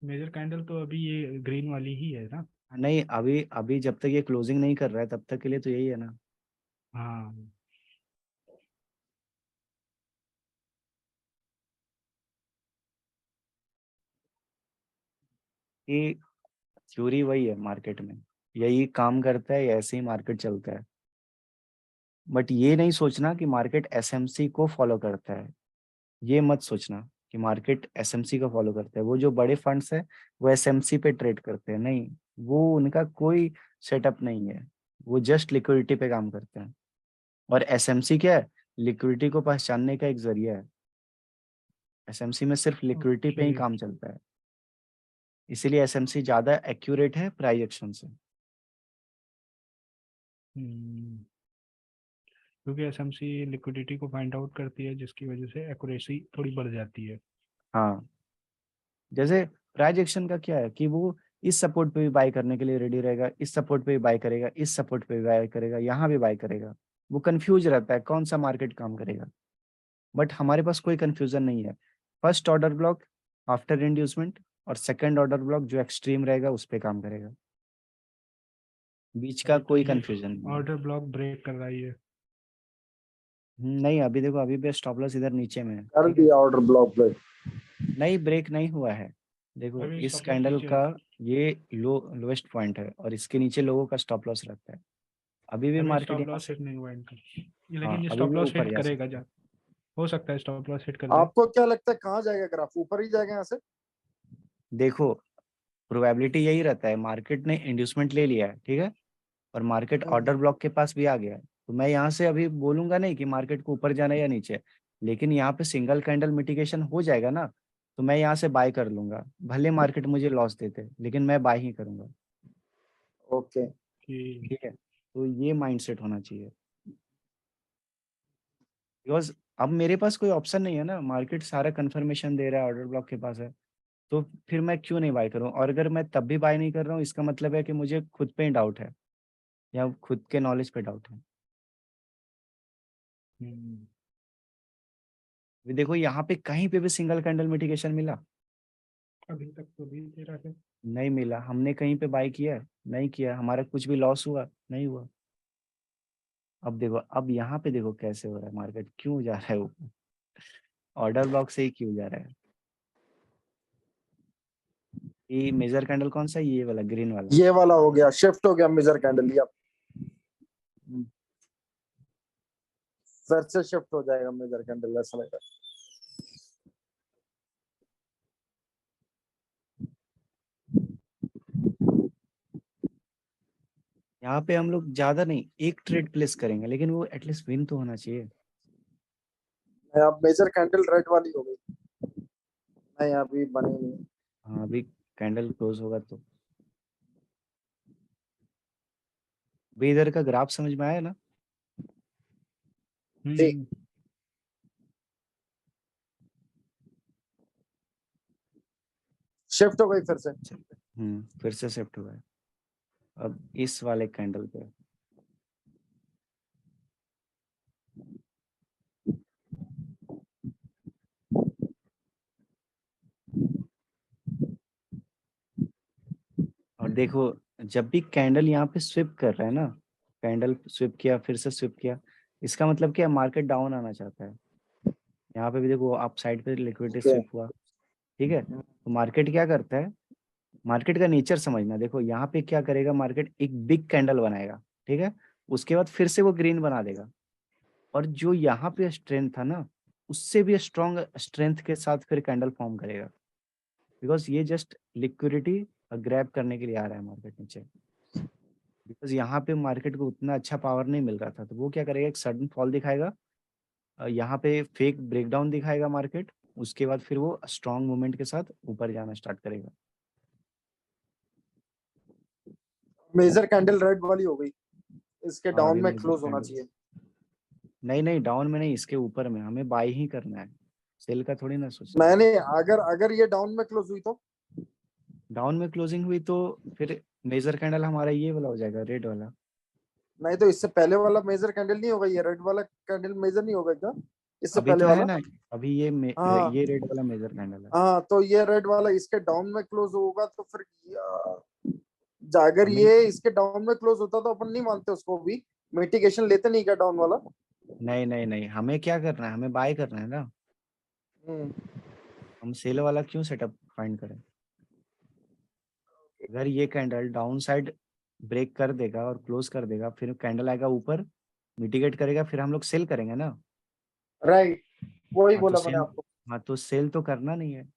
मेजर कैंडल तो अभी ये ग्रीन वाली ही है ना? नहीं, अभी अभी जब तक ये क्लोजिंग नहीं कर रहा है तब तक के लिए तो यही है ना। हाँ। कि थ्योरी वही है मार्केट में, यही काम करता है, ऐसे ही मार्केट चलता है। बट ये नहीं सोचना कि मार्केट एसएमसी को फॉलो करता है, ये मत सोचना कि मार्केट एसएमसी को फॉलो करता है। वो जो बड़े फंड्स है वो एसएमसी पे ट्रेड करते हैं, नहीं, वो उनका कोई सेटअप नहीं है, वो जस्ट लिक्विडिटी पे काम करते हैं। और एसएमसी क्या है? लिक्विडिटी को पहचानने का एक जरिया है। एसएमसी में सिर्फ लिक्विडिटी पे ही ओके। काम चलता है, इसीलिए एसएमसी ज्यादा एक्यूरेट है प्राइस एक्शन से। हम्म क्योंकि एसएमसी लिक्विडिटी को फाइंड आउट करती है, जिसकी वजह से एक्यूरेसी थोड़ी बढ़ जाती है। हाँ, जैसे प्राइस एक्शन का क्या है कि वो इस सपोर्ट पे भी बाय करने के लिए रेडी रहेगा, इस सपोर्ट पे भी बाय करेगा, इस सपोर्ट पे भी बाय करेगा, यहाँ भी बाय करेगा। वो कंफ्यूज रहता है कौन सा मार्केट काम करेगा। बट हमारे पास कोई कंफ्यूजन नहीं है। First order block after inducement, और सेकंड ऑर्डर ब्लॉक जो एक्सट्रीम रहेगा उस पे काम करेगा, बीच का अभी तो कोई ये कंफ्यूजन नहीं है। ऑर्डर ब्लॉक ब्रेक कर रही है। नहीं, अभी देखो, अभी भी स्टॉप लॉस इधर नीचे में है, कर ठीक है, दिया ऑर्डर ब्लॉक पे। नहीं ब्रेक नहीं हुआ है। देखो अभी इस स्टॉप लॉस कैंडल नीचे का है। ये लोएस्ट पॉइंट है, और इसके नीचे लोगों का स्टॉप लॉस रहता है। अभी भी अभी मार्केट स्टॉप यहाँ लॉस से, हिट नहीं हुआ इनका, हाँ लेकिन ये अभी स्टॉप भी लॉस हिट ऊपर जा करेगा सकता जा। है। हो सकता है स्टॉप लॉस हिट कर दे। आपको क्या लगता है कहाँ जाएगा ग्राफ? ऊपर ही जाएगा यहाँ से? देखो प्रोबेबिलिटी यही रहता है, मार्केट ने इंड्यूसमेंट ले लिया है, ठीक है, और मार्केट हम्म, ऑर्डर ब्लॉक के पास भी आ गया है, तो मैं यहाँ से अभी बोलूंगा नहीं कि मार्केट को ऊपर जाना है या नीचे, लेकिन यहाँ पे सिंगल कैंडल मिटिगेशन हो जाएगा ना, तो मैं यहाँ से बाय कर लूंगा, भले मार्केट मुझे लॉस देते, लेकिन मैं बाय ही करूंगा। ओके। कि ठीक है, तो ये माइंडसेट होना चाहिए, बिकॉज अब मेरे पास कोई ऑप्शन नहीं है ना, मार्केट सारा कंफर्मेशन दे रहा है, ऑर्डर ब्लॉक के पास है, तो फिर मैं क्यों नहीं बाय करूं? और अगर मैं तब भी बाय नहीं कर रहा हूँ, इसका मतलब है कि मुझे खुद पे ही डाउट है, या खुद के नॉलेज पे डाउट है। हम्म, अभी देखो यहाँ पे कहीं पे भी सिंगल कैंडल मिटिगेशन मिला? अभी तक तो भी दे रहा है। नहीं मिला। हमने कहीं पे बाय किया है? नहीं किया। हमारा कुछ भी लॉस हुआ? नहीं हुआ। अब देखो, अब यहाँ पे देखो कैसे हो रहा है मार्केट, क्यों जा रहा है ऊपर, ऑर्डर ब्लॉक से ही क्यों जा रहा है। ये मेजर कैंडल कौन सा है? ये वाला ग्रीन वाला। ये वाला हो गया, शिफ्ट हो गया मेजर कैंडल, या हम्म, फिर से शिफ्ट हो जाएगा मेजर कैंडल, ऐसा लग रहा है। यहाँ पे हम लोग ज्यादा नहीं, एक ट्रेड प्लेस करेंगे, लेकिन वो एटलीस्ट विन तो होना चाहिए। अब मेजर कैंडल रेड वाली हो गई। नहीं अभी बनी नहीं। हाँ, अभी कैंडल क्लोज होगा तो। अभी इधर का ग्राफ समझ में आया ना? जी, हम्म शिफ्ट हो गई फिर से। फिर से शिफ्ट हुआ है अब इस वाले कैंडल पे। और देखो, जब भी कैंडल यहाँ पे स्विप कर रहा है ना, कैंडल स्विप किया, फिर से स्विप किया, इसका मतलब क्या, मार्केट डाउन आना चाहता है। यहाँ पे भी देखो अप साइड पे लिक्विडिटी ओके। स्विप हुआ, ठीक है, तो मार्केट क्या करता है, मार्केट का नेचर समझना, देखो यहाँ पे क्या करेगा, मार्केट एक बिग कैंडल बनाएगा, ठीक है, उसके बाद फिर से वो ग्रीन बना देगा, और जो यहाँ पे स्ट्रेंथ था ना, उससे भी स्ट्रॉन्ग स्ट्रेंथ के साथ फिर कैंडल फॉर्म करेगा, बिकॉज ये जस्ट लिक्विडिटी ग्रैब करने के लिए आ रहा है मार्केट नीचे। बिकॉज यहाँ पे मार्केट को उतना अच्छा पावर नहीं मिल रहा था, तो वो क्या करेगा, एक सडन फॉल दिखाएगा, यहाँ पे फेक ब्रेकडाउन दिखाएगा मार्केट, उसके बाद फिर वो स्ट्रॉन्ग मूवमेंट के साथ ऊपर जाना स्टार्ट करेगा। मेजर कैंडल रेड वाली हो गई, इसके हाँ, डाउन अभी में मेजर क्लोज होना कैंडल, चाहिए। नहीं नहीं डाउन में नहीं, इसके ऊपर में हमें बाय ही करना है, सेल का थोड़ी ना सोचना है। मैंने अगर अगर ये डाउन में क्लोज हुई तो डाउन में क्लोजिंग हुई तो फिर मेजर कैंडल हमारा ये वाला हो जाएगा, रेड वाला। नहीं तो इससे पहले वाला मेजर कैंडल नहीं होगा, ये रेड वाला कैंडल मेजर नहीं होगा क्या इससे अभी पहले तो है वाला? ना, अभी हाँ ये रेड वाला मेजर कैंडल है। हाँ, तो ये रेड वाला इसके डाउन में क्लोज होगा तो फिर अगर हमें ये इसके डाउन में क्लोज होता तो अपन नहीं मानते उसको भी, मिटिगेशन लेते नहीं क्या डाउन वाला? नहीं नहीं नहीं, हमें क्या करना है, हमें बाय करना है ना, हम्म, हम सेल वाला क्यों सेटअप फाइंड करें। अगर ये कैंडल डाउन साइड ब्रेक कर देगा और क्लोज कर देगा, फिर कैंडल आएगा ऊपर, मिटिगेट करेगा, फिर हम लोग सेल करेंगे ना। राइट, वही हाँ तो बोला मैंने सेल, आपको। हाँ तो सेल तो करना नहीं है।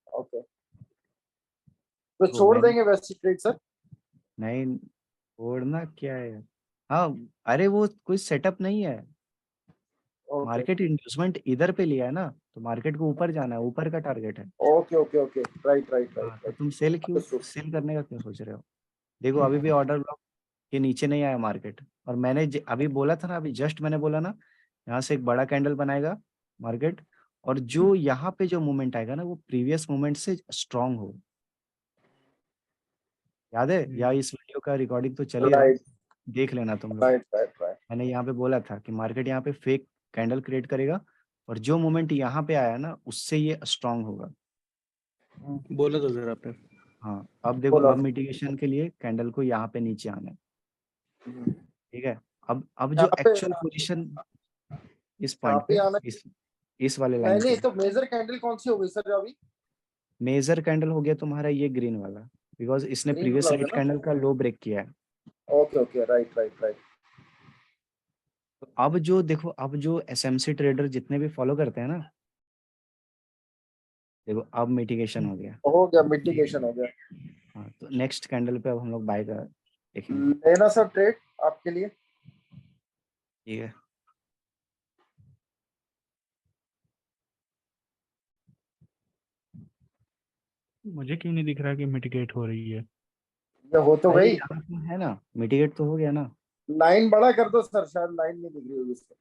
ओके, तो तो छोड़ मैंने, देंगे वैसे ट्रेड सर? नहीं छोड़ना क्या है, हाँ, अरे वो कोई सेटअप नहीं है, ओके मार्केट इंड्यूसमेंट इधर पे लिया है ना, तो मार्केट को ऊपर जाना है, ऊपर का टारगेट है। Okay okay okay, right right हाँ राइट तो राइट, तुम सेल क्यों, अंडरस्टूड। सेल करने का क्यों सोच रहे हो। देखो अभी भी ऑर्डर ब्लॉक के नीचे नहीं आया मार्केट, और मैंने अभी बोला था ना, अभी जस्ट मैंने बोला ना, यहाँ से एक बड़ा कैंडल बनाएगा मार्केट, और जो यहाँ पे जो मूवमेंट आएगा ना, वो प्रीवियस मूवमेंट से स्ट्रांग हो। याद है, या इस वीडियो का रिकॉर्डिंग तो चल ही रहा है, राइट देख लेना तुम लोग। राइट राइट राइट, मैंने यहाँ पे बोला था कि मार्केट यहाँ पे फेक कैंडल क्रिएट करेगा, और जो मूवमेंट यहाँ पे आया ना, उससे ये स्ट्रांग होगा। बोला था सर आपने। हाँ अब देखो, बोला अब मिटिगेशन के लिए कैंडल को यहाँ पे नीचे आना है, ठीक है। अब जो यहाँ पे, एक्चुअल पोजीशन इस यहाँ पॉइंट पे पे, आना। इस वाले नहीं लाइन नहीं, पे, तो मेजर कैंडल कौन सी हो गई सर अभी? मेजर कैंडल हो गया तुम्हारा ये ग्रीन वाला, बिकॉज इसने ग्रीन प्रीवियस वाला हो रेड गया कैंडल का लो ब्रेक किया है। ना? Okay okay, right right right. तो अब जो देखो, अब जो एसएमसी ट्रेडर जितने भी फॉलो करते हैं ना, देखो अब मिटिगेशन हो गया। हो गया, मिटिगेशन हो गया। हाँ तो नेक्स्ट कैंडल पे अब हम लोग बाय कर देखेंगे, लेना सर ट्रेड आपके लिए? ठीक है। मुझे क्यों नहीं दिख रहा कि मिटिगेट हो रही है। ये हो तो अरे गई। यहाँ तो है ना, मिटिगेट तो हो गया ना। लाइन बड़ा कर दो सर, शायद लाइन नहीं दिख रही होगी इसको।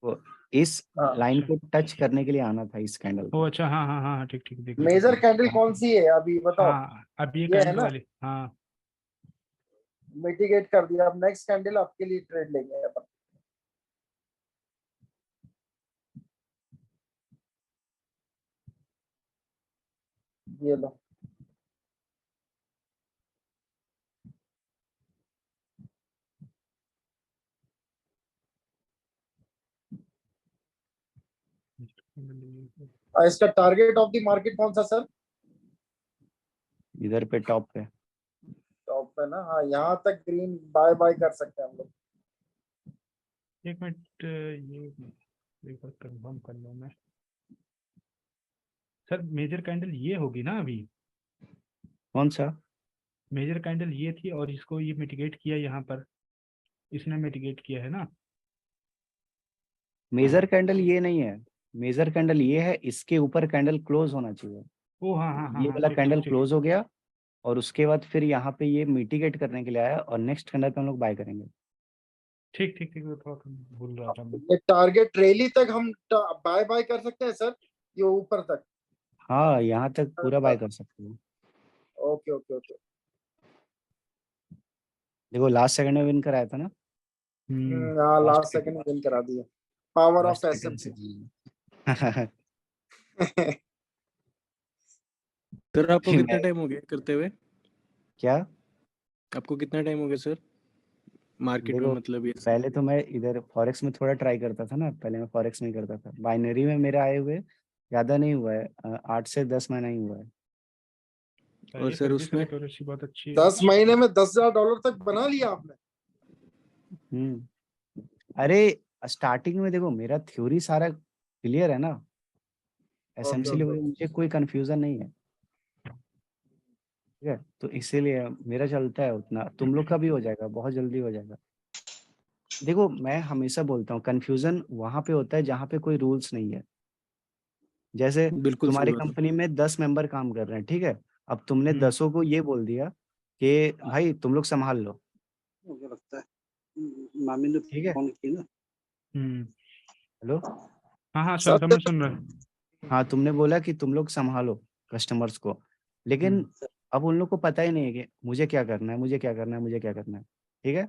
वो इस हाँ, लाइन अच्छा, को टच करने के लिए आना था, इस कैंडल ओ को। अच्छा, हाँ हाँ हाँ, ठीक ठीक, दिख रहा मेजर है। कैंडल कौन सी है अभी बताओ? हाँ अब ये ये है करंट ना, वाली, हाँ। मिटिगेट कर दिया। अब नेक्स्ट कैंडल आपके लिए ट्रेड लेंगे अपन। ये लो, इसका टारगेट ऑफ द मार्केट कौन सा सर? इधर पे टॉप पे, टॉप पे ना, हाँ यहाँ तक ग्रीन बाय बाय कर सकते हैं हम लोग। एक मिनट, ये एक बार कंफर्म कर लो मैं। सर मेजर कैंडल ये होगी ना अभी? कौन सा मेजर कैंडल ये थी और इसको ये मिटिगेट किया यहाँ पर, इसने मिटिगेट किया है ना? मेजर कैंडल ये नहीं है, मेजर कैंडल ये है, इसके ऊपर कैंडल क्लोज होना चाहिए। ओ हाँ हाँ हाँ ये हाँ, वाला ठीक ठीक कैंडल ठीक। क्लोज हो गया, और उसके बाद फिर यहाँ पे ये मिटिगेट करने के लिए आया, और नेक्स्ट कैंडल पे हम लोग बाय करेंगे। ठीक ठीक ठीक, वो थोड़ा भूल रहा था मैं। ये टारगेट रैली तक हम बाय बाय कर सकते हैं सर, ये ऊपर तक? हाँ यहाँ तक पूरा बाय कर सकते हो। Okay okay okay. देखो लास्ट सेकंड में विन कराया था ना, हाँ, लास्ट लास्ट सेकंड विन करा दिया। पावर ऑफ लास्ट सेकंड से एसएमसी। सर आपको कितना मैं, टाइम हो गया करते हुए? क्या, आपको कितना टाइम हो गया सर मार्केट में, देखो मतलब ये पहले तो मैं इधर फॉरेक्स में थोड़ा ट्राई करता था ना, पहले मैं फॉरेक्स में करता था, बाइनरी में मेरा आए हुए ज्यादा नहीं हुआ है, 8 से 10 महीना ही हुआ है। और ये सर सर्विस उसमें एक्यूरेसी बहुत अच्छी है। 10 महीने में $10,000 तक बना लिया आपने? अरे स्टार्टिंग में देखो, मेरा थ्योरी सारा क्लियर है ना, ओके एसएमसी ओके लेवल में मुझे कोई कंफ्यूजन नहीं है। ठीक है, तो इसीलिए मेरा चलता है उतना, तुम लोग का भी हो जाएगा, बहुत जल्दी हो जाएगा। देखो मैं हमेशा बोलता हूँ कंफ्यूजन वहां पे होता है जहाँ पे कोई रूल्स नहीं है। जैसे बिल्कुल सही तुम्हारी बात है। कंपनी में 10 मेंबर काम कर रहे हैं, ठीक है, अब तुमने हम्म 10 को ये बोल दिया कि भाई तुम लोग संभाल लो, मुझे लगता है मामी ने ठीक है, फोन की ना। हम्म हेलो, हाँ हाँ सर सर मैं सुन रहा हूँ। हाँ तुमने बोला कि तुम लोग संभालो कस्टमर्स को, लेकिन अब उन लोग को पता ही नहीं है कि मुझे क्या करना है, मुझे क्या करना है, मुझे क्या करना है, ठीक है।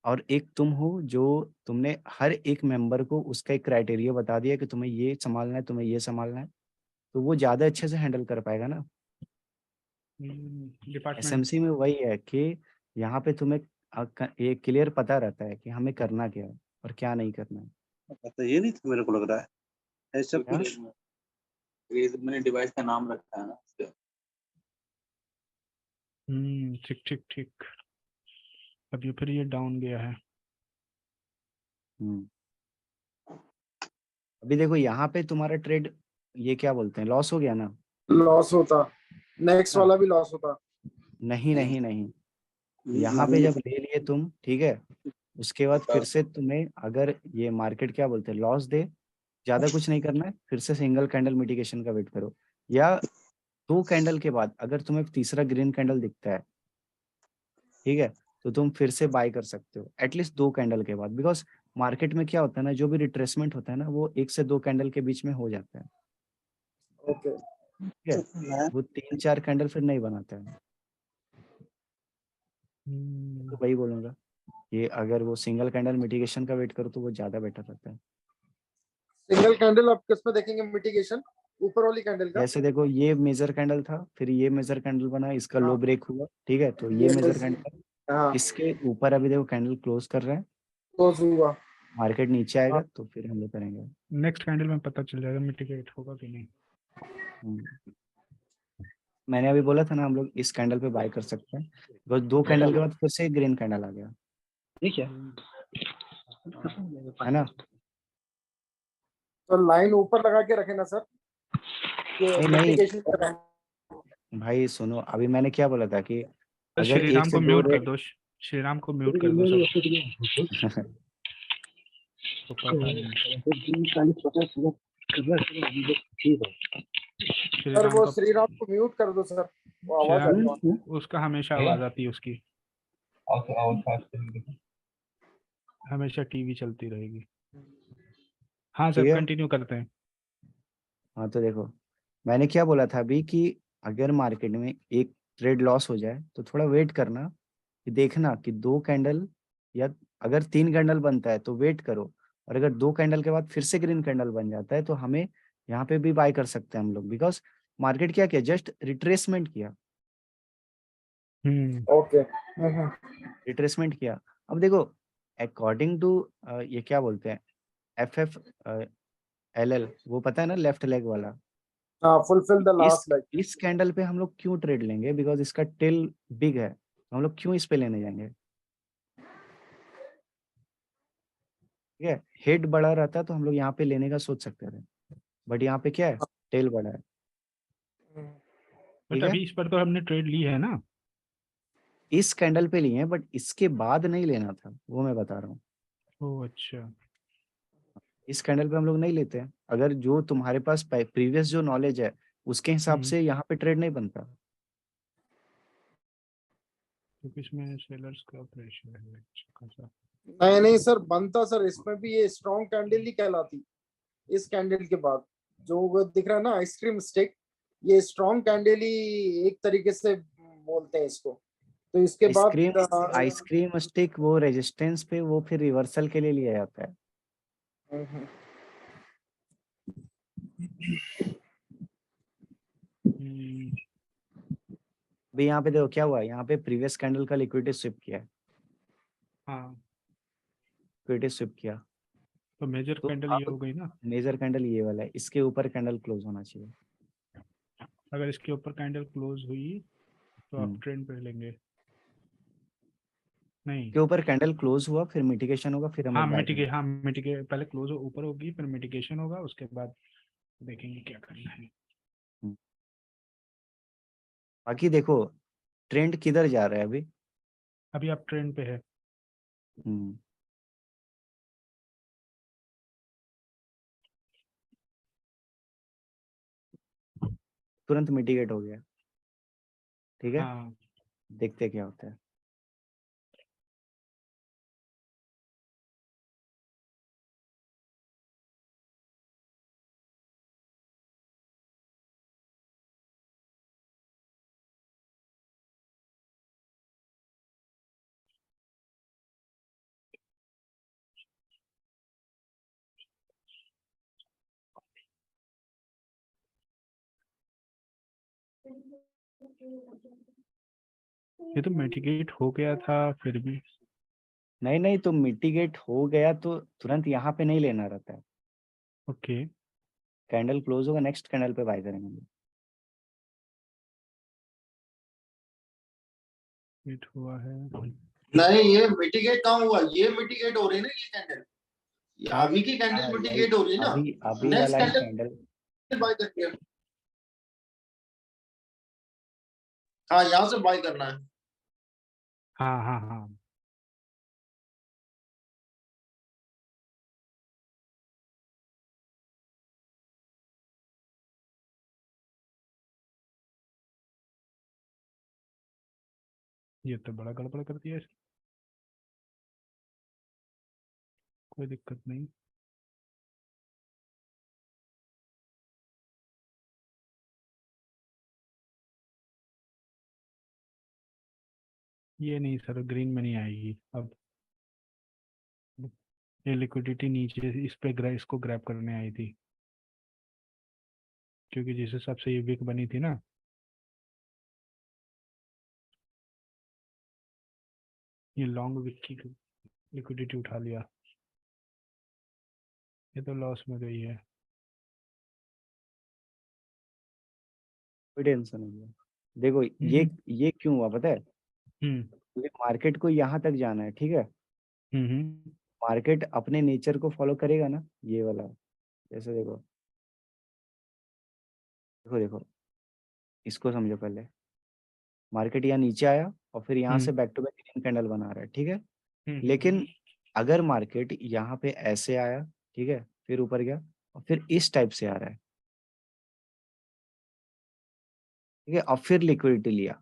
और एक तुम हो जो तुमने हर एक मेंबर को उसका एक क्राइटेरिया बता दिया कि तुम्हें ये संभालना है, तुम्हें ये संभालना है, तो वो ज्यादा अच्छे से हैंडल कर पाएगा ना। डिपार्टमेंट। एसएमसी में वही है कि यहाँ पे तुम्हें ये क्लियर पता रहता है कि हमें करना क्या है और क्या नहीं करना है। तो ये नहीं था, मेरे को लग रहा है ऐसा क्या? कुछ। ये मैंने डिवाइस का नाम रखा है ना इसके। ठीक ठीक ठीक। अब ये फिर ये डाउन गया है। हम्म। अभी देखो यहाँ पे तुम्हारा ट्रेड ये क्या बोलते हैं, लॉस हो गया ना। लॉस होता, नेक्स्ट हाँ, वाला भी लॉस होता। नहीं नहीं नहीं, यहाँ पे मामी ने जब ले लिए तुम, ठीक है, उसके बाद फिर से तुम्हें अगर ये मार्केट क्या बोलते हैं लॉस दे, ज्यादा कुछ नहीं करना है, फिर से सिंगल कैंडल मिटिगेशन का वेट करो, या 2 कैंडल के बाद अगर तुम्हें तीसरा ग्रीन कैंडल दिखता है, ठीक है, तो तुम फिर से बाय कर सकते हो एटलीस्ट 2 कैंडल के बाद, बिकॉज मार्केट में क्या होता है ना, जो भी रिट्रेसमेंट होता है ना वो 1 से 2 कैंडल के बीच में हो जाता है, ओके, ठीक है, वो 3-4 कैंडल फिर नहीं बनाता है। तो वही बोलूंगा कि अगर वो सिंगल कैंडल मिटिगेशन का वेट करो तो वो ज्यादा बेटर रहता है। सिंगल कैंडल आप किस में देखेंगे मिटिगेशन? ऊपर वाली कैंडल का? जैसे देखो ये मेजर कैंडल था, फिर ये मेजर कैंडल बना, इसका लो हाँ, ब्रेक हुआ, ठीक है, तो ये ये मेजर मिस, कैंडल, हाँ, इसके ऊपर अभी देखो कैंडल क्लोज कर रहा है, क्लोज हुआ। मार्केट नीचे आएगा हाँ, तो फिर हम लोग करेंगे। नेक्स्ट कैंडल में पता चल जाएगा मिटिगेट होगा कि नहीं। हम्म। मैंने अभी बोला था ना हम लोग इस कैंडल पे बाय कर सकते हैं, बस 2 कैंडल के बाद फिर से ग्रीन कैंडल आ गया, ठीक है। है ना। तो लाइन ऊपर लगा के रखे ना सर, ये नहीं नहीं मिटिगेशन कर रहे हैं। भाई सुनो, अभी मैंने क्या बोला था कि तो अगर एक श्रीराम से को दो म्यूट कर रेट दो। श्रीराम को म्यूट कर दो सब। तो पता नहीं। सर श्रीराम वो का श्रीराम को म्यूट कर दो सर, वो आवाज आ रही है। श्रीराम उसका हमेशा आवाज आती है उसकी, हमेशा टीवी चलती रहेगी। हाँ सर ठीक है। कंटिन्यू करते हैं। हाँ तो देखो मैंने क्या बोला था अभी कि अगर मार्केट में एक ट्रेड लॉस हो जाए तो थोड़ा वेट करना, कि देखना कि 2 कैंडल या अगर 3 कैंडल बनता है तो वेट करो, और अगर 2 कैंडल के बाद फिर से ग्रीन कैंडल बन जाता है तो हमें यहाँ पे भी बाय कर सकते हैं हम लोग, बिकॉज मार्केट क्या किया, जस्ट रिट्रेसमेंट किया, ओके। रिट्रेसमेंट किया। अब देखो अकॉर्डिंग टू ये क्या बोलते हैं FF LL, वो पता है ना लेफ्ट लेग वाला, हाँ, फुलफिल द इस लास्ट लाइक। इस कैंडल पे हम लोग क्यों ट्रेड लेंगे, बिकॉज इसका टेल बिग है, तो हम लोग क्यों इस पे लेने जाएंगे, ठीक है, हेड बड़ा रहता तो हम लोग यहाँ पे लेने का सोच सकते थे, बट यहाँ पे क्या है, टेल बड़ा है, बट ठीक है, अभी इस पर तो हमने ट्रेड ली है ना। इस कैंडल पे लिए हैं बट इसके बाद नहीं लेना था, वो मैं बता रहा हूँ, ओह अच्छा। इस कैंडल पे हम लोग नहीं लेते हैं, अगर जो तुम्हारे पास प्रीवियस जो नॉलेज है उसके हिसाब से यहाँ पे ट्रेड नहीं बनता। क्योंकि इसमें सेलर्स का प्रेशर है अच्छा खासा। नहीं नहीं सर, बनता सर, इसमें भी ये स्ट्रॉन्ग कैंडल ही कहलाती। इस कैंडल के बाद जो वो दिख रहा है ना आइसक्रीम स्टिक, ये स्ट्रॉन्ग कैंडल ही एक तरीके से बोलते हैं इसको। तो इसके बाद आइसक्रीम आइसक्रीम स्टिक वो रेजिस्टेंस पे वो फिर रिवर्सल के लिए लिया जाता है। अभी यहाँ पे देखो क्या हुआ, यहाँ पे प्रीवियस कैंडल का लिक्विडिटी स्विप किया है, हाँ लिक्विडिटी स्विप किया, तो मेजर तो कैंडल ये अब हो गई ना। मेजर कैंडल ये वाला है, इसके ऊपर कैंडल क्लोज होना चाहिए। अगर इसके ऊपर कैंडल क्लोज हुई तो आप ट्रेंड पे लेंगे। नहीं के ऊपर कैंडल क्लोज हुआ फिर मिटिगेशन होगा, फिर हम लोग बाय करेंगे। हाँ मिटिगे पहले क्लोज ऊपर होगी फिर मिटिगेशन होगा उसके बाद देखेंगे क्या करना है। बाकी देखो ट्रेंड किधर जा रहा है अभी। अभी आप ट्रेंड पे है। हम्म, तुरंत मिटिगेट हो गया। ठीक है, हाँ देखते क्या होता है। ये तो मिटिगेट हो गया था फिर भी। नहीं नहीं, तो मिटिगेट हो गया तो तुरंत यहाँ पे नहीं लेना रहता है। ओके। कैंडल क्लोज होगा, नेक्स्ट कैंडल पे बाय करेंगे हम लोग। हिट हुआ है। नहीं, ये मिटिगेट कहाँ हुआ? ये मिटिगेट हो रही है ना, ये कैंडल, ये अभी की हाँ कैंडल यही, मिटिगेट हो रही है ना। अभी अभी नेक्स्ट वाला ही कैंडल कैंडल। बाय करके, हाँ यहाँ से बाय करना है। हाँ हाँ हाँ। ये तो बड़ा गड़बड़ कर दिया इसने। कोई दिक्कत नहीं। ये नहीं सर, ग्रीन में नहीं आएगी अब। ये लिक्विडिटी नीचे इस पे इसको ग्रैब करने आई थी, क्योंकि जिस हिसाब से ये विक बनी थी ना। ये लॉन्ग विक की लिक्विडिटी उठा लिया। ये तो लॉस में गई है। कोई टेंशन नहीं है। देखो हम्म ये क्यों हुआ पता है। हम्म क्योंकि मार्केट को यहाँ तक जाना है, ठीक है। हम्म। मार्केट अपने नेचर को फॉलो करेगा ना, ये वाला। जैसे देखो देखो देखो, इसको समझो पहले। मार्केट यहाँ नीचे आया और फिर यहाँ हम्म से back to back green candle बना रहा है, ठीक है। हम्म। लेकिन अगर मार्केट यहाँ पे ऐसे आया, ठीक है, फिर ऊपर गया और फिर इस टाइप से आ रहा है, ठीक है, और फिर लिक्विडिटी लिया,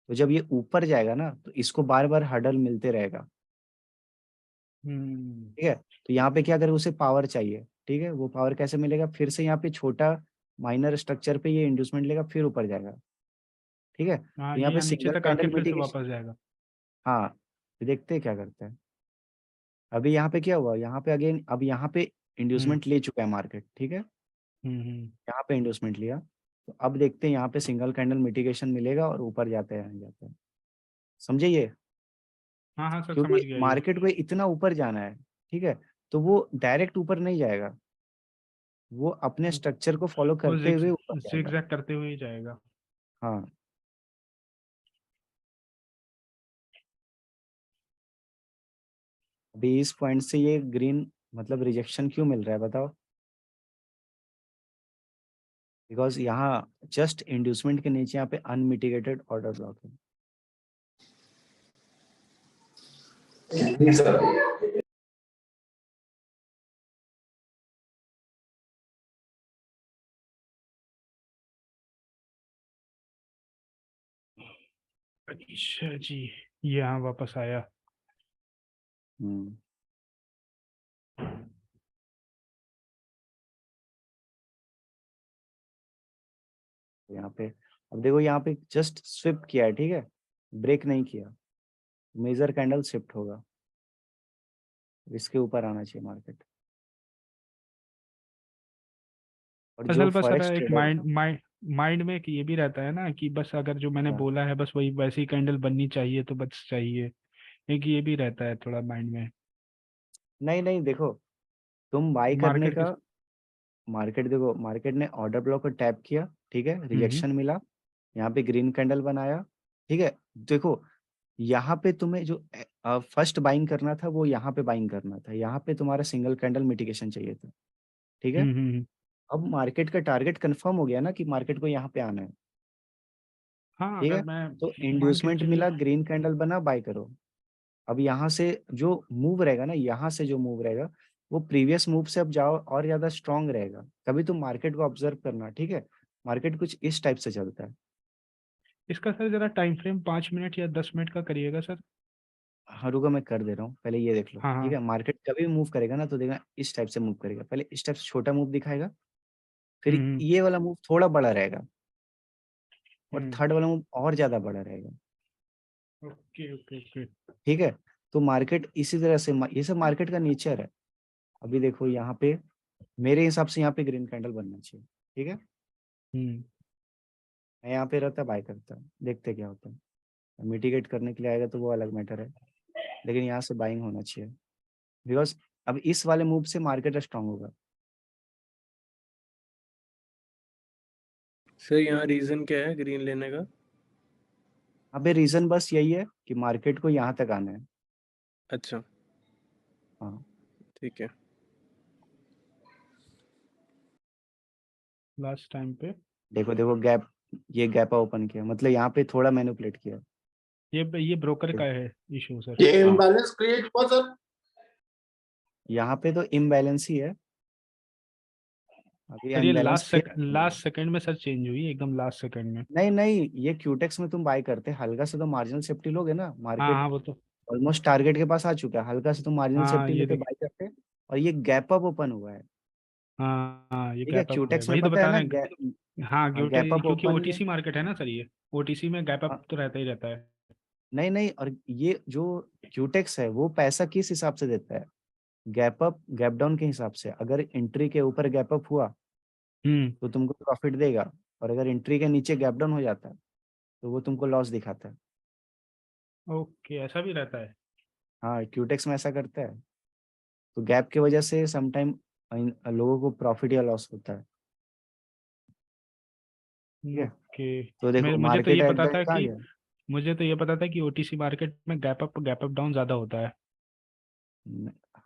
तो जब ये ऊपर जाएगा ना तो इसको बार बार हर्डल मिलते रहेगा, हम्म। ठीक है। तो यहाँ पे क्या करे, उसे पावर चाहिए, ठीक है। वो पावर कैसे मिलेगा, फिर से यहाँ पे छोटा माइनर स्ट्रक्चर पे ये इंड्यूसमेंट लेगा, फिर ऊपर जाएगा, ठीक है। हाँ, तो यहाँ ये पे यहाँ नीचे सिंगल तक आके कैंडल फिर से मिटिगेशन। वापस जाएगा। हाँ, तो देखते हैं क्या करते हैं। अभी यहाँ पे क्या हुआ, यहाँ पे अगेन, अब यहाँ पे हम्म इंड्यूसमेंट ले चुका है मार्केट, ठीक है। हम्म। यहाँ पे इंड्यूसमेंट लिया, तो अब देखते हैं यहाँ पे सिंगल कैंडल मिटिगेशन मिलेगा और ऊपर जाते हैं जाते हैं। समझे ये। हाँ हाँ सर, समझ क्योंकि गया ये। मार्केट को इतना ऊपर जाना है, ठीक है। तो वो डायरेक्ट ऊपर नहीं जाएगा, वो अपने स्ट्रक्चर को फॉलो वो करते हुए ऊपर जाएगा। जिगजैग करते हुए ही जाएगा। हाँ, अभी इस पॉइंट से ये ग्रीन मतलब रिजेक्शन क्यों मिल रहा है बताओ। बिकॉज यहाँ जस्ट इंड्यूसमेंट के नीचे यहाँ पे अनमिटिगेटेड ऑर्डर ब्लॉक है। अच्छा जी, ये यहाँ वापस आया। हम्म, तो यहाँ पे अब देखो, यहाँ पे जस्ट स्विप किया है, ठीक है, ब्रेक नहीं किया। मेजर कैंडल शिफ्ट होगा, इसके ऊपर आना चाहिए मार्केट। और जो असल बस सर फॉरेक्स एक ट्रेडर है माइंड ना, माइंड माइंड में एक ये भी रहता है ना कि बस अगर जो मैंने हाँ, बोला है बस वही वैसी कैंडल बननी चाहिए तो बस चाहिए। एक ये भी रहता है थोड़ा माइंड में। नहीं नहीं, देखो तुम बाई करने मार्केट के। का। मार्केट देखो, मार्केट ने ऑर्डर ब्लॉक को टैप किया, ठीक है, हम्म रिजेक्शन मिला, यहाँ पे ग्रीन कैंडल बनाया, ठीक है। देखो यहाँ पे तुम्हें जो फर्स्ट बाइंग करना था वो यहाँ पे बाइंग करना था, यहाँ पे तुम्हारा सिंगल कैंडल मिटिगेशन चाहिए था, ठीक है। हम्म। अब मार्केट का टारगेट कंफर्म हो गया ना कि मार्केट को यहाँ पे आना है, हाँ ठीक अगर है, मैं तो मान के इंड्यूसमेंट चलिए मिला, ग्रीन कैंडल बना, बाय करो। अब यहाँ से जो मूव रहेगा ना, यहाँ से जो मूव रहेगा वो प्रीवियस मूव से अब जाओ और ज्यादा स्ट्रांग रहेगा। कभी तुम मार्केट को ऑब्जर्व करना, ठीक है, मार्केट कुछ इस टाइप से चलता है। इसका सर जरा टाइम फ्रेम 5 मिनट या 10 मिनट का करिएगा सर। हाँ रुको, मैं कर दे रहा हूँ, पहले ये देख लो, हाँ ठीक हाँ। है। मार्केट कभी मूव करेगा ना तो देखना इस टाइप से मूव करेगा, पहले इस टाइप से छोटा मूव दिखाएगा, फिर हम्म ये वाला मूव थोड़ा बड़ा रहेगा, और हम्म। थर्ड वाला मूव और ज्यादा बड़ा रहेगा। Okay okay okay. ठीक है, तो मार्केट इसी तरह से, ये सब मार्केट का नेचर है। अभी देखो यहाँ पे, मेरे हिसाब से यहाँ पे ग्रीन कैंडल बनना चाहिए, ठीक है। हम्म। मैं यहाँ पे रहता, बाय करता, देखते क्या होता है। मिटिगेट करने के लिए आएगा तो वो अलग मैटर है, लेकिन यहाँ से बाइंग होना चाहिए, बिकॉज अब इस वाले मूव से मार्केट स्ट्रांग होगा। सर यहाँ रीजन क्या है ग्रीन लेने का? अबे रीजन बस यही है कि मार्केट को यहाँ तक आना है। अच्छा हाँ, ठीक है। लास्ट टाइम पे देखो देखो गैप, ये गैप ओपन किया, मतलब यहाँ पे थोड़ा मैनिपुलेट किया। ये ब्रोकर का है इशू सर। ये हाँ, इम्बैलेंस क्रिएट हुआ सर। यहाँ पे तो इम्बैलेंस ही है, अभी सर ये अनबैलेंस फिर। लास्ट सेकंड में सर चेंज हुई एकदम लास्ट सेकंड में। नहीं नहीं, ये क्यूटेक्स में तुम बाय करते, हल्का से तो मार्जिनल सेफ्टी लोगे ना, हाँ मार्केट हाँ वो तो। ऑलमोस्ट टारगेट के पास आ चुका है, हल्का से तुम मार्जिनल हाँ सेफ्टी ये लेके देखिए। बाय करते, और ये गैप अप ओपन हुआ है। हाँ ये ठीक है, गैप अप हुआ है क्यूटेक्स में वही तो पता है बता ना, रहे हैं। हाँ गैप अप क्योंकि ओपन हुआ। ओटीसी मार्केट है ना सर ये। ओटीसी में गैप अप हाँ, तो रहता ही रहता है। नहीं नहीं, और ये जो क्यूटेक्स है वो पैसा किस हिसाब से देता है, गैप अप गैप डाउन के हिसाब से। अगर एंट्री के ऊपर गैप अप हुआ हम्म। तो तुमको प्रॉफिट देगा, और अगर एंट्री के नीचे गैप डाउन हो जाता है तो वो तुमको लॉस दिखाता है। ओके ऐसा भी रहता है। हाँ, क्यूटेक्स में ऐसा करता है, तो गैप की वजह से समटाइम लोगों को प्रॉफिट या लॉस होता है। ठीक है, ओके। तो देखो मैं मुझे तो मार्केट ये एट पता द था कहाँ कि गया। मुझे तो ये पता था कि ओटीसी मार्केट में गैप अप डाउन ज्यादा होता है।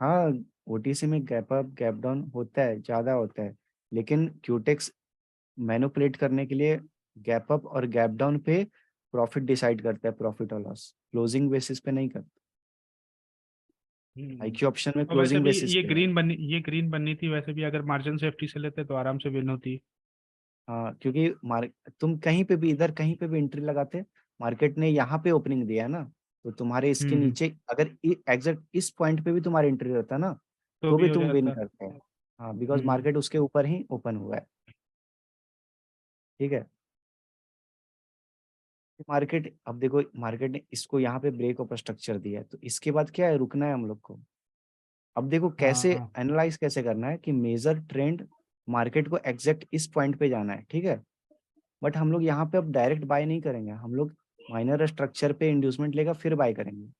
हाँ, ओटीसी में गैप अप गैप डाउन होता है, ज्यादा होता है, लेकिन क्यूटेक्स मैनिपुलेट करने के लिए गैप अप और गैप डाउन पे प्रॉफिट डिसाइड करता है, प्रॉफिट और लॉस क्लोजिंग बेसिस पे नहीं करता। हम्म। आईक्यू ऑप्शन में और वैसे क्लोजिंग भी बेसिस पे है। ये ग्रीन बननी थी वैसे भी अगर मार्जिन सेफ्टी से लेते तो आराम से विन होती। हाँ, क्योंकि तुम कहीं पे भी, इधर कहीं पे भी एंट्री लगाते, मार्केट ने यहाँ पे ओपनिंग दिया है ना, तो तुम्हारे इसके हम्म। नीचे अगर एग्जैक्ट इस पॉइंट पे भी तुम्हारा एंट्री रहता ना, तो तो भी भी हो तुम विन जाता। करते हो। हाँ, बिकॉज हम्म। मार्केट उसके ऊपर ही ओपन हुआ है। ठीक है, मार्केट अब देखो, मार्केट ने इसको यहाँ पे ब्रेक ऑफ स्ट्रक्चर दिया है, तो इसके बाद क्या है, रुकना है हम लोग को। अब देखो कैसे हाँ एनालाइज कैसे करना है कि मेजर ट्रेंड मार्केट को एग्जैक्ट इस पॉइंट पे जाना है, ठीक है। बट हम लोग यहाँ पे अब डायरेक्ट बाय नहीं करेंगे, हम लोग माइनर स्ट्रक्चर पे इंड्यूसमेंट लेगा फिर बाय करेंगे।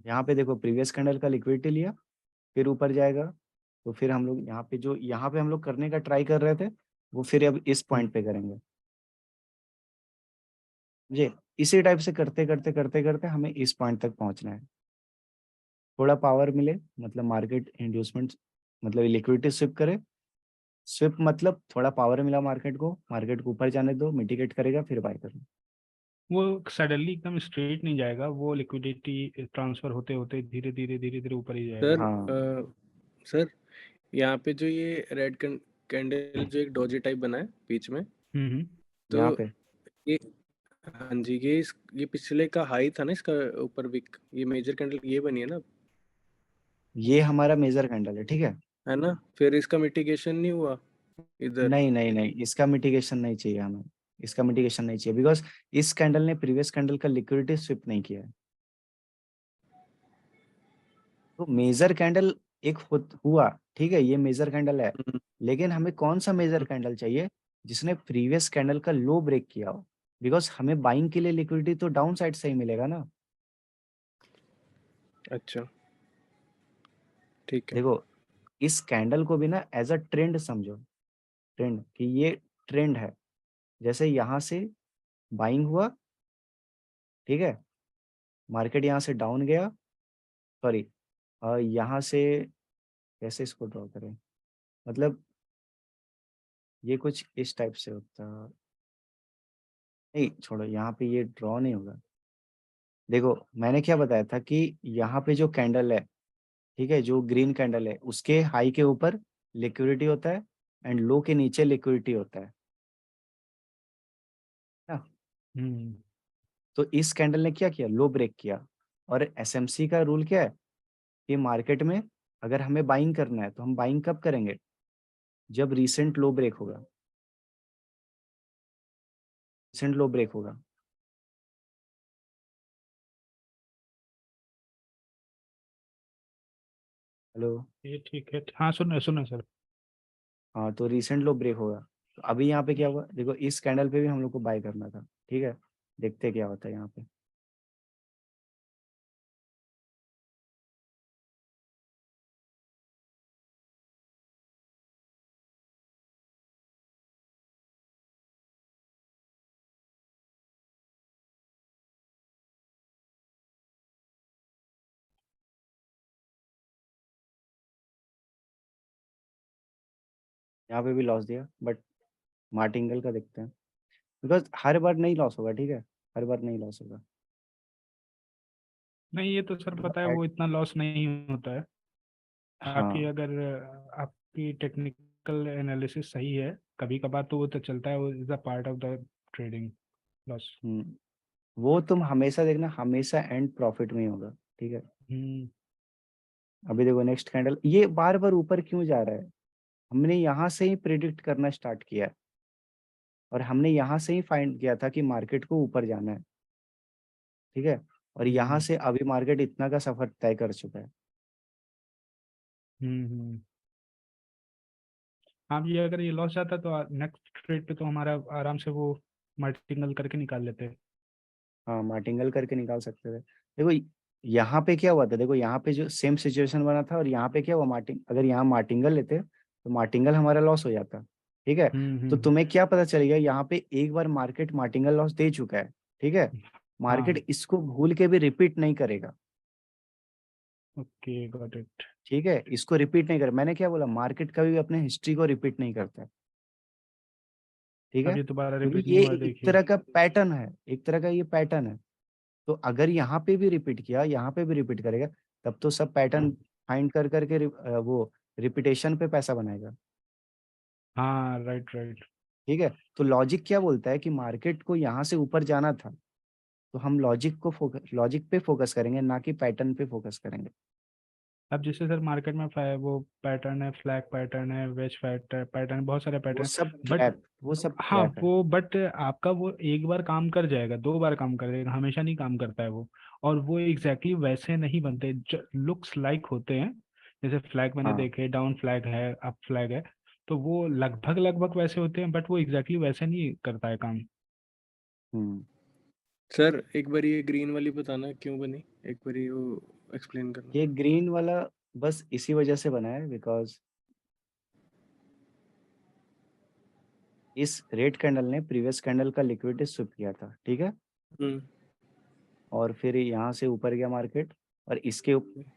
यहाँ पे देखो प्रीवियस कैंडल का लिक्विडिटी लिया, फिर ऊपर जाएगा, तो फिर हम लोग यहाँ पे जो यहाँ पे हम लोग करने का ट्राई कर रहे थे, वो फिर अब इस हम्म। पॉइंट पे करेंगे। जी, इसी टाइप से करते करते करते करते हमें इस पॉइंट तक पहुंचना है। थोड़ा पावर मिले, मतलब मार्केट इंड्यूसमेंट, मतलब लिक्विडिटी स्विप करे, स्विप मतलब थोड़ा पावर मिला मार्केट को ऊपर जाने दो, मिटिगेट करेगा फिर बाय करो। वो सडनली एकदम स्ट्रेट नहीं जाएगा वो लिक्विडिटी ट्रांसफर होते होते धीरे धीरे ऊपर ही जाएगा। सर हाँ, सर यहाँ पे जो ये रेड कैंडल जो एक डोजी टाइप बना है बीच में, हम्म। तो यहाँ पे ये, हाँ जी, ये पिछले का हाई था ना इसका ऊपर विक, ये मेजर कैंडल ये बनी है ना, ये हमारा मेजर कैंडल है ना? फिर इसका मिटिगेशन नहीं हुआ इधर। नहीं नहीं नहीं, इसका मिटिगेशन नहीं चाहिए हमें, इसका मिटिगेशन नहीं चाहिए, बिकॉज इस कैंडल ने प्रीवियस कैंडल का लिक्विडिटी स्विप नहीं किया है। तो मेजर कैंडल एक हुआ, ठीक है, ये मेजर कैंडल है, हम्म, लेकिन हमें कौन सा मेजर हम्म, कैंडल चाहिए जिसने प्रीवियस कैंडल का लो ब्रेक किया हो, बिकॉज हमें बाइंग के लिए लिक्विडिटी तो डाउन साइड से ही मिलेगा ना। अच्छा ठीक है। देखो, इस कैंडल को भी ना एज अ ट्रेंड समझो, ट्रेंड कि ये ट्रेंड है। जैसे यहाँ से बाइंग हुआ, ठीक है, मार्केट यहाँ से डाउन गया, सॉरी, यहाँ से कैसे इसको ड्रॉ करें, मतलब ये कुछ इस टाइप से होता। नहीं छोड़ो, यहाँ पे ये ड्रॉ नहीं होगा। देखो मैंने क्या बताया था कि यहाँ पे जो कैंडल है, ठीक है, जो ग्रीन कैंडल है उसके हाई के ऊपर लिक्विडिटी होता है एंड लो के नीचे लिक्विडिटी होता है ना। हम्म तो इस कैंडल ने क्या किया, लो ब्रेक किया। और एसएमसी का रूल क्या है कि मार्केट में अगर हमें बाइंग करना है तो हम बाइंग कब करेंगे, जब रीसेंट लो ब्रेक होगा। रीसेंट लो ब्रेक होगा। हेलो। ये ठीक है, हाँ सुन रहे सर। हाँ तो रीसेंट लो ब्रेक होगा। तो अभी यहाँ पे क्या हुआ, देखो इस कैंडल पे भी हम लोग को बाय करना था, ठीक है। देखते हैं क्या होता है यहाँ पे। यहाँ पे भी लॉस दिया, बट मार्टिंगल का देखते हैं, बिकॉज हर बार नहीं लॉस होगा, ठीक है, हर बार नहीं लॉस होगा। नहीं ये तो सर पता है, वो इतना लॉस नहीं होता है। आपकी हाँ। अगर आपकी टेक्निकल एनालिसिस सही है, कभी कभार तो वो तो चलता है, वो is a part of the trading loss. वो तुम हमेशा देखना, हमेशा एंड प्रॉफिट में ही होगा, ठीक है। हम्म अभी देखो नेक्स्ट कैंडल ये बार बार ऊपर क्यों जा रहा है, हमने यहाँ से ही प्रिडिक्ट करना स्टार्ट किया है और हमने यहाँ से ही फाइंड किया था कि मार्केट को ऊपर जाना है, ठीक है। और यहाँ हम्म से अभी मार्केट इतना का सफर तय कर चुका है। हम्म। आप ये अगर ये लॉस जाता तो नेक्स्ट ट्रेड पे तो हमारा आराम से वो मल्टीपल करके निकाल लेते हैं। हाँ मार्टिंगल करके निकाल सकते थे। देखो यहाँ पे क्या हुआ था, देखो यहाँ पे जो सेम सिचुएशन बना था और यहाँ पे क्या हुआ, अगर यहाँ मार्टिंगल लेते तो मार्टिंगल हमारा लॉस हो जाता, ठीक है। तो हम्म। तुम्हें क्या पता चलेगा, यहाँ पे एक बार मार्केट मार्टिंगल लॉस दे चुका है, ठीक है। हाँ मार्केट इसको भूल के भी रिपीट नहीं करेगा, ओके गॉट इट। ठीक है, इसको रिपीट नहीं कर, मैंने क्या बोला, मार्केट कभी भी अपने हिस्ट्री को रिपीट नहीं करता है, ठीक है। अब ये दोबारा क्योंकि रिपीट नहीं ये हुआ, एक देखिए। तरह का पैटर्न है, एक तरह का ये पैटर्न है। तो अगर यहाँ पे भी रिपीट किया, यहाँ पे भी रिपीट करेगा, तब तो सब पैटर्न फाइंड कर करके वो रिपीटेशन पे पैसा बनाएगा, हाँ राइट राइट। ठीक है। तो लॉजिक क्या बोलता है कि मार्केट को यहाँ से ऊपर जाना था, तो हम लॉजिक पे फोकस करेंगे, ना कि पैटर्न पे फोकस करेंगे। अब जैसे सर मार्केट में वो पैटर्न है, फ्लैग पैटर्न है, वेज पैटर्न, बहुत सारे वो पैटर्न। सब बट ट्रैप, वो सब हाँ ट्रैप है। वो बट आपका वो एक बार काम कर जाएगा, दो बार काम कर जाएगा, हमेशा नहीं काम करता है वो। और वो एग्जैक्टली वैसे नहीं बनते, लुक्स लाइक होते हैं। जैसे फ्लैग मैंने हाँ। देखे, डाउन फ्लैग है, अप फ्लैग है, तो वो लगभग लगभग वैसे होते हैं, बट वो एग्जैक्टली वैसे नहीं करता है काम। हम्म। सर एक बार ये ग्रीन वाली बताना क्यों बनी, एक बार वो एक्सप्लेन करना। ये ग्रीन वाला बस इसी वजह से बना है, बिकॉज इस रेड कैंडल ने प्रीवियस कैंडल का लिक्विडिटी स्विप किया था, ठीक है। हम्म और फिर यहाँ से ऊपर गया मार्केट और इसके